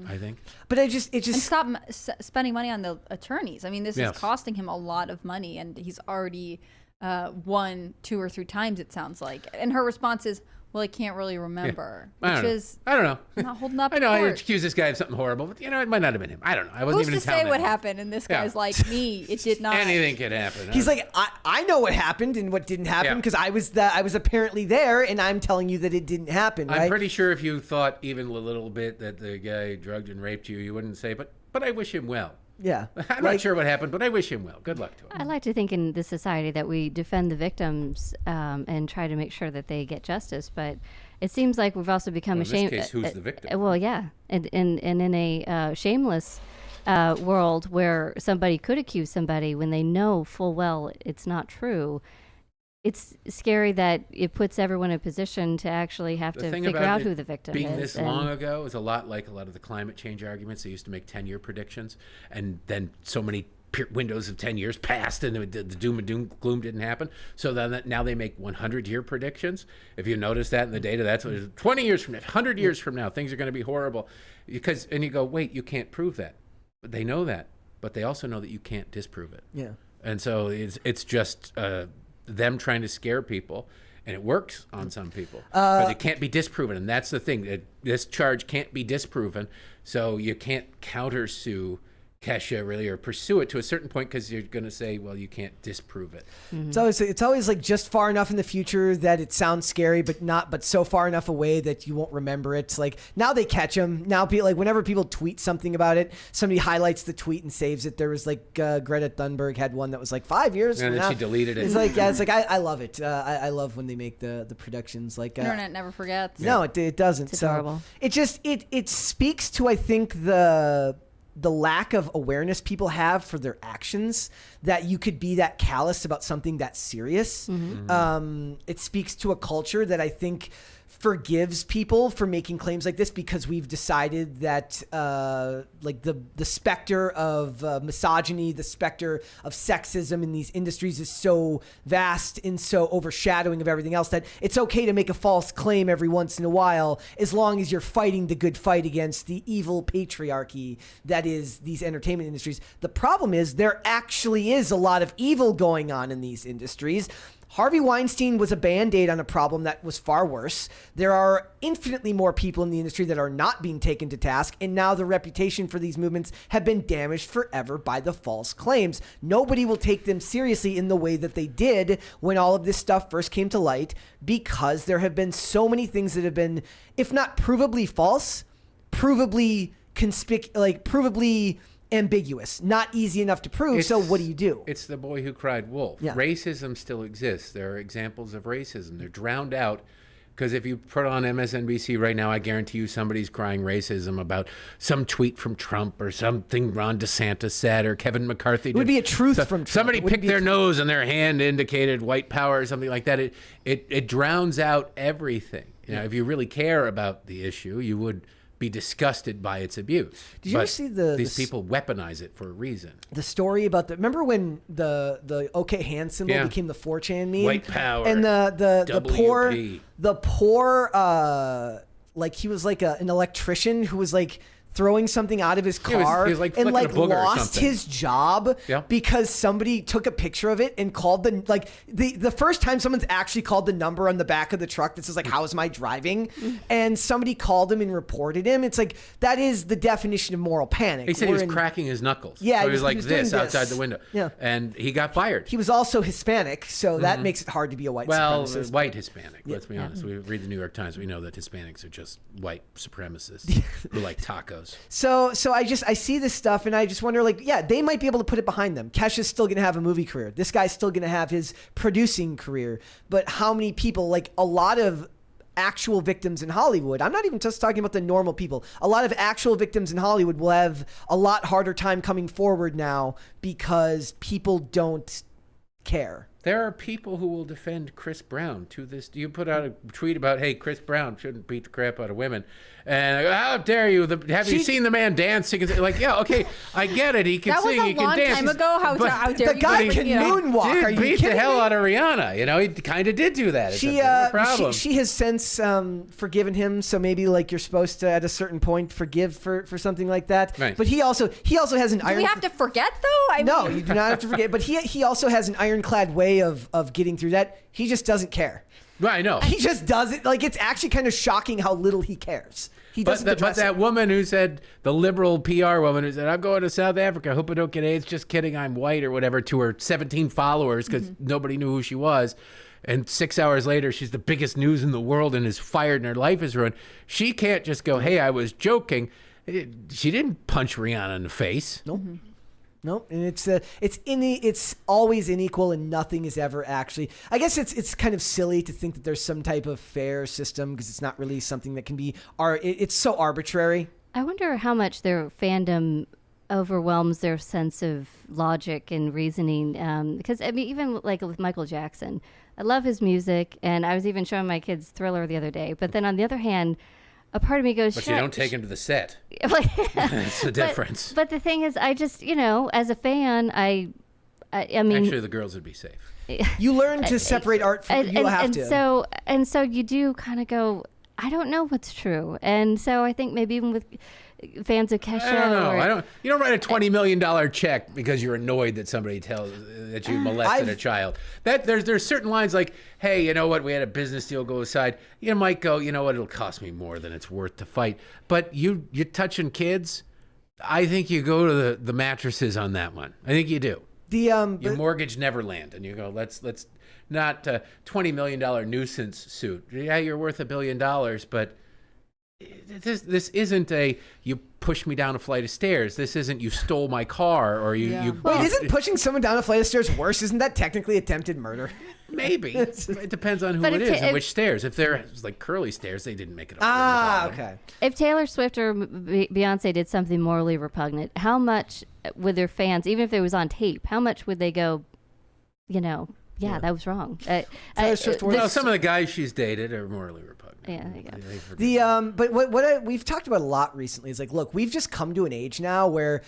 I think. But it just and stop spending money on the attorneys. I mean, this is costing him a lot of money, and he's already won 2 or 3 times, it sounds like. And her response is, well, I can't really remember, I don't know. Not holding up. I know I court. accuse this guy of something horrible, but it might not have been him. I don't know. I wasn't even in town. Who's to say what happened? And this guy's like, me, it did not. Anything could happen. He's like, I know what happened and what didn't happen because I was apparently there, and I'm telling you that it didn't happen. Right? I'm pretty sure if you thought even a little bit that the guy drugged and raped you, you wouldn't say, but I wish him well. Yeah. I'm not sure what happened, but I wish him well. Good luck to him. I like to think in this society that we defend the victims and try to make sure that they get justice, but it seems like we've also become ashamed. In this case, who's the victim? Well, yeah. And in a shameless world where somebody could accuse somebody when they know full well it's not true, it's scary that it puts everyone in a position to actually have to figure out who the victim is. Being this long ago is a lot like a lot of the climate change arguments. They used to make 10-year predictions, and then so many windows of 10 years passed, and the doom and gloom didn't happen. So then now they make 100-year predictions. If you notice that in the data, that's what 20 years from now, 100 years from now, things are going to be horrible. And you go, wait, you can't prove that. But they know that, but they also know that you can't disprove it. Yeah. And so it's just them trying to scare people, and it works on some people, but it can't be disproven. And that's the thing. This charge can't be disproven, so you can't countersue Kesha really, or pursue it to a certain point, because you're going to say, well, you can't disprove it. It's always like just far enough in the future that it sounds scary, but so far enough away that you won't remember it. Like now they catch them. Now whenever people tweet something about it, somebody highlights the tweet and saves it. There was like Greta Thunberg had one that was like 5 years and from then now. She deleted it. It's like, it's like I love it. I love when they make the productions like Internet never forgets. No, it doesn't. It's adorable. It speaks to, I think, the lack of awareness people have for their actions, that you could be that callous about something that serious. It speaks to a culture that I think forgives people for making claims like this, because we've decided that like the specter of misogyny, the specter of sexism in these industries is so vast and so overshadowing of everything else that it's okay to make a false claim every once in a while, as long as you're fighting the good fight against the evil patriarchy that is these entertainment industries. The problem is there actually is a lot of evil going on in these industries. Harvey Weinstein was a Band-Aid on a problem that was far worse. There are infinitely more people in the industry that are not being taken to task, and now the reputation for these movements have been damaged forever by the false claims. Nobody will take them seriously in the way that they did when all of this stuff first came to light, because there have been so many things that have been, if not provably false, provably provably ambiguous, not easy enough to prove. So what do? It's the boy who cried wolf. Yeah. Racism still exists. There are examples of racism. They're drowned out, because if you put on MSNBC right now, I guarantee you somebody's crying racism about some tweet from Trump or something Ron DeSantis said or Kevin McCarthy did. It would be a truth from Trump. Somebody picked their nose and their hand indicated white power or something like that. It drowns out everything. You know, if you really care about the issue, you would be disgusted by its abuse. Did you ever see these people weaponize it for a reason? The story about remember when the OK hand symbol became the 4chan meme? White power. And the poor like he was like an electrician who was like throwing something out of his car he was like and like flicking a booger or lost something. his job because somebody took a picture of it and called the first time someone's actually called the number on the back of the truck that says like, how's my driving? And somebody called him and reported him. It's like, that is the definition of moral panic. He said he was cracking his knuckles. Yeah, so he was like this outside the window. Yeah. And he got fired. He was also Hispanic, so that makes it hard to be a white supremacist. White Hispanic, let's be honest. We read the New York Times, we know that Hispanics are just white supremacists who like tacos. So I see this stuff and I just wonder, like, yeah, they might be able to put it behind them. Kesha's still going to have a movie career. This guy's still going to have his producing career. But how many people, like a lot of actual victims in Hollywood, I'm not even just talking about the normal people, a lot of actual victims in Hollywood will have a lot harder time coming forward now because people don't care There are people who will defend Chris Brown to this. You put out a tweet about, hey, Chris Brown shouldn't beat the crap out of women. And I go, how dare you? Have you seen the man dancing? Like, yeah, okay, I get it. He can sing, he can dance. That was a long time ago. How dare the guy can moonwalk. Are you beat kidding the hell me? out of Rihanna. You know, he kind of did do that. It's a problem. She has since forgiven him. So maybe like you're supposed to at a certain point forgive for something like that. Right. But he also has an iron. Do we have to forget though? No, you do not have to forget. But he also has an ironclad way of getting through that. He just doesn't care. Right, I know. He just does it. Like, it's actually kind of shocking how little he cares. He doesn't but that woman who said, the liberal PR woman who said, I'm going to South Africa, hope I don't get AIDS, just kidding, I'm white or whatever, to her 17 followers because nobody knew who she was. And 6 hours later, she's the biggest news in the world and is fired and her life is ruined. She can't just go, hey, I was joking. She didn't punch Rihanna in the face. Nope. No, and it's always unequal, and nothing is ever actually. I guess it's kind of silly to think that there's some type of fair system because it's not really something that can be. It's so arbitrary. I wonder how much their fandom overwhelms their sense of logic and reasoning. Because I mean, even like with Michael Jackson, I love his music, and I was even showing my kids Thriller the other day. But then on the other hand, a part of me goes, but you don't take him to the set. That's the difference. But the thing is, I just, as a fan, I mean, actually, the girls would be safe. You learn to separate art from you have to. So you do kind of go, I don't know what's true, and so I think maybe even with fans of Kesha, I don't know. You don't write a $20 million check because you're annoyed that somebody tells that you molested a child. That there's certain lines like, hey, you know what? We had a business deal go aside. You might go, you know what? It'll cost me more than it's worth to fight. But you're touching kids. I think you go to the mattresses on that one. I think you do. You mortgage Neverland, and you go, let's not $20 million nuisance suit. Yeah, you're worth $1 billion, but. This isn't you push me down a flight of stairs. This isn't you stole my car or you. Wait, isn't pushing someone down a flight of stairs worse? Isn't that technically attempted murder? Maybe. It depends on who it is and which stairs. If they're like curly stairs, they didn't make it up. Okay. If Taylor Swift or Beyonce did something morally repugnant, how much would their fans, even if it was on tape, how much would they go, yeah, that was wrong. Some of the guys she's dated are morally repugnant. Yeah, there you go. But what we've talked about a lot recently is like, look, we've just come to an age now where,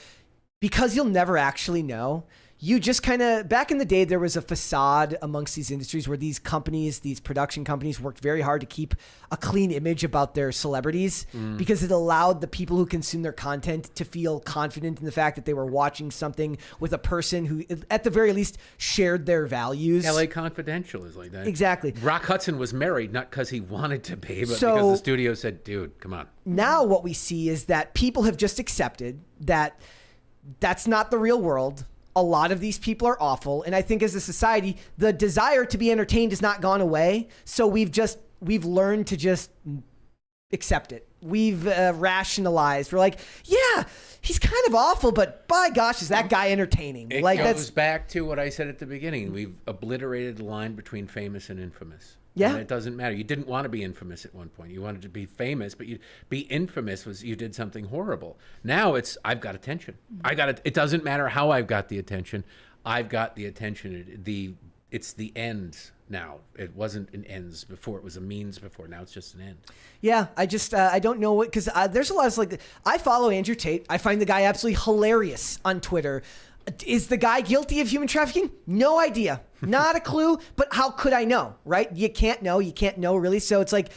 because you'll never actually know, you just kind of, back in the day, there was a facade amongst these industries where these companies, these production companies worked very hard to keep a clean image about their celebrities because it allowed the people who consume their content to feel confident in the fact that they were watching something with a person who, at the very least, shared their values. LA Confidential is like that. Exactly. Rock Hudson was married, not because he wanted to be, but because the studio said, dude, come on. Now what we see is that people have just accepted that that's not the real world. A lot of these people are awful. And I think as a society, the desire to be entertained has not gone away. So we've learned to just accept it. We've rationalized. We're like, yeah, he's kind of awful, but by gosh, is that guy entertaining? It goes back to what I said at the beginning. We've obliterated the line between famous and infamous. Yeah. And it doesn't matter. You didn't want to be infamous at one point. You wanted to be famous, but be infamous was you did something horrible. Now it's, I've got attention. It doesn't matter how I've got the attention. I've got the attention. It's the end now. It wasn't an ends before. It was a means before. Now it's just an end. Yeah, I just, I don't know what, because there's a lot of like, I follow Andrew Tate. I find the guy absolutely hilarious on Twitter. Is the guy guilty of human trafficking? No idea. Not a clue, but how could I know, right? You can't know. You can't know, really. So it's like,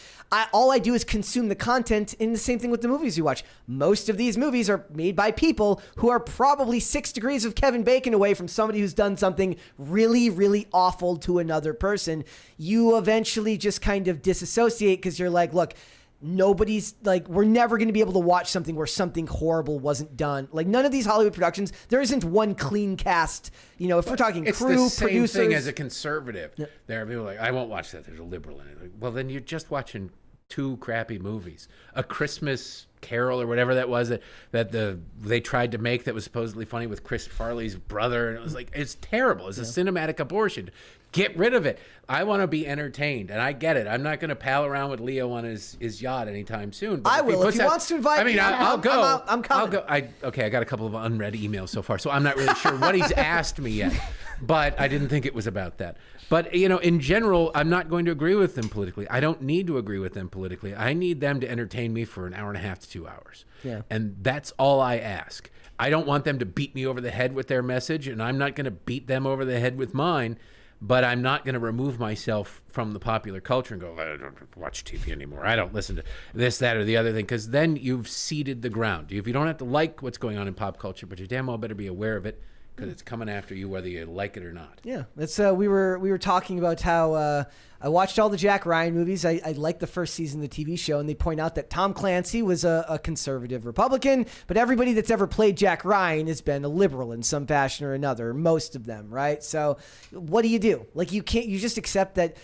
all I do is consume the content, and the same thing with the movies you watch. Most of these movies are made by people who are probably 6 degrees of Kevin Bacon away from somebody who's done something really, really awful to another person. You eventually just kind of disassociate because you're like, look, nobody's like, we're never going to be able to watch something where something horrible wasn't done. Like, none of these Hollywood productions, there isn't one clean cast. If we're talking crew, it's the same producers. thing as a conservative. Yeah. There are people like, I won't watch that. There's a liberal in it. Like, well, then you're just watching 2 crappy movies. A Christmas Carol or whatever that was that they tried to make that was supposedly funny with Chris Farley's brother, and it was like, it's terrible. It's a cinematic abortion. Get rid of it. I want to be entertained, and I get it. I'm not going to pal around with Leo on his yacht anytime soon. But I will. If he wants to invite me, I'll go. I'm coming. I'll go. Okay, I got a couple of unread emails so far, so I'm not really sure what he's asked me yet. But I didn't think it was about that. But, in general, I'm not going to agree with them politically. I don't need to agree with them politically. I need them to entertain me for an hour and a half to 2 hours. Yeah. And that's all I ask. I don't want them to beat me over the head with their message, and I'm not going to beat them over the head with mine. But I'm not going to remove myself from the popular culture and go, I don't watch TV anymore. I don't listen to this, that, or the other thing, because then you've ceded the ground. If you don't have to like what's going on in pop culture, but you damn well better be aware of it, because it's coming after you whether you like it or not. Yeah, that's we were talking about how I watched all the Jack Ryan movies. I liked the first season of the TV show, and they point out that Tom Clancy was a conservative Republican, but everybody that's ever played Jack Ryan has been a liberal in some fashion or another, most of them, right? So what do? Like, you just accept that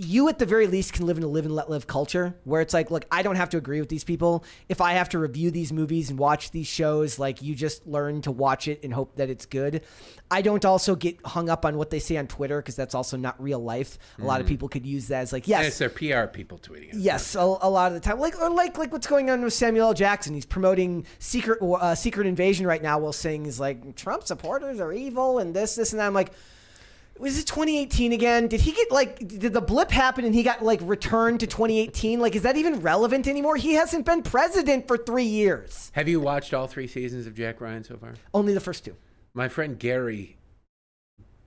you at the very least can live in a live and let live culture where it's like, look, I don't have to agree with these people. If I have to review these movies and watch these shows, like, you just learn to watch it and hope that it's good. I don't also get hung up on what they say on Twitter, because that's also not real life. A lot of people could use that as like, yes. And it's their PR people tweeting it. Yes, a lot of the time. Like what's going on with Samuel L. Jackson. He's promoting Secret Invasion right now while saying he's like, Trump supporters are evil and this and that. I'm like, was it 2018 again? Did he get did the blip happen and he got returned to 2018? Like, is that even relevant anymore? He hasn't been president for 3 years. Have you watched all 3 seasons of Jack Ryan so far? Only the first 2. My friend Gary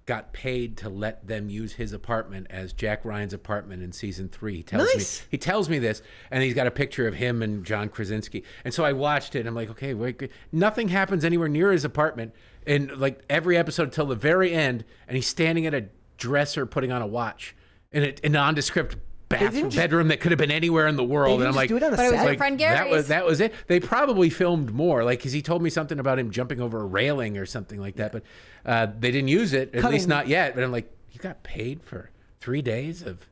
got paid to let them use his apartment as Jack Ryan's apartment in season 3. He tells me this, and he's got a picture of him and John Krasinski. And so I watched it, and I'm like, okay, wait, nothing happens anywhere near his apartment in every episode until the very end, and he's standing at a dresser putting on a watch in a nondescript bedroom that could have been anywhere in the world. And I'm like, do it on a but it was set. your friend Gary's. That was it. They probably filmed more, because he told me something about him jumping over a railing or something like that. But they didn't use it, at least not yet. But I'm like, you got paid for 3 days of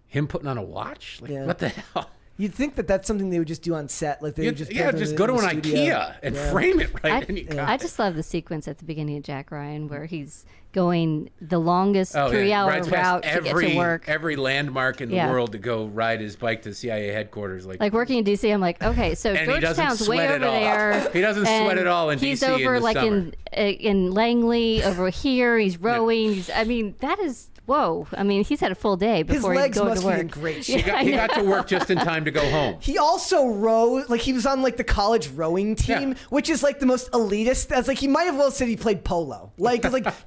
him putting on a watch? What the hell? You'd think that that's something they would just do on set, like they would just go to an IKEA and frame it right. I just love the sequence at the beginning of Jack Ryan where he's going the longest 3-hour route to get to work. Every landmark in the world to go ride his bike to CIA headquarters. Like working in DC, I'm like, okay, so Georgetown's way over there. He doesn't sweat at all in DC. He's over in the summer. in Langley over here. He's rowing. That is. Whoa. I mean, he's had a full day before he go to work. His legs must be in great shape. He got to work just in time to go home. He also rowed, he was on the college rowing team, which is the most elitist. As he might have well said he played polo.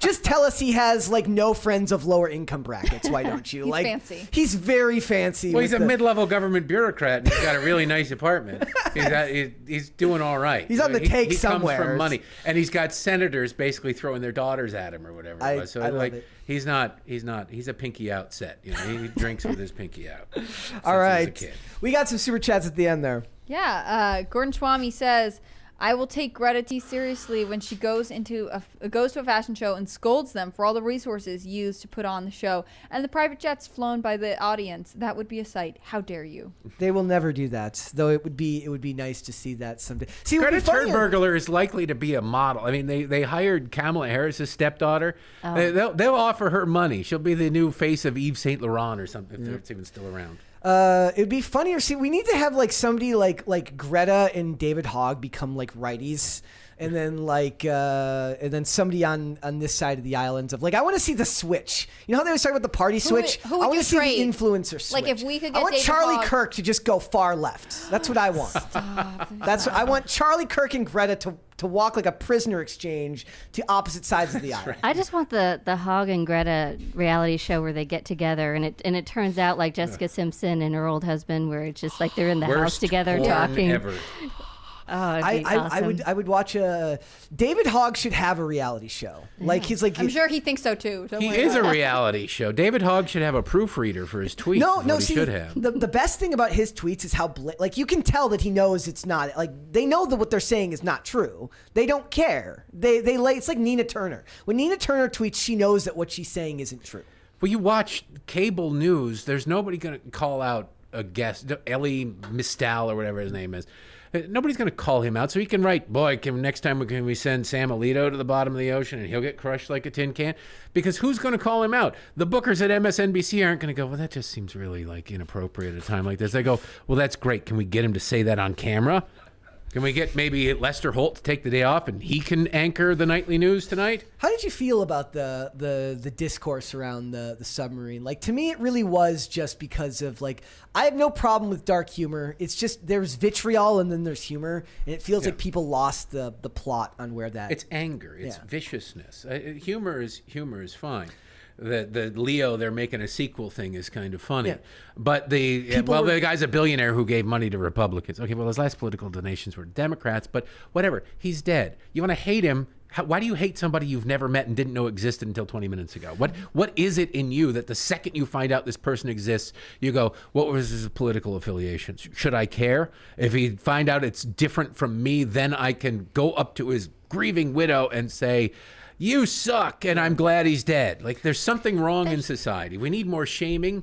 Just tell us he has no friends of lower income brackets. Why don't you? He's fancy. He's very fancy. Well, he's a mid-level government bureaucrat, and he's got a really nice apartment. He's doing all right. He's on the take somewhere. He comes from money, and he's got senators basically throwing their daughters at him or whatever it was. So I love it. He's a pinky out set. He drinks with his pinky out. All right. We got some super chats at the end there. Yeah. Gordon Schwami says, I will take Greta T seriously when she goes to a fashion show and scolds them for all the resources used to put on the show and the private jets flown by the audience. That would be a sight. How dare you? They will never do that, though. It would be nice to see that someday. See, Greta Turnberger is likely to be a model. I mean, they hired Kamala Harris's stepdaughter. Oh. They'll offer her money. She'll be the new face of Yves Saint Laurent or something, if it's even still around. It'd be funnier. See, we need to have somebody like Greta and David Hogg become righties, and then somebody on this side of the islands of I want to see the switch. You know how they always talk about the party switch? Who would I want you to see trade? the influencer switch. If we could get I want David Charlie Hogg. Kirk to just go far left. That's what I want. I want Charlie Kirk and Greta to walk like a prisoner exchange to opposite sides of the island. I just want the Hogg and Greta reality show where they get together and it turns out like Jessica Simpson and her old husband, where it's just they're in the house together talking. Ever. Oh, awesome. I would watch David Hogg should have a reality show. He's I'm sure he thinks so too. He is a reality show. David Hogg should have a proofreader for his tweets. No, see, he should have. The best thing about his tweets is how you can tell that he knows it's not they know that what they're saying is not true. They don't care. It's like Nina Turner. When Nina Turner tweets, she knows that what she's saying isn't true. Well, you watch cable news. There's nobody going to call out a guest, Ellie Mistal or whatever his name is. Nobody's going to call him out. So he can write, boy, next time can we send Sam Alito to the bottom of the ocean and he'll get crushed like a tin can? Because who's going to call him out? The bookers at MSNBC aren't going to go, well, that just seems really like inappropriate at a time like this. They go, well, that's great. Can we get him to say that on camera? Can we get maybe Lester Holt to take the day off and he can anchor the nightly news tonight? How did you feel about the discourse around the submarine? Like, to me, it really was just because of, like, I have no problem with dark humor. It's just there's vitriol and then there's humor. And it feels like people lost the plot on where that... It's anger. It's viciousness. Humor is fine. The Leo, they're making a sequel thing is kind of funny. But the guy's a billionaire who gave money to Republicans. Okay, well, his last political donations were Democrats, but whatever. He's dead. You want to hate him. Why do you hate somebody you've never met and didn't know existed until 20 minutes ago? What is it in you that the second you find out this person exists, you go, what was his political affiliations? Should I care? If he find out it's different from me, then I can go up to his grieving widow and say, you suck, and I'm glad he's dead. Like, there's something wrong in society. We need more shaming.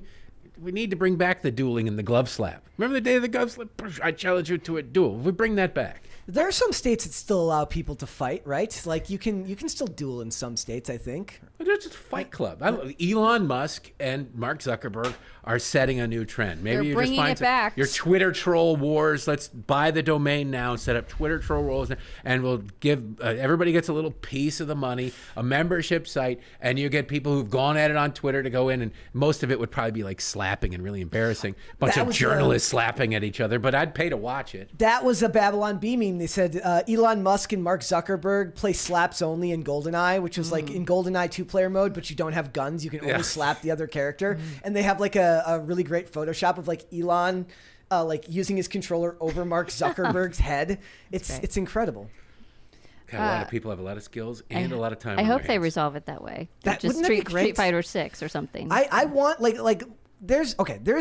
We need to bring back the dueling and the glove slap. Remember the day of the glove slap? I challenge you to a duel. We bring that back. There are some states that still allow people to fight, right? Like, you can still duel in some states, I think. It's a fight club. Elon Musk and Mark Zuckerberg are setting a new trend. Maybe They're bringing it back. Your Twitter troll wars. Let's buy the domain now and set up Twitter troll wars, and we'll give everybody gets a little piece of the money, a membership site, and you get people who've gone at it on Twitter to go in, and most of it would probably be like slapping and really embarrassing. A bunch of journalists slapping at each other, but I'd pay to watch it. That was a Babylon Bee meme. They said Elon Musk and Mark Zuckerberg play slaps only in GoldenEye, which was like in GoldenEye 2-player mode, but you don't have guns. You can only slap the other character. And they have like a really great Photoshop of like Elon like using his controller over Mark Zuckerberg's head. It's incredible. God, a lot of people have a lot of skills and a lot of time. I hope they resolve it that way. Just Street Fighter 6 or something. I want like there's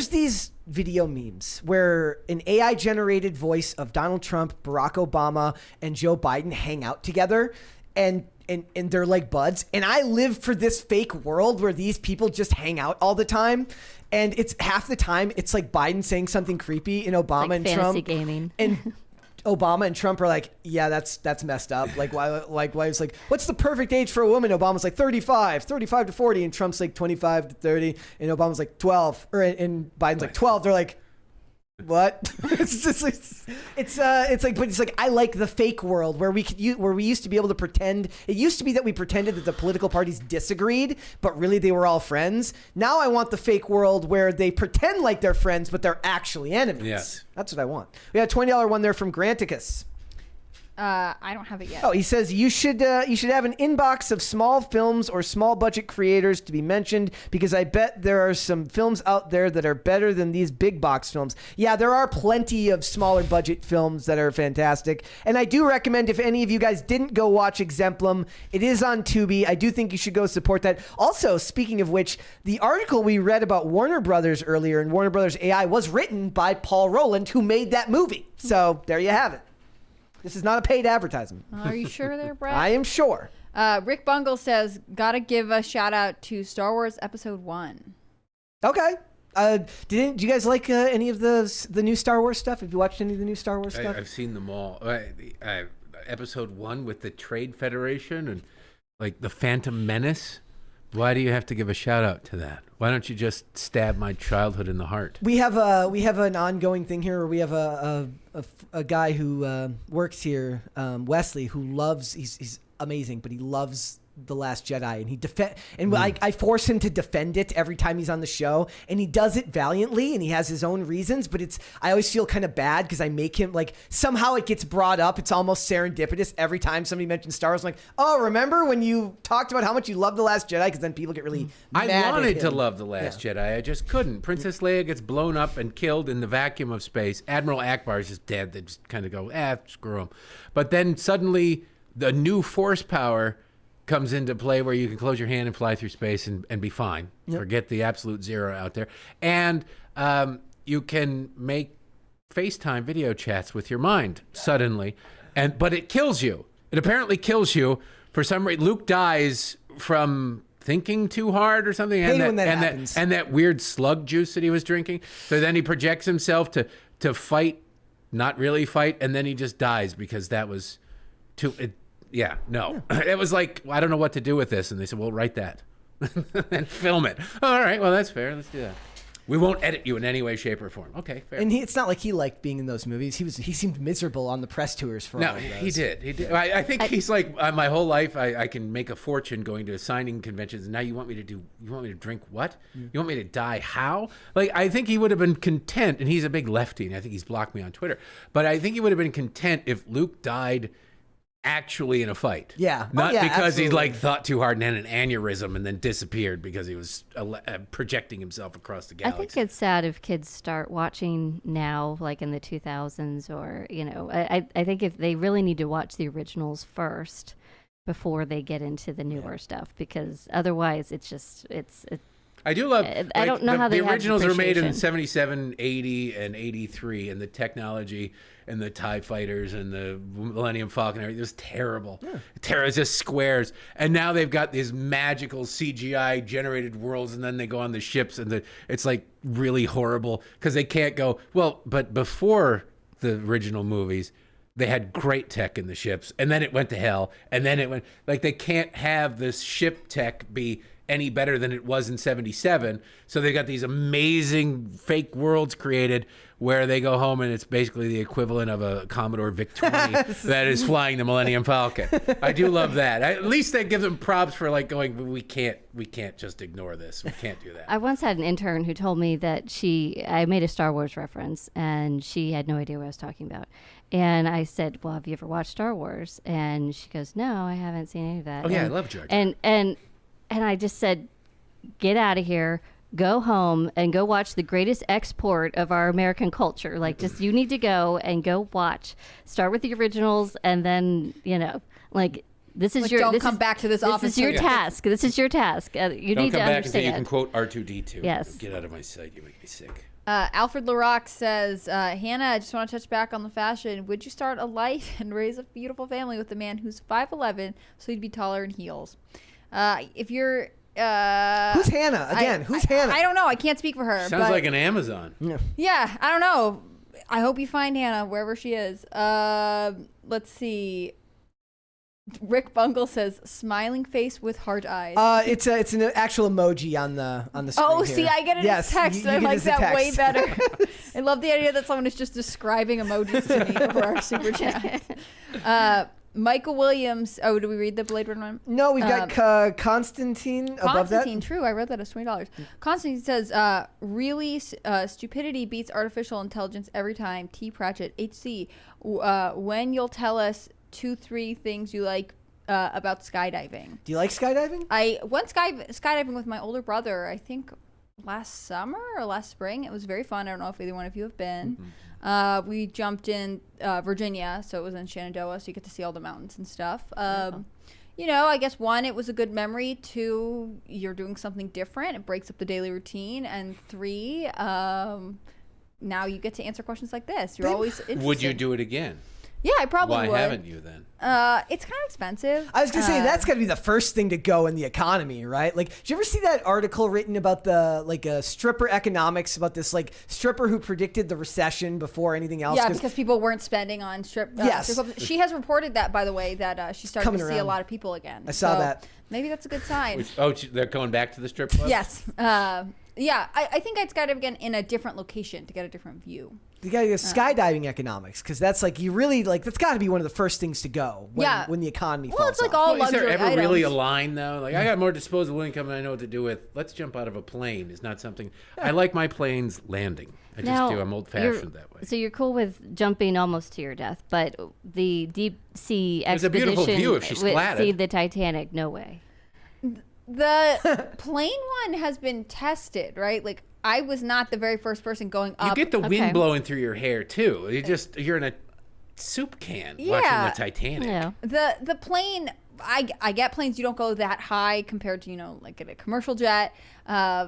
these video memes where an AI generated voice of Donald Trump, Barack Obama, and Joe Biden hang out together and they're like buds. And I live for this fake world where these people just hang out all the time. And it's half the time it's like Biden saying something creepy and Obama like and fantasy Trump gaming. And Obama and Trump are like, yeah, that's messed up. Like, why? Like, why? It's like, what's the perfect age for a woman? Obama's like 35 to 40, and Trump's like 25 to 30, and Obama's like 12, and Biden's like 12. They're like, what? It's just like, it's like I like the fake world where we used to be able to pretend. It used to be that we pretended that the political parties disagreed, but really they were all friends. Now I want the fake world where they pretend like they're friends, but they're actually enemies. Yes. That's what I want. We had a $20 one there from Granticus. I don't have it yet. Oh, he says you should have an inbox of small films or small budget creators to be mentioned because I bet there are some films out there that are better than these big box films. Yeah, there are plenty of smaller budget films that are fantastic. And I do recommend if any of you guys didn't go watch Exemplum, it is on Tubi. I do think you should go support that. Also, speaking of which, the article we read about Warner Brothers earlier and Warner Brothers AI was written by Paul Rowland, who made that movie. So there you have it. This is not a paid advertisement. Are you sure there, Brett? I am sure. Rick Bungle says, gotta give a shout out to Star Wars Episode 1. Okay. Do you guys like any of the new Star Wars stuff? Have you watched any of the new Star Wars stuff? I've seen them all. Episode 1 with the Trade Federation and like the Phantom Menace. Why do you have to give a shout out to that? Why don't you just stab my childhood in the heart? We have an ongoing thing here where we have a guy who works here, Wesley, who loves he's amazing, but he loves The Last Jedi, and I force him to defend it every time he's on the show, and he does it valiantly, and he has his own reasons, but I always feel kind of bad because I make him like somehow it gets brought up. It's almost serendipitous every time somebody mentions Star Wars. I'm like, oh, remember when you talked about how much you love The Last Jedi? Because then people get really mad I wanted at him. to love The Last Jedi. I just couldn't. Princess Leia gets blown up and killed in the vacuum of space. Admiral Akbar is just dead. They just kind of go, screw him. But then suddenly the new force power comes into play where you can close your hand and fly through space and be fine. Yep. Forget the absolute zero out there. And you can make FaceTime video chats with your mind suddenly. But it kills you. It apparently kills you for some reason. Luke dies from thinking too hard or something. And when that happens. And that weird slug juice that he was drinking. So then he projects himself to fight, not really fight, and then he just dies because that was too. It was like, I don't know what to do with this, and they said, well, write that and film it. All right, well, that's fair. Let's do that. We won't edit you in any way, shape, or form. Okay, fair. And it's not like he liked being in those movies. He seemed miserable on the press tours for all of those. He did. I think he's like, my whole life I can make a fortune going to signing conventions, and now you want me to drink what? You want me to die how? Like, I think he would have been content, and he's a big lefty, and I think he's blocked me on Twitter, but I think he would have been content if Luke died actually in a fight. Yeah. Not because absolutely. he like thought too hard and had an aneurysm and then disappeared because he was projecting himself across the galaxy. I think it's sad if kids start watching now, like in the 2000s, or, I think if they really need to watch the originals first before they get into the newer stuff, because otherwise it's I do love. I don't know how they the have originals were made in appreciation. 77, 80, and 83, and the technology and the TIE fighters and the Millennium Falcon. It was terrible. It was just squares. And now they've got these magical CGI generated worlds, and then they go on the ships, and it's like really horrible because they can't go. Well, but before the original movies, they had great tech in the ships, and then it went to hell, and then it went like they can't have this ship tech be any better than it was in 77. So they got these amazing fake worlds created where they go home and it's basically the equivalent of a Commodore VIC-20 that is flying the Millennium Falcon. I do love that. At least they give them props for like going, we can't just ignore this. We can't do that. I once had an intern who told me that I made a Star Wars reference and she had no idea what I was talking about. And I said, well, have you ever watched Star Wars? And she goes, no, I haven't seen any of that. Oh, yeah, I love Jar Jar. And I just said, get out of here, go home, and go watch the greatest export of our American culture. Like, just you need to go and go watch. Start with the originals, and then, this is don't come back to this office. This is your task. This is your task. You Don't need come to back until you understand. can quote R2-D2. Yes. Get out of my sight. You make me sick. Alfred LaRock says, Hannah, I just want to touch back on the fashion. Would you start a life and raise a beautiful family with a man who's 5'11", so he'd be taller in heels? If you're who's Hannah again? Who's Hannah? I don't know. I can't speak for her. Sounds like an Amazon. Yeah, I don't know. I hope you find Hannah wherever she is. Let's see. Rick Bungle says smiling face with heart eyes. It's an actual emoji on the screen. Oh, here. see, I get it as text. you I get it like as a that way text. better. I love the idea that someone is just describing emojis to me for our super chat. Michael Williams. Oh, do we read the Blade Runner one? No, we've got Constantine above that. Constantine, true. I read that as $20. Constantine says, really, stupidity beats artificial intelligence every time. T. Pratchett, HC. When you'll tell us 2-3 things you like about skydiving. Do you like skydiving? I went skydiving with my older brother, I think last summer or last spring. It was very fun. I don't know if either one of you have been. We jumped in Virginia, so it was in Shenandoah, so you get to see all the mountains and stuff. I guess 1, it was a good memory. 2, you're doing something different. It breaks up the daily routine. And 3, now you get to answer questions like this. You're always interested. Would you do it again? Yeah, I probably would. Why haven't you then? It's kind of expensive. I was gonna say that's gotta be the first thing to go in the economy, right? Like, did you ever see that article written about the stripper economics, about this like stripper who predicted the recession before anything else? Yeah, because people weren't spending on strip clubs. She has reported that, by the way, that she's starting to see a lot of people again. I saw that. Maybe that's a good sign. They're going back to the strip club? Yes. I think I'd skydive again in a different location to get a different view. You got to get skydiving economics, because that's like you really like that's got to be one of the first things to go when the economy falls it's like off. all luxury Is there ever items. really a line though? Like I got more disposable income and I know what to do with. Let's jump out of a plane is not something. I like my planes landing. I just do. I'm old fashioned that way. So you're cool with jumping almost to your death, but the deep sea It's a expedition beautiful view if she's splatted. see the Titanic, no way. The plane one has been tested, right? Like I was not the very first person going up. You get the wind blowing through your hair too. You're in a soup can watching the Titanic. Yeah. The plane I get planes. You don't go that high compared to, you know, like in a commercial jet.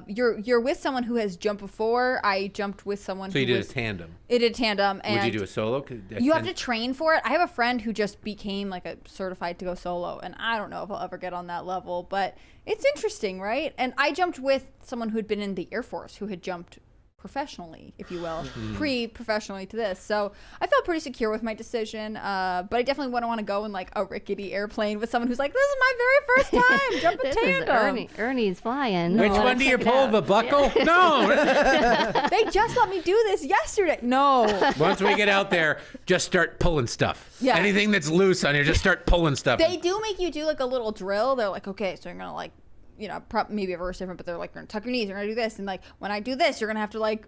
You're with someone who has jumped before. I jumped with someone. So you did a tandem. It did a tandem. And would you do a solo? You have to train for it. I have a friend who just became like a certified to go solo, and I don't know if I'll ever get on that level, but it's interesting, right? And I jumped with someone who had been in the Air Force, who had jumped professionally, if you will, pre-professionally to this. So I felt pretty secure with my decision, but I definitely wouldn't want to go in like a rickety airplane with someone who's like, this is my very first time jumping tandem. Ernie's flying. Which one do you pull? The buckle? No. They just let me do this yesterday. No. Once we get out there, just start pulling stuff. Yeah. Anything that's loose on you, just start pulling stuff. They do make you do like a little drill. They're like, okay, so you're going to like, you know, maybe a verse different, but they're like, you're gonna tuck your knees, you're gonna do this, and like when I do this, you're gonna have to like,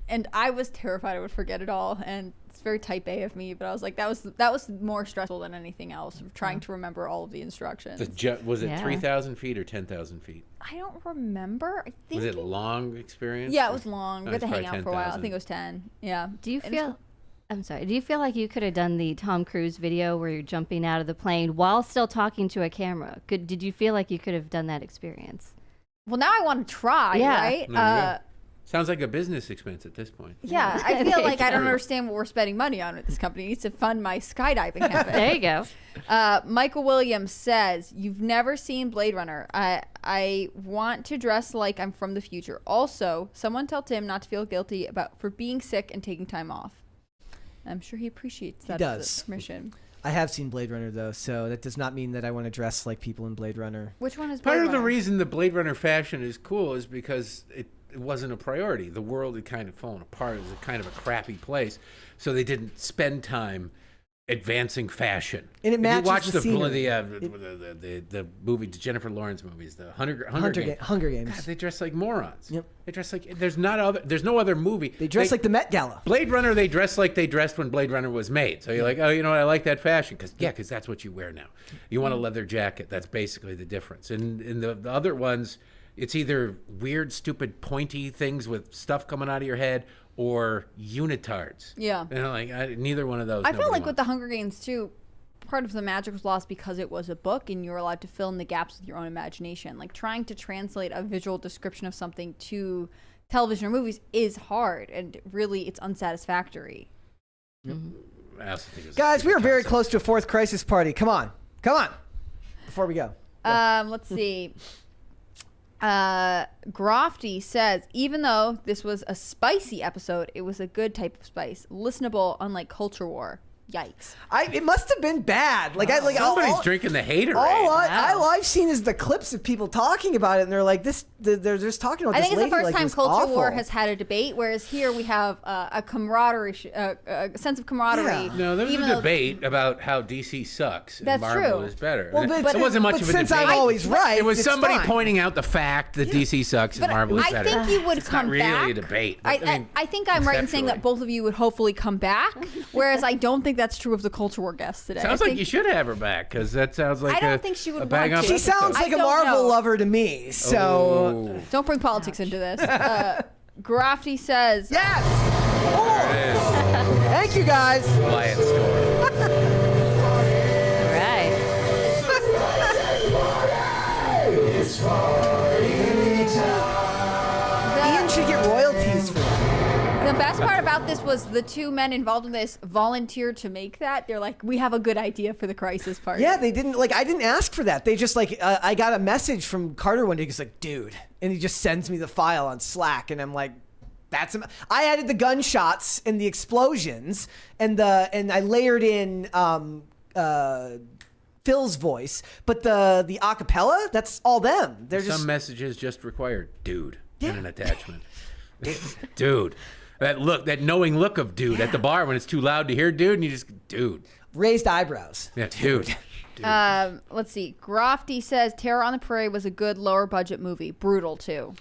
and I was terrified I would forget it all, and it's very type A of me, but I was like, that was more stressful than anything else, of trying to remember all of the instructions. Was it 3,000 feet or 10,000 feet? I don't remember. I think was it a long experience? Yeah, it was long. We had to hang out 10, for a while. I think it was 10. Yeah. Do you feel like you could have done the Tom Cruise video where you're jumping out of the plane while still talking to a camera? Did you feel like you could have done that experience? Well, now I want to try, right? Sounds like a business expense at this point. Yeah, I feel like I don't understand what we're spending money on at this company. It needs to fund my skydiving habit. There you go. Michael Williams says, you've never seen Blade Runner. I want to dress like I'm from the future. Also, someone tell Tim not to feel guilty for being sick and taking time off. I'm sure he appreciates that. He does. Permission. I have seen Blade Runner, though, so that does not mean that I want to dress like people in Blade Runner. Which one is Blade Part Runner? of the reason the Blade Runner fashion is cool is because it wasn't a priority. The world had kind of fallen apart. It was a kind of a crappy place, so they didn't spend time advancing fashion. And it matches you watch the scenery. The movie, the Jennifer Lawrence movies, the Hunger Games. God, they dress like morons. Yep. They dress like there's no other movie. They dress like the Met Gala. Blade Runner, they dress like they dressed when Blade Runner was made. So you're like, oh, you know what? I like that fashion because that's what you wear now. You want a leather jacket. That's basically the difference. And in the other ones, it's either weird, stupid, pointy things with stuff coming out of your head or unitards. Yeah. You know, like neither one of those. I felt like with the Hunger Games too, part of the magic was lost because it was a book and you were allowed to fill in the gaps with your own imagination. Like trying to translate a visual description of something to television or movies is hard, and really it's unsatisfactory. Mm-hmm. Guys, we are very close to a fourth crisis party. Come on. Before we go. Let's see. Grofty says, even though this was a spicy episode, it was a good type of spice, listenable, unlike Culture War. Yikes! It must have been bad. Somebody's drinking the hater. All I've seen is the clips of people talking about it, and they're like, they're just talking about. I this think it's the first time Culture awful. War has had a debate, whereas here we have a camaraderie, a sense of camaraderie. Yeah. No, there's a debate about how DC sucks and That's Marvel true. is better. Well, but it wasn't much of a debate. Since I'm always right, it was it's somebody fine. pointing out the fact that DC sucks and Marvel is I better. think you would it's come not really back. a debate. I think I'm right in saying that both of you would hopefully come back, whereas I don't think that's true of the Culture War guests today. Sounds like you should have her back, because that sounds like I don't think she would bang want up to. She sounds like a Marvel lover to me. So don't bring politics into this. Grafty says, yes. Thank you, guys. Quiet storm. Ian should get royalties for that. the best part about this was the two men involved in this volunteered to make that. They're like, we have a good idea for the crisis party. Yeah, they didn't I didn't ask for that. They just I got a message from Carter one day. He's like, dude, and he just sends me the file on Slack, and I'm like, I added the gunshots and the explosions and I layered in Phil's voice, but the acapella, that's all them. They're Some messages just require dude in an attachment. Dude. That knowing look of dude at the bar when it's too loud to hear dude, and you just dude. Raised eyebrows. Yeah, dude. Let's see. Grofty says Terror on the Prairie was a good lower budget movie. Brutal too.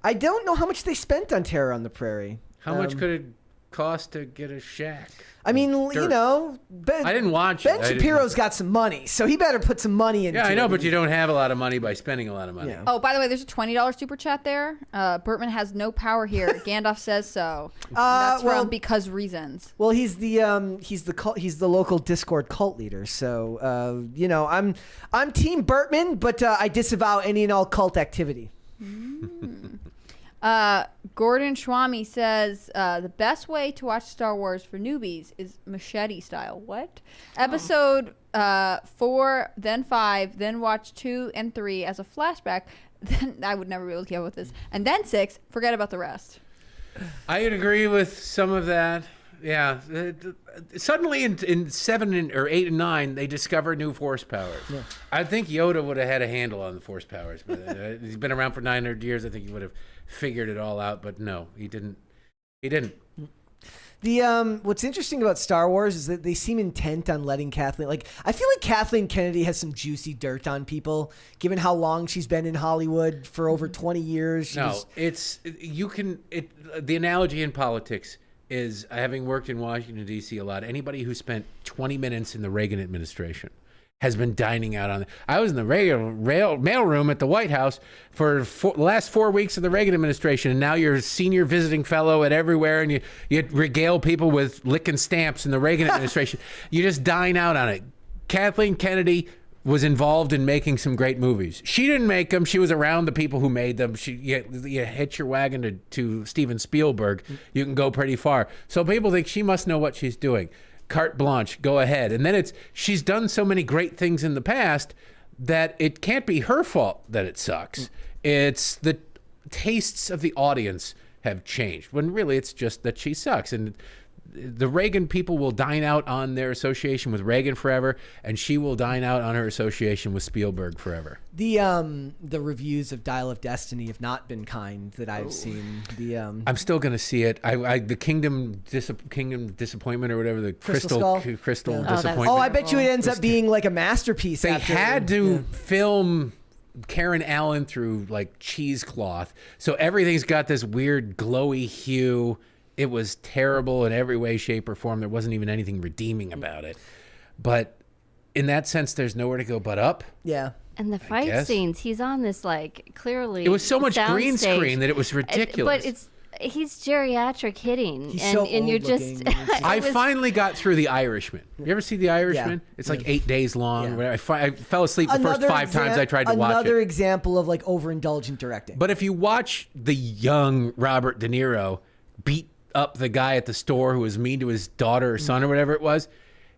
I don't know how much they spent on Terror on the Prairie. How much could it cost to get a shack? I mean, Dirt. you know, I didn't watch Ben it. Shapiro's got some money, so he better put some money into it. Yeah, I know, but you don't have a lot of money by spending a lot of money. Yeah. Oh, by the way, there's a $20 super chat there. Bertman has no power here. Gandalf says so. That's from Because Reasons. Well, he's the local Discord cult leader. So you know, I'm Team Bertman, but I disavow any and all cult activity. Gordon Schwami says the best way to watch Star Wars for newbies is machete style. What? Episode 4, then 5, then watch 2 and 3 as a flashback. Then I would never be able to keep up with this. And then 6. Forget about the rest. I would agree with some of that. Yeah. Suddenly in 7 or 8 and 9, they discover new force powers. Yeah. I think Yoda would have had a handle on the force powers. But he's been around for 900 years. I think he would have figured it all out. But no, he didn't. He didn't. The what's interesting about Star Wars is that they seem intent on letting Kathleen, like, I feel like Kathleen Kennedy has some juicy dirt on people, given how long she's been in Hollywood for over 20 years. The analogy in politics is, having worked in Washington, D.C. a lot, anybody who spent 20 minutes in the Reagan administration has been dining out on it. I was in the mailroom at the White House for the last 4 weeks of the Reagan administration, and now you're a senior visiting fellow at everywhere, and you regale people with licking stamps in the Reagan administration. You just dine out on it. Kathleen Kennedy was involved in making some great movies. She didn't make them. She was around the people who made them. You hitch your wagon to Steven Spielberg, you can go pretty far. So people think she must know what she's doing. Carte blanche, go ahead. And then she's done so many great things in the past that it can't be her fault that it sucks. It's the tastes of the audience have changed, when really it's just that she sucks. And the Reagan people will dine out on their association with Reagan forever, and she will dine out on her association with Spielberg forever. The reviews of Dial of Destiny have not been kind that I've seen. I'm still going to see it. The Kingdom Disappointment, or whatever, the Crystal Disappointment. I bet you it ends up being like a masterpiece. They had to film Karen Allen through like cheesecloth, so everything's got this weird glowy hue. It was terrible in every way, shape, or form. There wasn't even anything redeeming about it. But in that sense, there's nowhere to go but up. Yeah. And the fight scenes, he's on this, like, clearly. It was so much green screen that it was ridiculous. But he's geriatric hitting. He's so and you're old-looking. just. I finally got through The Irishman. You ever see The Irishman? Yeah. It's like 8 days long. Yeah. I fell asleep the first 5 times I tried to watch it. Another example of like overindulgent directing. But if you watch the young Robert De Niro beat up the guy at the store who was mean to his daughter or son or whatever it was,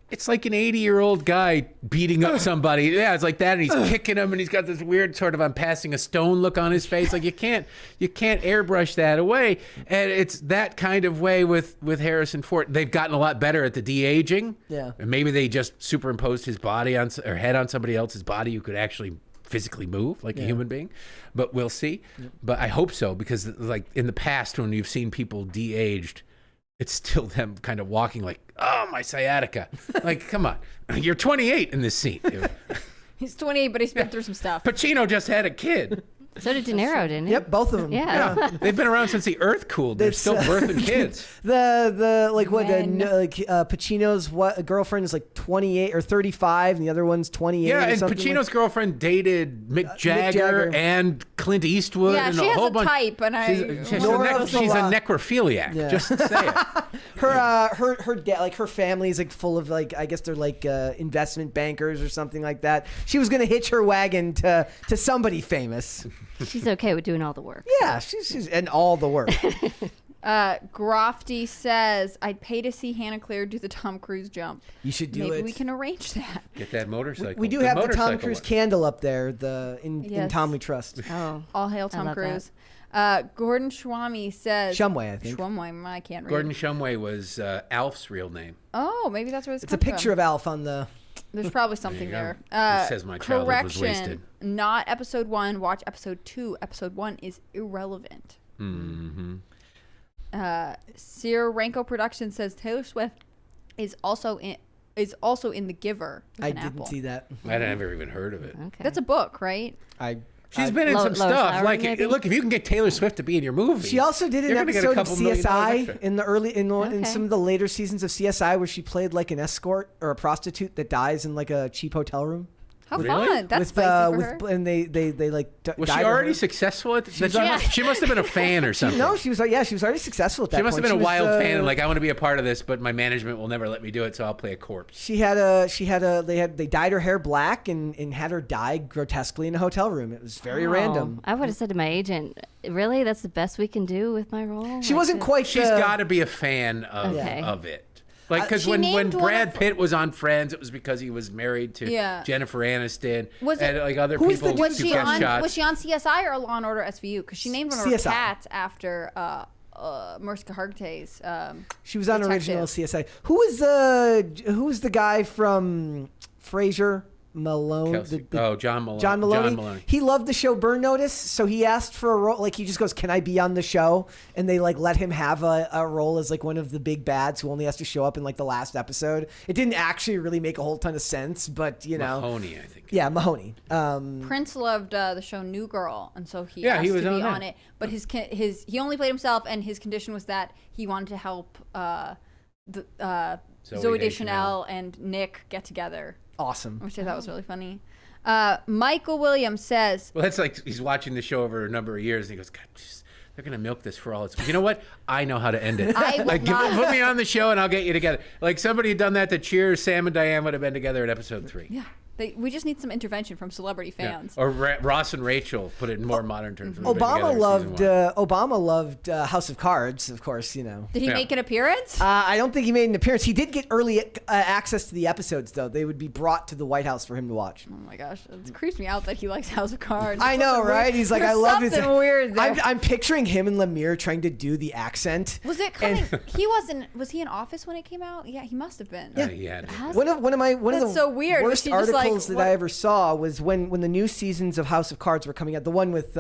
it's like an 80-year-old guy beating up somebody. Yeah, it's like that, and he's kicking him, and he's got this weird sort of I'm passing a stone look on his face. Like you can't airbrush that away. And it's that kind of way with Harrison Ford. They've gotten a lot better at the de-aging. Yeah. And maybe they just superimposed his body on or head on somebody else's body who could actually physically move like a human being. But we'll see. Yep. But I hope so, because like in the past when you've seen people de-aged, it's still them kind of walking like, oh, my sciatica. Like, come on. You're 28 in this scene. He's 28, but he's been through some stuff. Pacino just had a kid. So did De Niro, didn't he? Yep, both of them. Yeah. They've been around since the earth cooled. They're still birthing kids. Pacino's girlfriend is like 28 or 35, and the other one's 28. Yeah, and something Pacino's girlfand dated Mick Jagger and Clint Eastwood. Yeah, and she a has whole a bunch. type, and She's a necrophiliac. Yeah. Just say it. Her dad, like her family is like full of like, I guess they're like investment bankers or something like that. She was gonna hitch her wagon to somebody famous. She's okay with doing all the work. Yeah, she's and all the work. Grofty says, I'd pay to see Hannah Claire do the Tom Cruise jump. You should do it. Maybe we can arrange that. Get that motorcycle. We do have the Tom Cruise candle up there, in Tom We Trust. Oh, all hail Tom Cruise. Gordon Schwami says... Shumway, I think. Shumway, I can't read. Gordon Shumway was Alf's real name. Oh, maybe that's where it's a picture of Alf on the... There's probably something there. It says my childhood was wasted. Not episode 1. Watch episode 2. Episode 1 is irrelevant. Mm-hmm. Sir Ranko Productions says Taylor Swift is also in The Giver. I didn't see that. I never even heard of it. okay. That's a book, right? I She's been in some stuff. Like, maybe? look, if you can get Taylor Swift to be in your movie, She also did an episode of CSI in some of the later seasons of CSI where she played like an escort or a prostitute that dies in like a cheap hotel room. How fun! That's spicy for her. And they like. Was she already successful at this? She must have been a fan or something. No, she was. Yeah, she was already successful at that. She must point. have been a wild fan and like, I want to be a part of this, but my management will never let me do it, so I'll play a corpse. They dyed her hair black and had her die grotesquely in a hotel room. It was very random. I would have said to my agent, really, that's the best we can do with my role? She wasn't quite. She's got to be a fan of it. Like, because when Brad Pitt was on Friends, it was because he was married to Jennifer Aniston. And like other people was she on CSI or Law and Order SVU? Because she named one of her cats after Mariska Hargitay's. She was on original CSI. Who was the guy from Frasier? Malone. John Malone. John Maloney. He loved the show Burn Notice, so he asked for a role. Like, he just goes, "Can I be on the show?" And they like let him have a role as like one of the big bads who only has to show up in like the last episode. It didn't actually really make a whole ton of sense, but you know, Mahoney, I think. Yeah, Mahoney. Prince loved the show New Girl, and so he asked to be on it. But he only played himself, and his condition was that he wanted to help Zooey Deschanel and Nick get together. Awesome. Which I thought was really funny. Michael Williams says... Well, that's like he's watching the show over a number of years, and he goes, God, they're going to milk this for all it's... You know what? I know how to end it. Put me on the show, and I'll get you together. Like, somebody had done that to Cheers. Sam and Diane would have been together at episode 3. Yeah. We just need some intervention from celebrity fans. Yeah. Or Ross and Rachel, put it in more modern terms. Obama loved House of Cards, of course, you know. Did he make an appearance? I don't think he made an appearance. He did get early access to the episodes, though. They would be brought to the White House for him to watch. Oh my gosh, it creeps me out that he likes House of Cards. I know, right? He's like, I love his. Something weird there. I'm picturing him and Lemire trying to do the accent. Was it coming? He wasn't. Was he in office when it came out? Yeah, he must have been. Yeah, he had. One of the so weird. worst articles that I ever saw was when the new seasons of House of Cards were coming out. The one with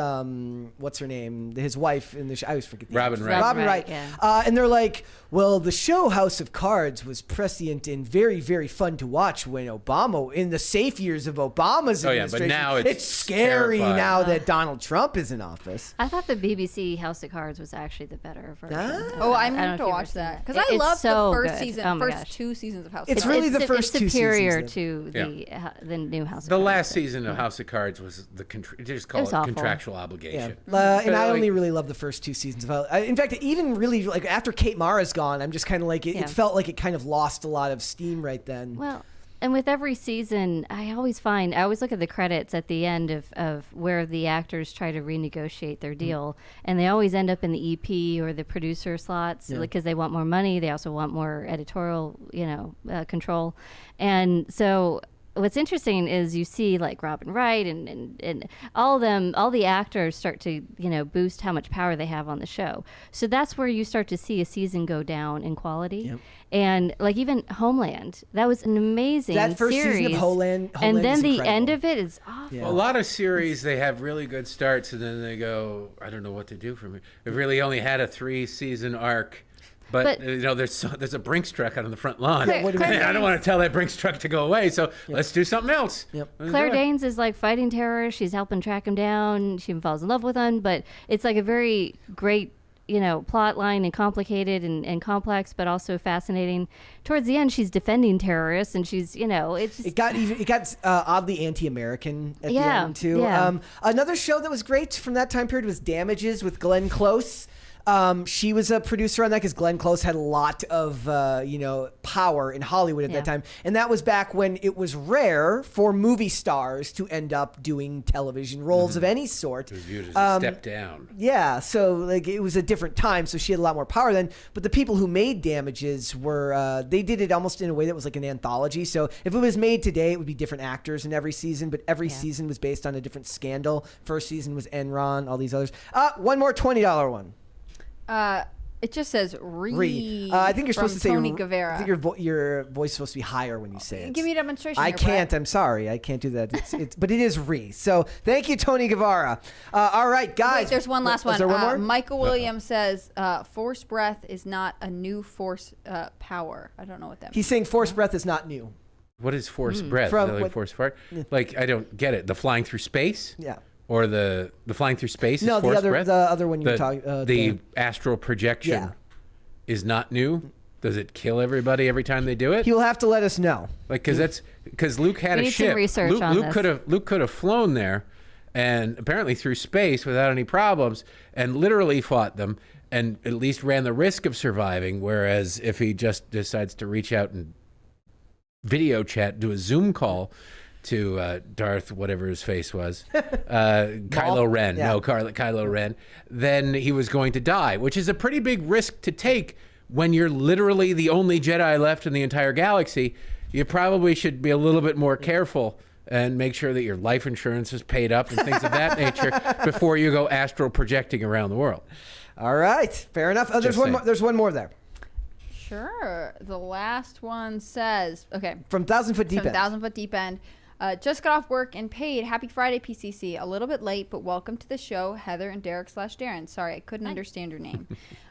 what's her name, his wife in the show. I always forget the Robin Wright. Robin Wright. Yeah. And they're like, well, the show House of Cards was prescient and very, very fun to watch when Obama, in the safe years of Obama's administration. But now it's scary terrifying. Now that Donald Trump is in office. I thought the BBC House of Cards was actually the better version. Oh, I meant to watch that because I loved the first season, first 2 seasons of House of Cards. It's really the first 2 seasons. It's superior to the new House of Cards. The last season of House of Cards was just call it contractual obligation. Yeah. And I only really love the first 2 seasons of House. In fact, even really like after Kate Mara's gone, I'm just kind of like it felt like it kind of lost a lot of steam right then. Well, and with every season, I always look at the credits at the end of where the actors try to renegotiate their deal, and they always end up in the EP or the producer slots because they want more money. They also want more editorial, control, and so. What's interesting is you see like Robin Wright and all the actors start to, boost how much power they have on the show. So that's where you start to see a season go down in quality. Yep. And like even Homeland, that was an amazing series. That first season of Homeland and then the incredible. end of it is awful. Yeah. Well, a lot of series, they have really good starts and then they go, I don't know what to do from here. It really only had a 3-season arc. But there's a Brinks truck out on the front lawn. I don't want to tell that Brinks truck to go away, so let's do something else. Yep. Claire Danes is like fighting terrorists. She's helping track him down. She falls in love with him, but it's like a very great, plot line and complicated and complex, but also fascinating. Towards the end, she's defending terrorists, and she's, it got oddly anti-American at the end too. Yeah. Another show that was great from that time period was Damages with Glenn Close. She was a producer on that because Glenn Close had a lot of, power in Hollywood at that time. And that was back when it was rare for movie stars to end up doing television roles of any sort. It was viewed as a step down. Yeah, so like it was a different time, so she had a lot more power then. But the people who made Damages were, they did it almost in a way that was like an anthology. So if it was made today, it would be different actors in every season, but every season was based on a different scandal. First season was Enron, all these others. One more $20 one. It just says re. I think you're supposed to say Tony Guevara. I think your voice is supposed to be higher when you say it. Give me a demonstration. I can't. I'm sorry. I can't do that. But it is re. So thank you, Tony Guevara. All right, guys. Wait, there's one last one. Is there one more? Michael Williams says force breath is not a new force power. I don't know what that means. He's saying force breath is not new. What is forced breath? Is that like forced fart? Like, I don't get it. The flying through space? Yeah. Or the flying through space? No, is forced breath? the other one you were talking. The astral projection is not new. Does it kill everybody every time they do it? He'll have to let us know. Like, because Luke had We a need some ship. research Luke, on Luke this. could have flown there, and apparently through space without any problems, and literally fought them, and at least ran the risk of surviving. Whereas if he just decides to reach out and video chat, do a Zoom call to Darth, whatever his face was, Kylo Ren. Yeah. No, Kylo Ren. Then he was going to die, which is a pretty big risk to take when you're literally the only Jedi left in the entire galaxy. You probably should be a little bit more careful and make sure that your life insurance is paid up and things of that nature before you go astral projecting around the world. All right, fair enough. Oh, there's one more there. Sure. The last one says, okay. From 1,000 Foot Deep From End. 1,000 Foot Deep End. Just got off work and paid. Happy Friday, PCC. A little bit late, but welcome to the show, Heather and Derek / Darren. Sorry, I couldn't understand your name.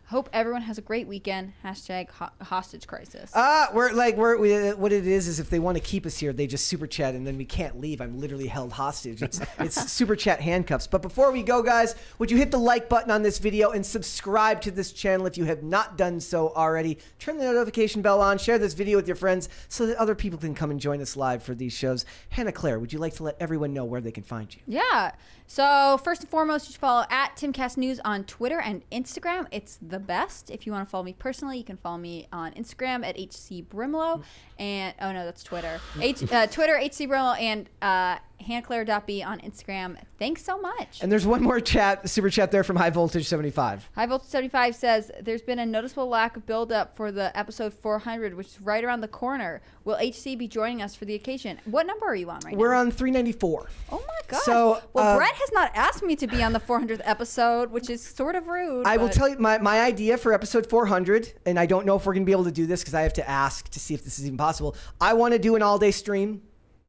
Hope everyone has a great weekend. Hashtag hostage crisis. What it is if they want to keep us here, they just super chat and then we can't leave. I'm literally held hostage. It's super chat handcuffs. But before we go, guys, would you hit the like button on this video and subscribe to this channel if you have not done so already? Turn the notification bell on. Share this video with your friends so that other people can come and join us live for these shows. Hannah Claire, would you like to let everyone know where they can find you? Yeah. So first and foremost, you should follow at TimCastNews on Twitter and Instagram. It's the best. If you want to follow me personally, you can follow me on Instagram at HCBrimlow. And, oh no, that's Twitter. Twitter, HCBrimlow, and HannahClaire.b on Instagram. Thanks so much. And there's one more super chat there from High Voltage 75. High Voltage 75 says, there's been a noticeable lack of build-up for the episode 400, which is right around the corner. Will HC be joining us for the occasion? What number are you on right now? We're on 394. Oh my gosh. So, well, Brett has not asked me to be on the 400th episode, which is sort of rude. I will tell you my idea for episode 400, and I don't know if we're going to be able to do this because I have to ask to see if this is even possible. I want to do an all-day stream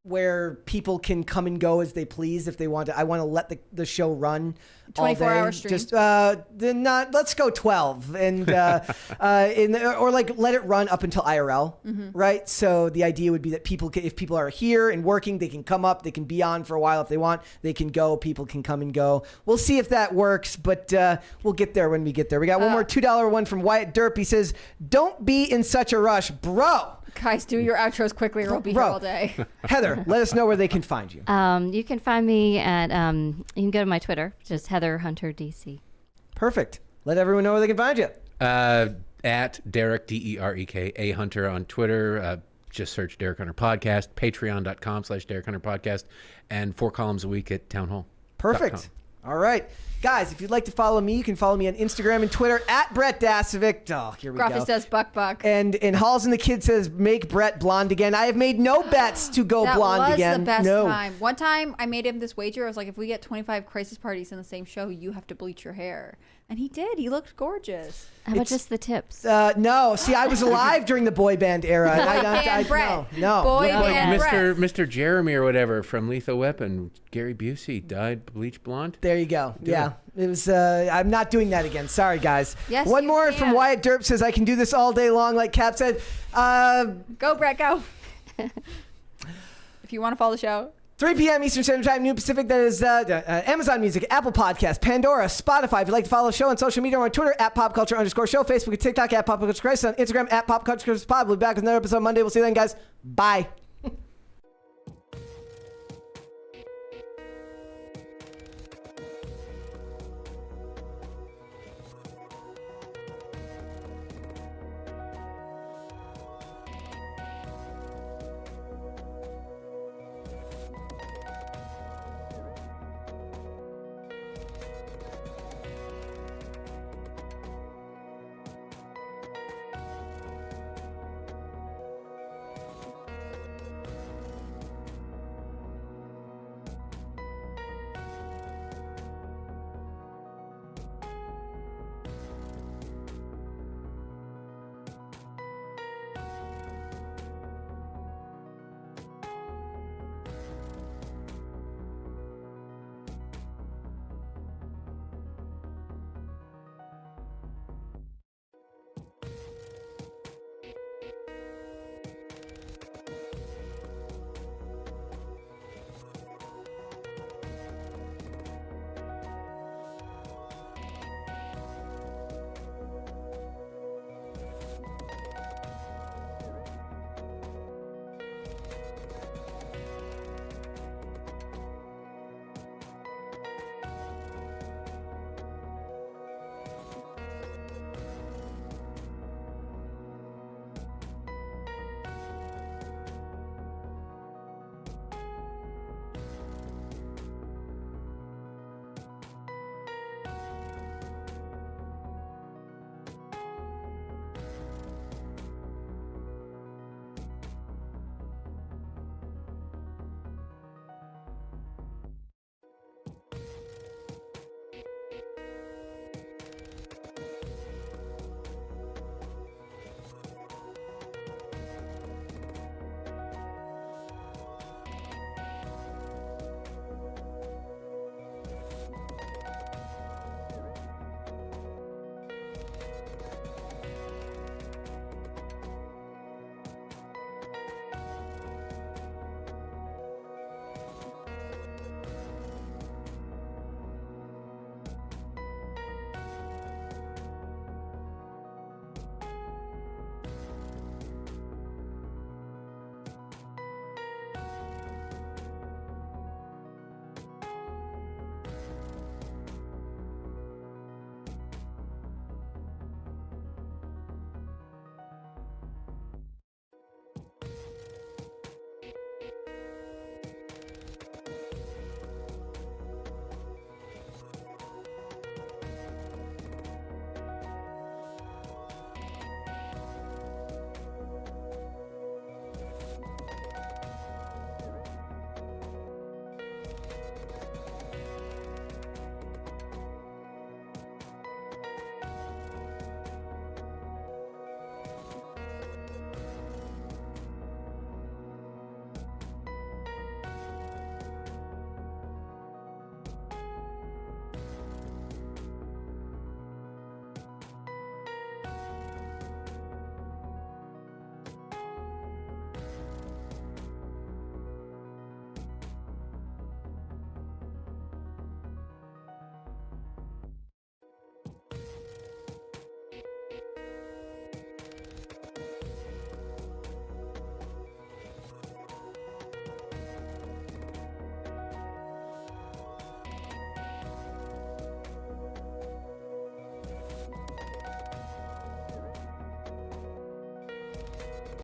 where people can come and go as they please if they want to. I want to let the show run 24-hour stream. Just let's go 12 and or like let it run up until IRL, right? So the idea would be that if people are here and working, they can come up, they can be on for a while if they want, they can go, people can come and go. We'll see if that works, but we'll get there when we get there. We got one more $2 one from Wyatt Derp. He says, "Don't be in such a rush, bro." Guys, do your outros quickly or we'll be here all day. Heather, let us know where they can find you. You can find me at, you can go to my Twitter, just Heather Hunter DC. Perfect. Let everyone know where they can find you. At Derek, DEREK, A Hunter on Twitter. Just search Derek Hunter Podcast, patreon.com/Derek Hunter Podcast, and 4 columns a week at townhall.com. Perfect. All right. Guys, if you'd like to follow me, you can follow me on Instagram and Twitter at Brett Dasovic. Oh, here we Gruffy go. says buck. And Halls and the Kid says make Brett blonde again. I have made no bets to go blonde again. That was the best time. One time I made him this wager. I was like, if we get 25 crisis parties in the same show, you have to bleach your hair. And he did. He looked gorgeous. How about just the tips? No. See, I was alive during the boy band era. No. Boy band Brett. Mr. Jeremy or whatever from Lethal Weapon, Gary Busey, dyed bleach blonde. There you go. Yeah. It was. I'm not doing that again. Sorry, guys. Yes, one you more can. from Wyatt Derp says, I can do this all day long, like Cap said. Go, Brett, go. If you want to follow the show. 3 p.m. Eastern Standard Time, New Pacific. That is Amazon Music, Apple Podcasts, Pandora, Spotify. If you'd like to follow the show on social media, we're on Twitter at PopCulture_show, Facebook and TikTok at PopCultureCrisis, on Instagram at PopCultureCrisisPod. We'll be back with another episode Monday. We'll see you then, guys. Bye.